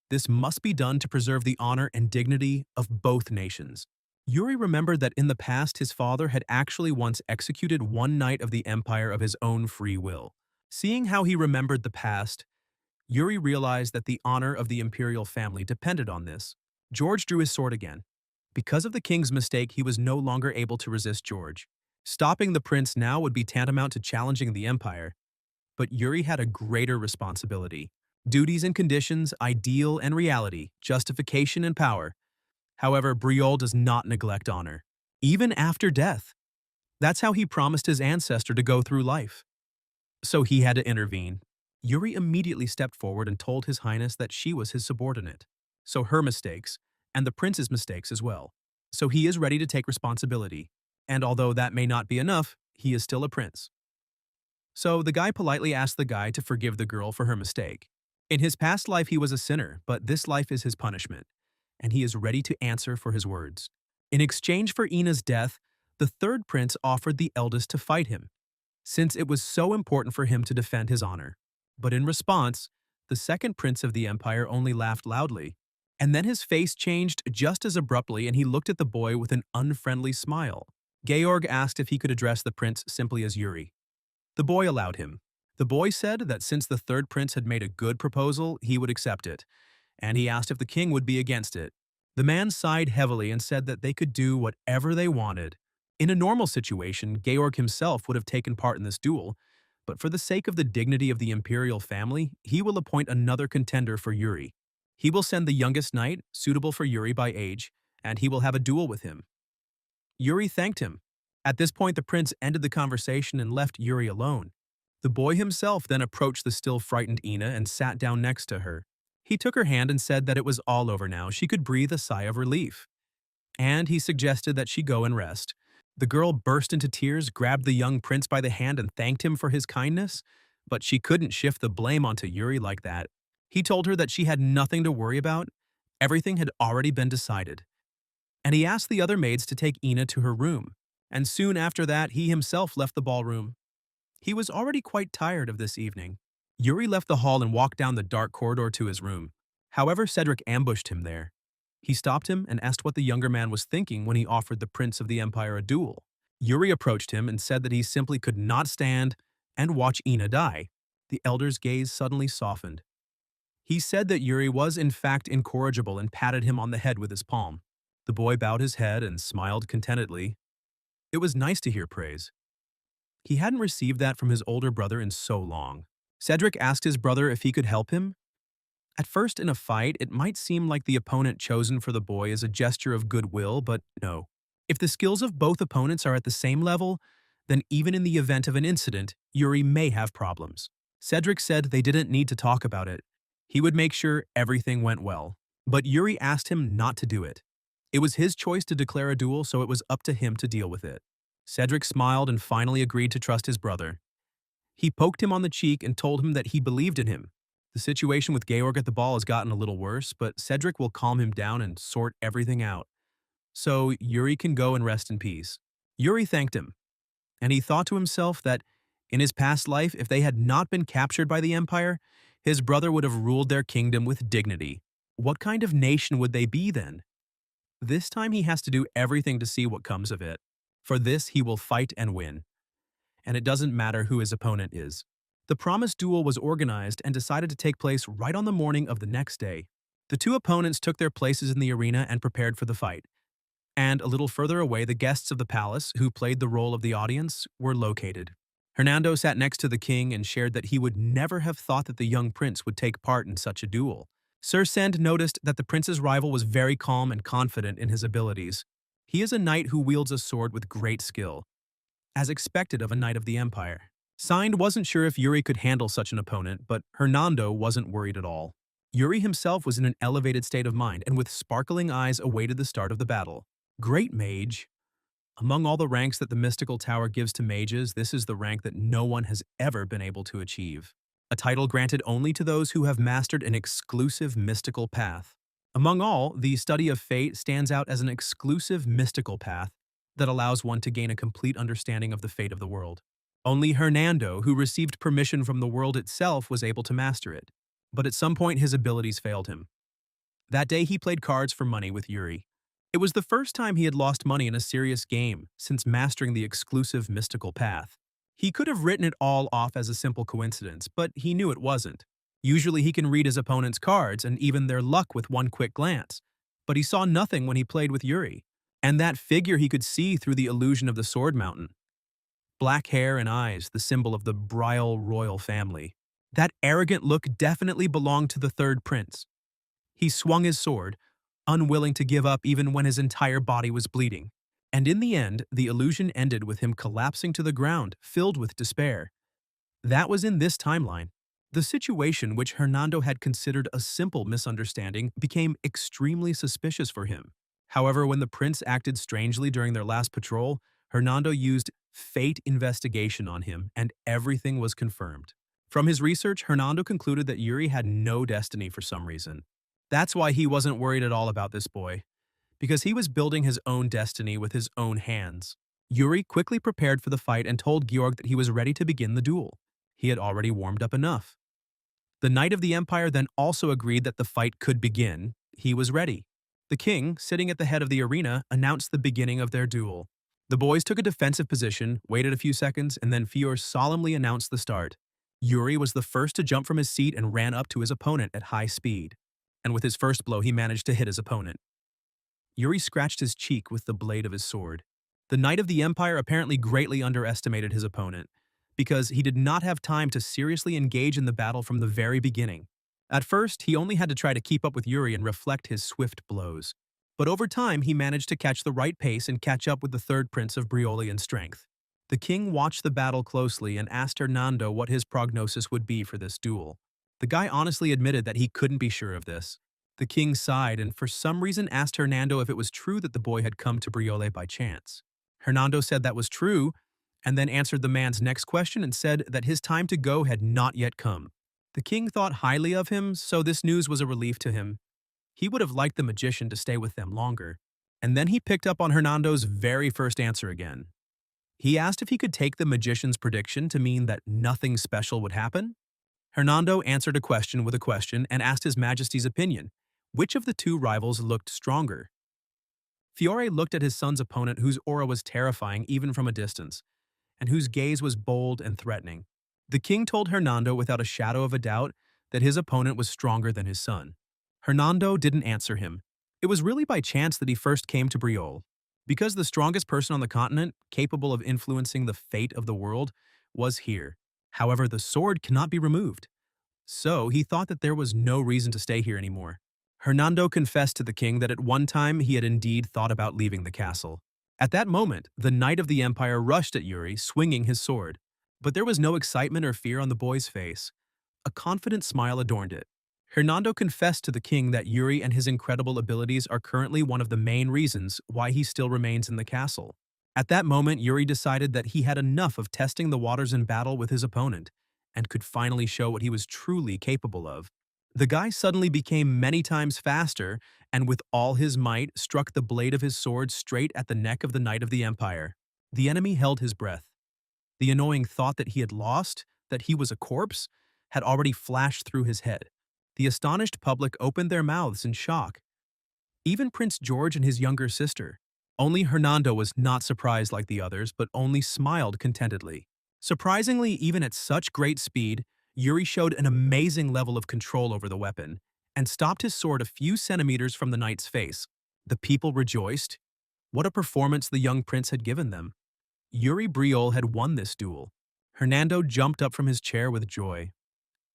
Speaker 1: This must be done to preserve the honor and dignity of both nations. Yuri remembered that in the past his father had actually once executed one knight of the Empire of his own free will. Seeing how he remembered the past, Yuri realized that the honor of the imperial family depended on this. George drew his sword again. Because of the king's mistake, he was no longer able to resist George. Stopping the prince now would be tantamount to challenging the empire. But Yuri had a greater responsibility. Duties and conditions, ideal and reality, justification and power. However, Briol does not neglect honor, even after death. That's how he promised his ancestor to go through life. So he had to intervene. Yuri immediately stepped forward and told His Highness that she was his subordinate. So her mistakes, and the prince's mistakes as well. So he is ready to take responsibility. And although that may not be enough, he is still a prince. So the guy politely asked the guy to forgive the girl for her mistake. In his past life he was a sinner, but this life is his punishment, and he is ready to answer for his words. In exchange for Ina's death, the third prince offered the eldest to fight him, since it was so important for him to defend his honor. But in response, the second prince of the empire only laughed loudly, and then his face changed just as abruptly and he looked at the boy with an unfriendly smile. Georg asked if he could address the prince simply as Yuri. The boy allowed him. The boy said that since the third prince had made a good proposal, he would accept it, and he asked if the king would be against it. The man sighed heavily and said that they could do whatever they wanted. In a normal situation, Georg himself would have taken part in this duel, but for the sake of the dignity of the imperial family, he will appoint another contender for Yuri. He will send the youngest knight, suitable for Yuri by age, and he will have a duel with him. Yuri thanked him. At this point, the prince ended the conversation and left Yuri alone. The boy himself then approached the still frightened Ina and sat down next to her. He took her hand and said that it was all over now. She could breathe a sigh of relief. And he suggested that she go and rest. The girl burst into tears, grabbed the young prince by the hand and thanked him for his kindness, but she couldn't shift the blame onto Yuri like that. He told her that she had nothing to worry about. Everything had already been decided. And he asked the other maids to take Ina to her room. And soon after that, he himself left the ballroom. He was already quite tired of this evening. Yuri left the hall and walked down the dark corridor to his room. However, Cedric ambushed him there. He stopped him and asked what the younger man was thinking when he offered the Prince of the Empire a duel. Yuri approached him and said that he simply could not stand and watch Ina die. The elder's gaze suddenly softened. He said that Yuri was in fact incorrigible and patted him on the head with his palm. The boy bowed his head and smiled contentedly. It was nice to hear praise. He hadn't received that from his older brother in so long. Cedric asked his brother if he could help him. At first, in a fight, it might seem like the opponent chosen for the boy is a gesture of goodwill, but no. If the skills of both opponents are at the same level, then even in the event of an incident, Yuri may have problems. Cedric said they didn't need to talk about it. He would make sure everything went well. But Yuri asked him not to do it. It was his choice to declare a duel, so it was up to him to deal with it. Cedric smiled and finally agreed to trust his brother. He poked him on the cheek and told him that he believed in him. The situation with Georg at the ball has gotten a little worse, but Cedric will calm him down and sort everything out. So Yuri can go and rest in peace. Yuri thanked him, and he thought to himself that in his past life, if they had not been captured by the Empire, his brother would have ruled their kingdom with dignity. What kind of nation would they be then? This time he has to do everything to see what comes of it. For this, he will fight and win. And it doesn't matter who his opponent is. The promised duel was organized and decided to take place right on the morning of the next day. The two opponents took their places in the arena and prepared for the fight. And a little further away, the guests of the palace, who played the role of the audience, were located. Hernando sat next to the king and shared that he would never have thought that the young prince would take part in such a duel. Sir Send noticed that the prince's rival was very calm and confident in his abilities. He is a knight who wields a sword with great skill, as expected of a knight of the Empire. Signed wasn't sure if Yuri could handle such an opponent, but Hernando wasn't worried at all. Yuri himself was in an elevated state of mind and with sparkling eyes awaited the start of the battle. Great mage. Among all the ranks that the mystical tower gives to mages, this is the rank that no one has ever been able to achieve. A title granted only to those who have mastered an exclusive mystical path. Among all, the study of fate stands out as an exclusive mystical path that allows one to gain a complete understanding of the fate of the world. Only Hernando, who received permission from the world itself, was able to master it. But at some point his abilities failed him. That day he played cards for money with Yuri. It was the first time he had lost money in a serious game since mastering the exclusive mystical path. He could have written it all off as a simple coincidence, but he knew it wasn't. Usually he can read his opponent's cards and even their luck with one quick glance. But he saw nothing when he played with Yuri. And that figure he could see through the illusion of the Sword Mountain. Black hair and eyes, the symbol of the Brial royal family. That arrogant look definitely belonged to the third prince. He swung his sword, unwilling to give up even when his entire body was bleeding. And in the end, the illusion ended with him collapsing to the ground, filled with despair. That was in this timeline. The situation, which Hernando had considered a simple misunderstanding, became extremely suspicious for him. However, when the prince acted strangely during their last patrol, Hernando used fate investigation on him, and everything was confirmed. From his research, Hernando concluded that Yuri had no destiny for some reason. That's why he wasn't worried at all about this boy, because he was building his own destiny with his own hands. Yuri quickly prepared for the fight and told Georg that he was ready to begin the duel. He had already warmed up enough. The Knight of the Empire then also agreed that the fight could begin. He was ready. The king, sitting at the head of the arena, announced the beginning of their duel. The boys took a defensive position, waited a few seconds, and then Fior solemnly announced the start. Yuri was the first to jump from his seat and ran up to his opponent at high speed. And with his first blow, he managed to hit his opponent. Yuri scratched his cheek with the blade of his sword. The Knight of the Empire apparently greatly underestimated his opponent, because he did not have time to seriously engage in the battle from the very beginning. At first, he only had to try to keep up with Yuri and reflect his swift blows. But over time, he managed to catch the right pace and catch up with the third prince of Briolian strength. The king watched the battle closely and asked Hernando what his prognosis would be for this duel. The guy honestly admitted that he couldn't be sure of this. The king sighed and for some reason asked Hernando if it was true that the boy had come to Briole by chance. Hernando said that was true, and then answered the man's next question and said that his time to go had not yet come. The king thought highly of him, so this news was a relief to him. He would have liked the magician to stay with them longer. And then he picked up on Hernando's very first answer again. He asked if he could take the magician's prediction to mean that nothing special would happen. Hernando answered a question with a question and asked His Majesty's opinion. Which of the two rivals looked stronger? Fiore looked at his son's opponent whose aura was terrifying even from a distance, and whose gaze was bold and threatening. The king told Hernando without a shadow of a doubt that his opponent was stronger than his son. Hernando didn't answer him. It was really by chance that he first came to Briole. Because the strongest person on the continent, capable of influencing the fate of the world, was here. However, the sword cannot be removed. So he thought that there was no reason to stay here anymore. Hernando confessed to the king that at one time he had indeed thought about leaving the castle. At that moment, the knight of the empire rushed at Yuri, swinging his sword. But there was no excitement or fear on the boy's face. A confident smile adorned it. Hernando confessed to the king that Yuri and his incredible abilities are currently one of the main reasons why he still remains in the castle. At that moment, Yuri decided that he had enough of testing the waters in battle with his opponent, and could finally show what he was truly capable of. The guy suddenly became many times faster, and with all his might struck the blade of his sword straight at the neck of the Knight of the Empire. The enemy held his breath. The annoying thought that he had lost, that he was a corpse, had already flashed through his head. The astonished public opened their mouths in shock. Even Prince George and his younger sister. Only Hernando was not surprised like the others, but only smiled contentedly. Surprisingly, even at such great speed, Yuri showed an amazing level of control over the weapon, and stopped his sword a few centimeters from the knight's face. The people rejoiced. What a performance the young prince had given them. Yuri Briole had won this duel. Hernando jumped up from his chair with joy.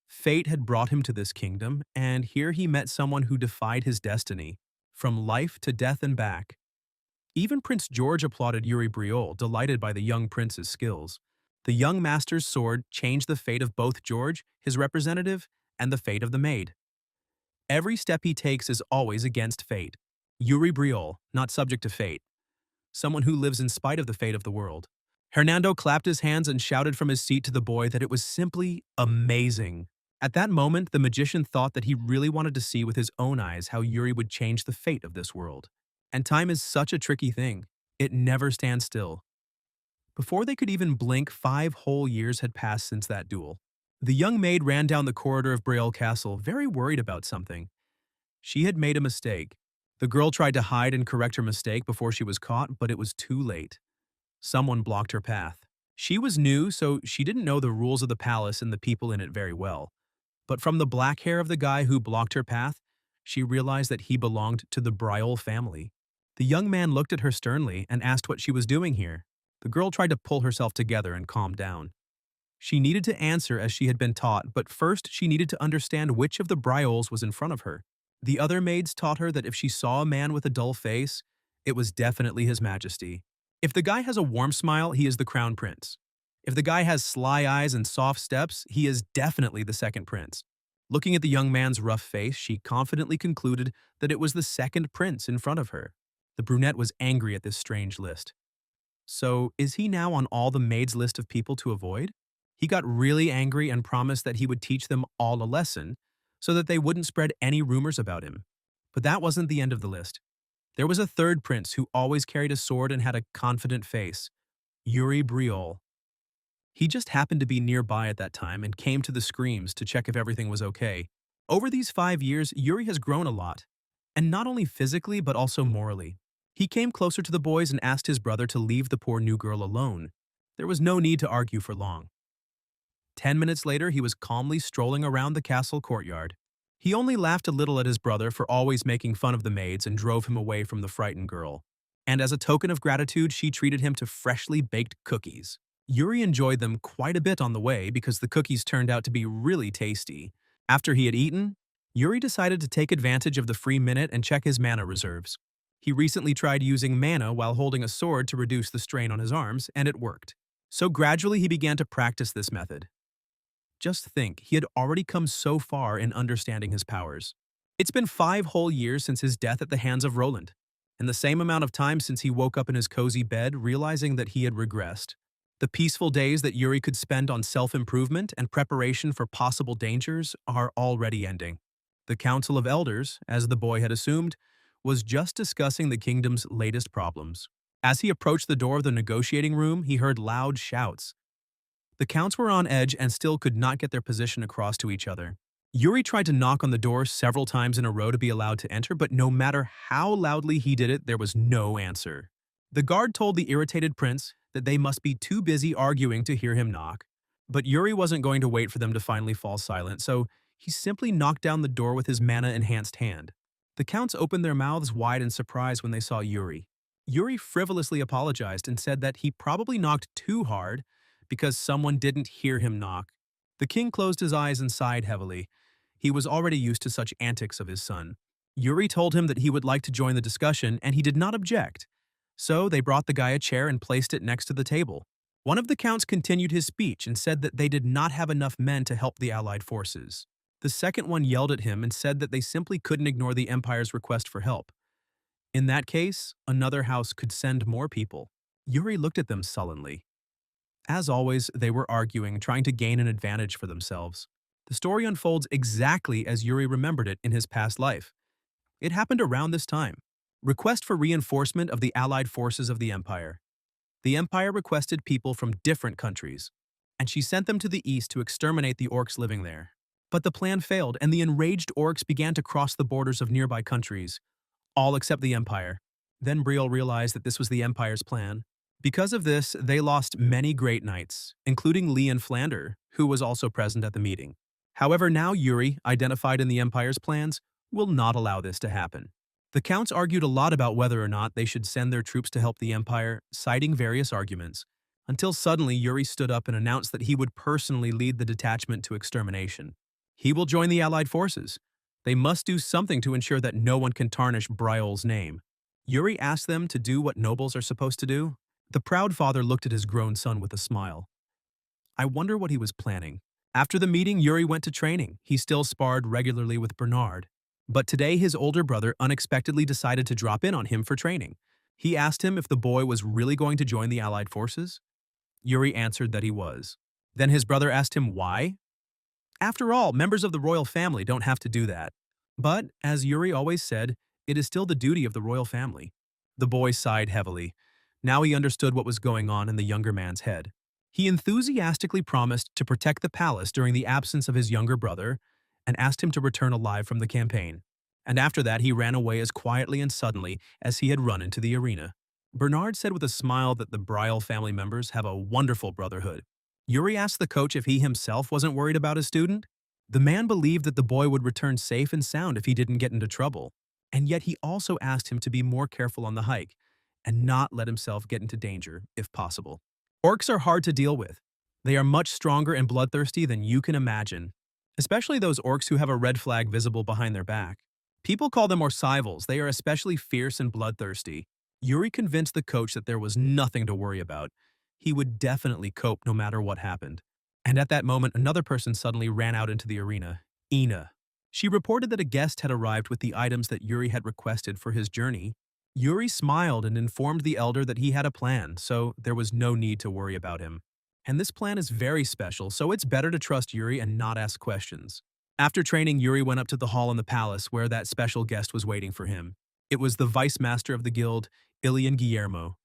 Speaker 1: Fate had brought him to this kingdom, and here he met someone who defied his destiny, from life to death and back. Even Prince George applauded Yuri Briole, delighted by the young prince's skills. The young master's sword changed the fate of both George, his representative, and the fate of the maid. Every step he takes is always against fate. Yuri Briole, not subject to fate. Someone who lives in spite of the fate of the world. Hernando clapped his hands and shouted from his seat to the boy that it was simply amazing. At that moment, the magician thought that he really wanted to see with his own eyes how Yuri would change the fate of this world. And time is such a tricky thing. It never stands still. Before they could even blink, 5 whole years had passed since that duel. The young maid ran down the corridor of Briole Castle, very worried about something. She had made a mistake. The girl tried to hide and correct her mistake before she was caught, but it was too late. Someone blocked her path. She was new, so she didn't know the rules of the palace and the people in it very well. But from the black hair of the guy who blocked her path, she realized that he belonged to the Briole family. The young man looked at her sternly and asked what she was doing here. The girl tried to pull herself together and calm down. She needed to answer as she had been taught, but first she needed to understand which of the Brioles was in front of her. The other maids taught her that if she saw a man with a dull face, it was definitely His Majesty. If the guy has a warm smile, he is the crown prince. If the guy has sly eyes and soft steps, he is definitely the second prince. Looking at the young man's rough face, she confidently concluded that it was the second prince in front of her. The brunette was angry at this strange list. So, is he now on all the maids' list of people to avoid? He got really angry and promised that he would teach them all a lesson, so that they wouldn't spread any rumors about him. But that wasn't the end of the list. There was a third prince who always carried a sword and had a confident face. Yuri Briole. He just happened to be nearby at that time and came to the screams to check if everything was okay. Over these 5 years, Yuri has grown a lot. And not only physically, but also morally. He came closer to the boys and asked his brother to leave the poor new girl alone. There was no need to argue for long. 10 minutes later, he was calmly strolling around the castle courtyard. He only laughed a little at his brother for always making fun of the maids and drove him away from the frightened girl. And as a token of gratitude, she treated him to freshly baked cookies. Yuri enjoyed them quite a bit on the way because the cookies turned out to be really tasty. After he had eaten, Yuri decided to take advantage of the free minute and check his mana reserves. He recently tried using mana while holding a sword to reduce the strain on his arms, and it worked. So gradually he began to practice this method. Just think, he had already come so far in understanding his powers. It's been 5 whole years since his death at the hands of Roland, and the same amount of time since he woke up in his cozy bed realizing that he had regressed. The peaceful days that Yuri could spend on self-improvement and preparation for possible dangers are already ending. The Council of Elders, as the boy had assumed, was just discussing the kingdom's latest problems. As he approached the door of the negotiating room, he heard loud shouts. The counts were on edge and still could not get their position across to each other. Yuri tried to knock on the door several times in a row to be allowed to enter, but no matter how loudly he did it, there was no answer. The guard told the irritated prince that they must be too busy arguing to hear him knock. But Yuri wasn't going to wait for them to finally fall silent, so he simply knocked down the door with his mana-enhanced hand. The counts opened their mouths wide in surprise when they saw Yuri. Yuri frivolously apologized and said that he probably knocked too hard because someone didn't hear him knock. The king closed his eyes and sighed heavily. He was already used to such antics of his son. Yuri told him that he would like to join the discussion, and he did not object. So they brought the guy a chair and placed it next to the table. One of the counts continued his speech and said that they did not have enough men to help the allied forces. The second one yelled at him and said that they simply couldn't ignore the Empire's request for help. In that case, another house could send more people. Yuri looked at them sullenly. As always, they were arguing, trying to gain an advantage for themselves. The story unfolds exactly as Yuri remembered it in his past life. It happened around this time. Request for reinforcement of the allied forces of the Empire. The Empire requested people from different countries, and she sent them to the east to exterminate the orcs living there. But the plan failed, and the enraged orcs began to cross the borders of nearby countries, all except the Empire. Then Briel realized that this was the Empire's plan. Because of this, they lost many great knights, including Leon Flander, who was also present at the meeting. However, now Yuri, identified in the Empire's plans, will not allow this to happen. The counts argued a lot about whether or not they should send their troops to help the Empire, citing various arguments, until suddenly Yuri stood up and announced that he would personally lead the detachment to extermination. He will join the Allied forces. They must do something to ensure that no one can tarnish Briol's name. Yuri asked them to do what nobles are supposed to do. The proud father looked at his grown son with a smile. I wonder what he was planning. After the meeting, Yuri went to training. He still sparred regularly with Bernard. But today, his older brother unexpectedly decided to drop in on him for training. He asked him if the boy was really going to join the Allied forces. Yuri answered that he was. Then his brother asked him why. After all, members of the royal family don't have to do that. But, as Yuri always said, it is still the duty of the royal family. The boy sighed heavily. Now he understood what was going on in the younger man's head. He enthusiastically promised to protect the palace during the absence of his younger brother and asked him to return alive from the campaign. And after that, he ran away as quietly and suddenly as he had run into the arena. Bernard said with a smile that the Briel family members have a wonderful brotherhood. Yuri asked the coach if he himself wasn't worried about his student. The man believed that the boy would return safe and sound if he didn't get into trouble. And yet he also asked him to be more careful on the hike and not let himself get into danger, if possible. Orcs are hard to deal with. They are much stronger and bloodthirsty than you can imagine, especially those orcs who have a red flag visible behind their back. People call them Orsivals. They are especially fierce and bloodthirsty. Yuri convinced the coach that there was nothing to worry about. He would definitely cope no matter what happened. And at that moment, another person suddenly ran out into the arena, Ina. She reported that a guest had arrived with the items that Yuri had requested for his journey. Yuri smiled and informed the elder that he had a plan, so there was no need to worry about him. And this plan is very special, so it's better to trust Yuri and not ask questions. After training, Yuri went up to the hall in the palace where that special guest was waiting for him. It was the vice master of the guild, Ilian Guillermo.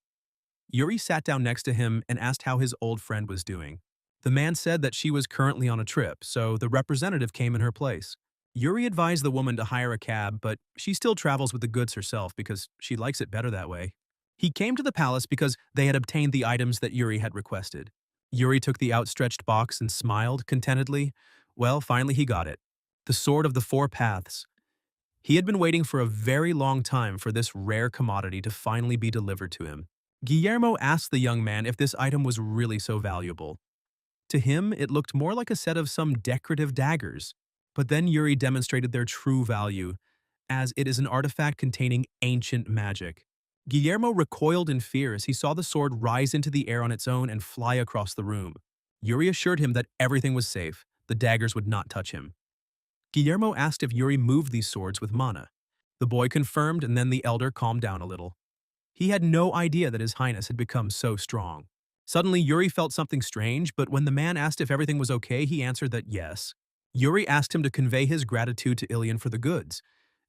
Speaker 1: Yuri sat down next to him and asked how his old friend was doing. The man said that she was currently on a trip, so the representative came in her place. Yuri advised the woman to hire a cab, but she still travels with the goods herself because she likes it better that way. He came to the palace because they had obtained the items that Yuri had requested. Yuri took the outstretched box and smiled contentedly. Well, finally he got it. The Sword of the Four Paths. He had been waiting for a very long time for this rare commodity to finally be delivered to him. Guillermo asked the young man if this item was really so valuable. To him, it looked more like a set of some decorative daggers. But then Yuri demonstrated their true value, as it is an artifact containing ancient magic. Guillermo recoiled in fear as he saw the sword rise into the air on its own and fly across the room. Yuri assured him that everything was safe, the daggers would not touch him. Guillermo asked if Yuri moved these swords with mana. The boy confirmed, and then the elder calmed down a little. He had no idea that His Highness had become so strong. Suddenly, Yuri felt something strange, but when the man asked if everything was okay, he answered that yes. Yuri asked him to convey his gratitude to Ilian for the goods,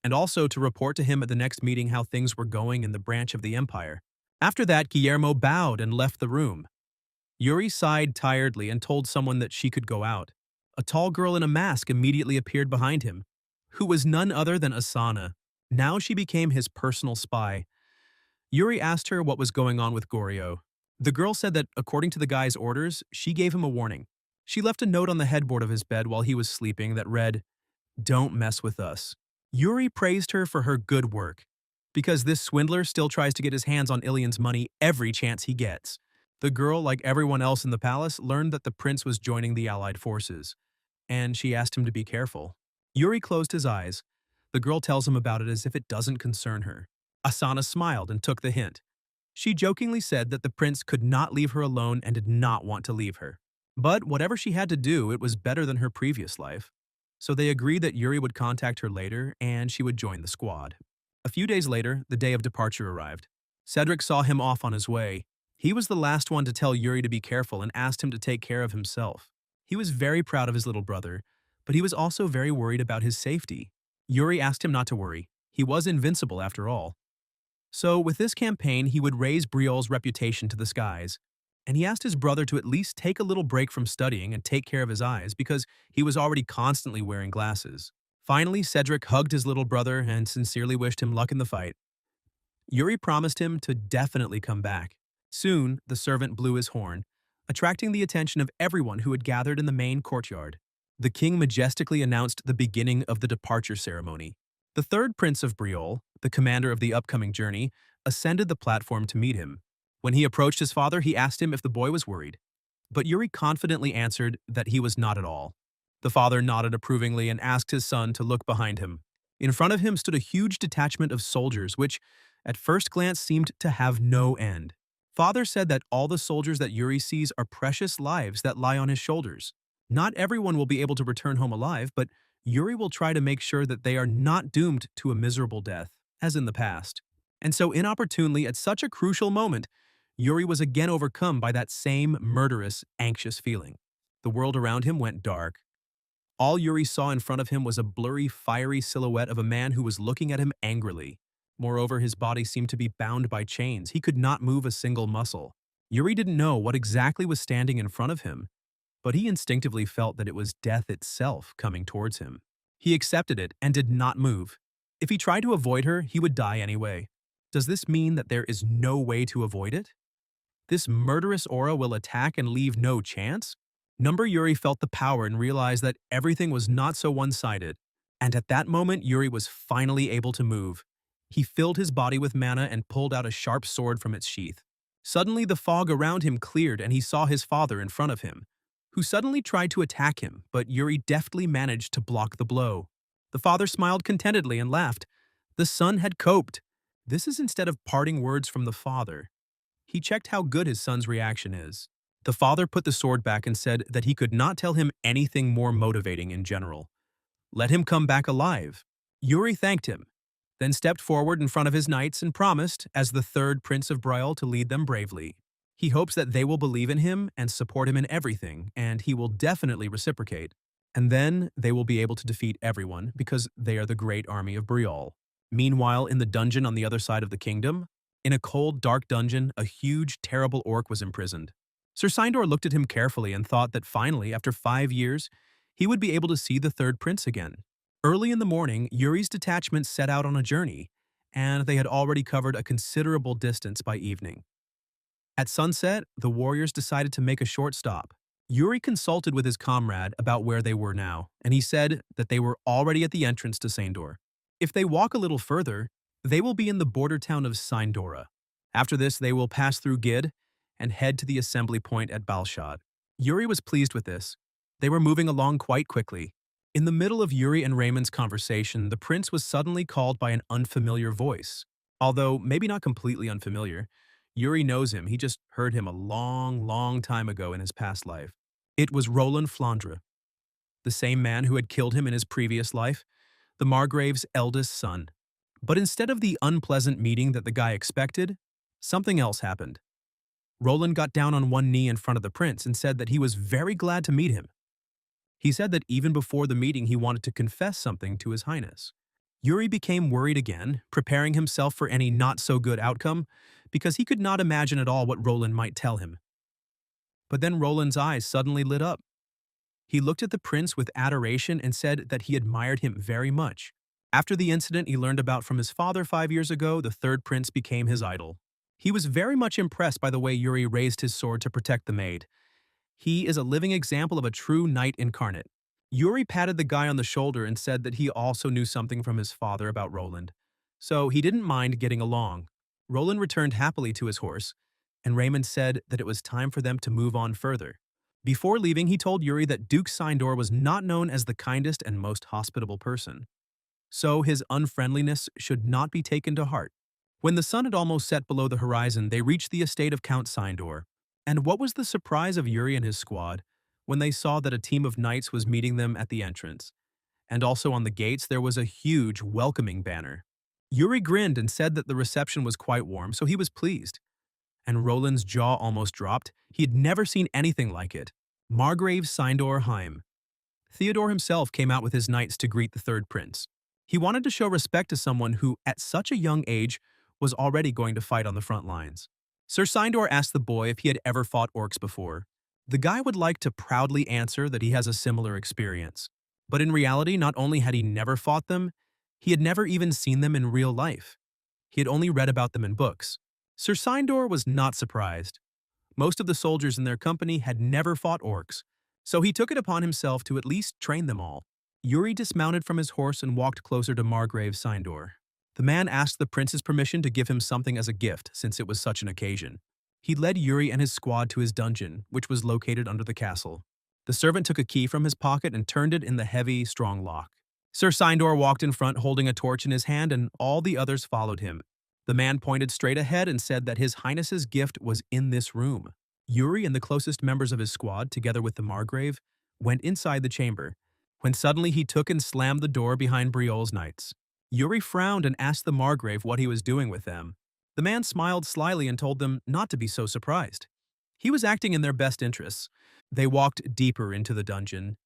Speaker 1: and also to report to him at the next meeting how things were going in the branch of the empire. After that, Guillermo bowed and left the room. Yuri sighed tiredly and told someone that she could go out. A tall girl in a mask immediately appeared behind him, who was none other than Asana. Now she became his personal spy. Yuri asked her what was going on with Goryo. The girl said that, according to the guy's orders, she gave him a warning. She left a note on the headboard of his bed while he was sleeping that read, "Don't mess with us." Yuri praised her for her good work, because this swindler still tries to get his hands on Ilian's money every chance he gets. The girl, like everyone else in the palace, learned that the prince was joining the allied forces, and she asked him to be careful. Yuri closed his eyes. The girl tells him about it as if it doesn't concern her. Asana smiled and took the hint. She jokingly said that the prince could not leave her alone and did not want to leave her. But whatever she had to do, it was better than her previous life. So they agreed that Yuri would contact her later and she would join the squad. A few days later, the day of departure arrived. Cedric saw him off on his way. He was the last one to tell Yuri to be careful and asked him to take care of himself. He was very proud of his little brother, but he was also very worried about his safety. Yuri asked him not to worry. He was invincible after all. So with this campaign, he would raise Briol's reputation to the skies. And he asked his brother to at least take a little break from studying and take care of his eyes because he was already constantly wearing glasses. Finally, Cedric hugged his little brother and sincerely wished him luck in the fight. Yuri promised him to definitely come back. Soon, the servant blew his horn, attracting the attention of everyone who had gathered in the main courtyard. The king majestically announced the beginning of the departure ceremony. The third prince of Briol, the commander of the upcoming journey, ascended the platform to meet him. When he approached his father, he asked him if the boy was worried. But Yuri confidently answered that he was not at all. The father nodded approvingly and asked his son to look behind him. In front of him stood a huge detachment of soldiers, which, at first glance, seemed to have no end. Father said that all the soldiers that Yuri sees are precious lives that lie on his shoulders. Not everyone will be able to return home alive, but Yuri will try to make sure that they are not doomed to a miserable death, as in the past. And so inopportunely, at such a crucial moment, Yuri was again overcome by that same murderous, anxious feeling. The world around him went dark. All Yuri saw in front of him was a blurry, fiery silhouette of a man who was looking at him angrily. Moreover, his body seemed to be bound by chains. He could not move a single muscle. Yuri didn't know what exactly was standing in front of him, but he instinctively felt that it was death itself coming towards him. He accepted it and did not move. If he tried to avoid her, he would die anyway. Does this mean that there is no way to avoid it? This murderous aura will attack and leave no chance? Number Yuri felt the power and realized that everything was not so one-sided. And at that moment, Yuri was finally able to move. He filled his body with mana and pulled out a sharp sword from its sheath. Suddenly, the fog around him cleared and he saw his father in front of him, who suddenly tried to attack him, but Yuri deftly managed to block the blow. The father smiled contentedly and laughed. The son had coped. This is instead of parting words from the father. He checked how good his son's reaction is. The father put the sword back and said that he could not tell him anything more motivating in general. Let him come back alive. Yuri thanked him, then stepped forward in front of his knights and promised, as the third prince of Briol, to lead them bravely. He hopes that they will believe in him and support him in everything, and he will definitely reciprocate. And then they will be able to defeat everyone because they are the great army of Briol. Meanwhile, in the dungeon on the other side of the kingdom, in a cold, dark dungeon, a huge, terrible orc was imprisoned. Sir Sindor looked at him carefully and thought that finally, after 5 years, he would be able to see the third prince again. Early in the morning, Yuri's detachment set out on a journey, and they had already covered a considerable distance by evening. At sunset, the warriors decided to make a short stop. Yuri consulted with his comrade about where they were now, and he said that they were already at the entrance to Saindor. If they walk a little further, they will be in the border town of Saindora. After this, they will pass through Gid and head to the assembly point at Balshad. Yuri was pleased with this. They were moving along quite quickly. In the middle of Yuri and Raymond's conversation, the prince was suddenly called by an unfamiliar voice. Although maybe not completely unfamiliar, Yuri knows him. He just heard him a long, long time ago in his past life. It was Roland Flandre, the same man who had killed him in his previous life, the Margrave's eldest son. But instead of the unpleasant meeting that the guy expected, something else happened. Roland got down on one knee in front of the prince and said that he was very glad to meet him. He said that even before the meeting he wanted to confess something to His Highness. Yuri became worried again, preparing himself for any not-so-good outcome, because he could not imagine at all what Roland might tell him. But then Roland's eyes suddenly lit up. He looked at the prince with adoration and said that he admired him very much. After the incident he learned about from his father 5 years ago, the third prince became his idol. He was very much impressed by the way Yuri raised his sword to protect the maid. He is a living example of a true knight incarnate. Yuri patted the guy on the shoulder and said that he also knew something from his father about Roland, so he didn't mind getting along. Roland returned happily to his horse, and Raymond said that it was time for them to move on further. Before leaving, he told Yuri that Duke Sindor was not known as the kindest and most hospitable person, so his unfriendliness should not be taken to heart. When the sun had almost set below the horizon, they reached the estate of Count Sindor. And what was the surprise of Yuri and his squad when they saw that a team of knights was meeting them at the entrance. And also on the gates there was a huge welcoming banner. Yuri grinned and said that the reception was quite warm, so he was pleased. And Roland's jaw almost dropped. He had never seen anything like it. Margrave Sindor Heim. Theodore himself came out with his knights to greet the third prince. He wanted to show respect to someone who, at such a young age, was already going to fight on the front lines. Sir Sindor asked the boy if he had ever fought orcs before. The guy would like to proudly answer that he has a similar experience. But in reality, not only had he never fought them, he had never even seen them in real life. He had only read about them in books. Sir Sindor was not surprised. Most of the soldiers in their company had never fought orcs, so he took it upon himself to at least train them all. Yuri dismounted from his horse and walked closer to Margrave Sindor. The man asked the prince's permission to give him something as a gift, since it was such an occasion. He led Yuri and his squad to his dungeon, which was located under the castle. The servant took a key from his pocket and turned it in the heavy, strong lock. Sir Sindor walked in front holding a torch in his hand, and all the others followed him. The man pointed straight ahead and said that His Highness's gift was in this room. Yuri and the closest members of his squad, together with the Margrave, went inside the chamber, when suddenly he took and slammed the door behind Briol's knights. Yuri frowned and asked the Margrave what he was doing with them. The man smiled slyly and told them not to be so surprised. He was acting in their best interests. They walked deeper into the dungeon,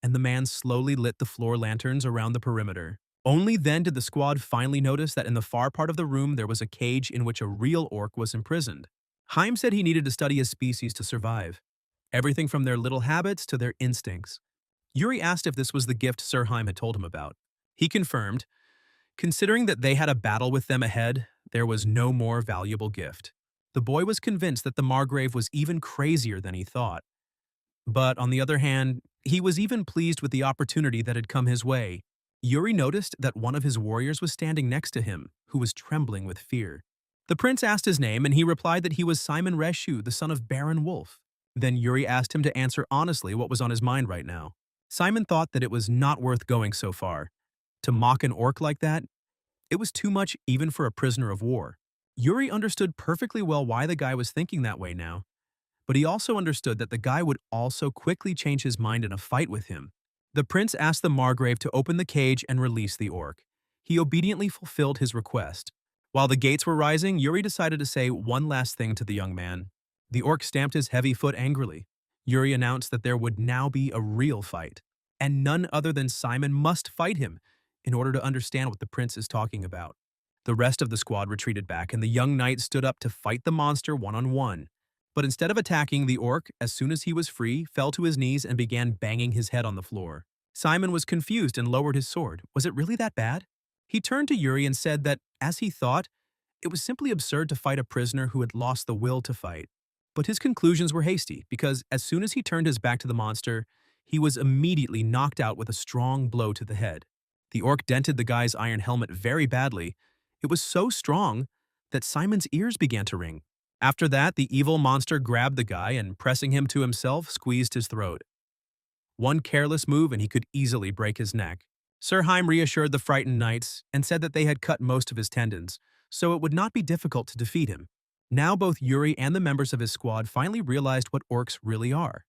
Speaker 1: and the man slowly lit the floor lanterns around the perimeter. Only then did the squad finally notice that in the far part of the room there was a cage in which a real orc was imprisoned. Heim said he needed to study his species to survive, everything from their little habits to their instincts. Yuri asked if this was the gift Sir Heim had told him about. He confirmed, considering that they had a battle with them ahead, there was no more valuable gift. The boy was convinced that the Margrave was even crazier than he thought. But on the other hand, he was even pleased with the opportunity that had come his way. Yuri noticed that one of his warriors was standing next to him, who was trembling with fear. The prince asked his name, and he replied that he was Simon Reshu, the son of Baron Wolf. Then Yuri asked him to answer honestly what was on his mind right now. Simon thought that it was not worth going so far. To mock an orc like that, it was too much even for a prisoner of war. Yuri understood perfectly well why the guy was thinking that way now, but he also understood that the guy would also quickly change his mind in a fight with him. The prince asked the Margrave to open the cage and release the orc. He obediently fulfilled his request. While the gates were rising, Yuri decided to say one last thing to the young man. The orc stamped his heavy foot angrily. Yuri announced that there would now be a real fight, and none other than Simon must fight him in order to understand what the prince is talking about. The rest of the squad retreated back, and the young knight stood up to fight the monster one-on-one. But instead of attacking, the orc, as soon as he was free, fell to his knees and began banging his head on the floor. Simon was confused and lowered his sword. Was it really that bad? He turned to Yuri and said that, as he thought, it was simply absurd to fight a prisoner who had lost the will to fight. But his conclusions were hasty, because as soon as he turned his back to the monster, he was immediately knocked out with a strong blow to the head. The orc dented the guy's iron helmet very badly. It was so strong that Simon's ears began to ring. After that, the evil monster grabbed the guy and, pressing him to himself, squeezed his throat. One careless move and he could easily break his neck. Sir Heim reassured the frightened knights and said that they had cut most of his tendons, so it would not be difficult to defeat him. Now both Yuri and the members of his squad finally realized what orcs really are.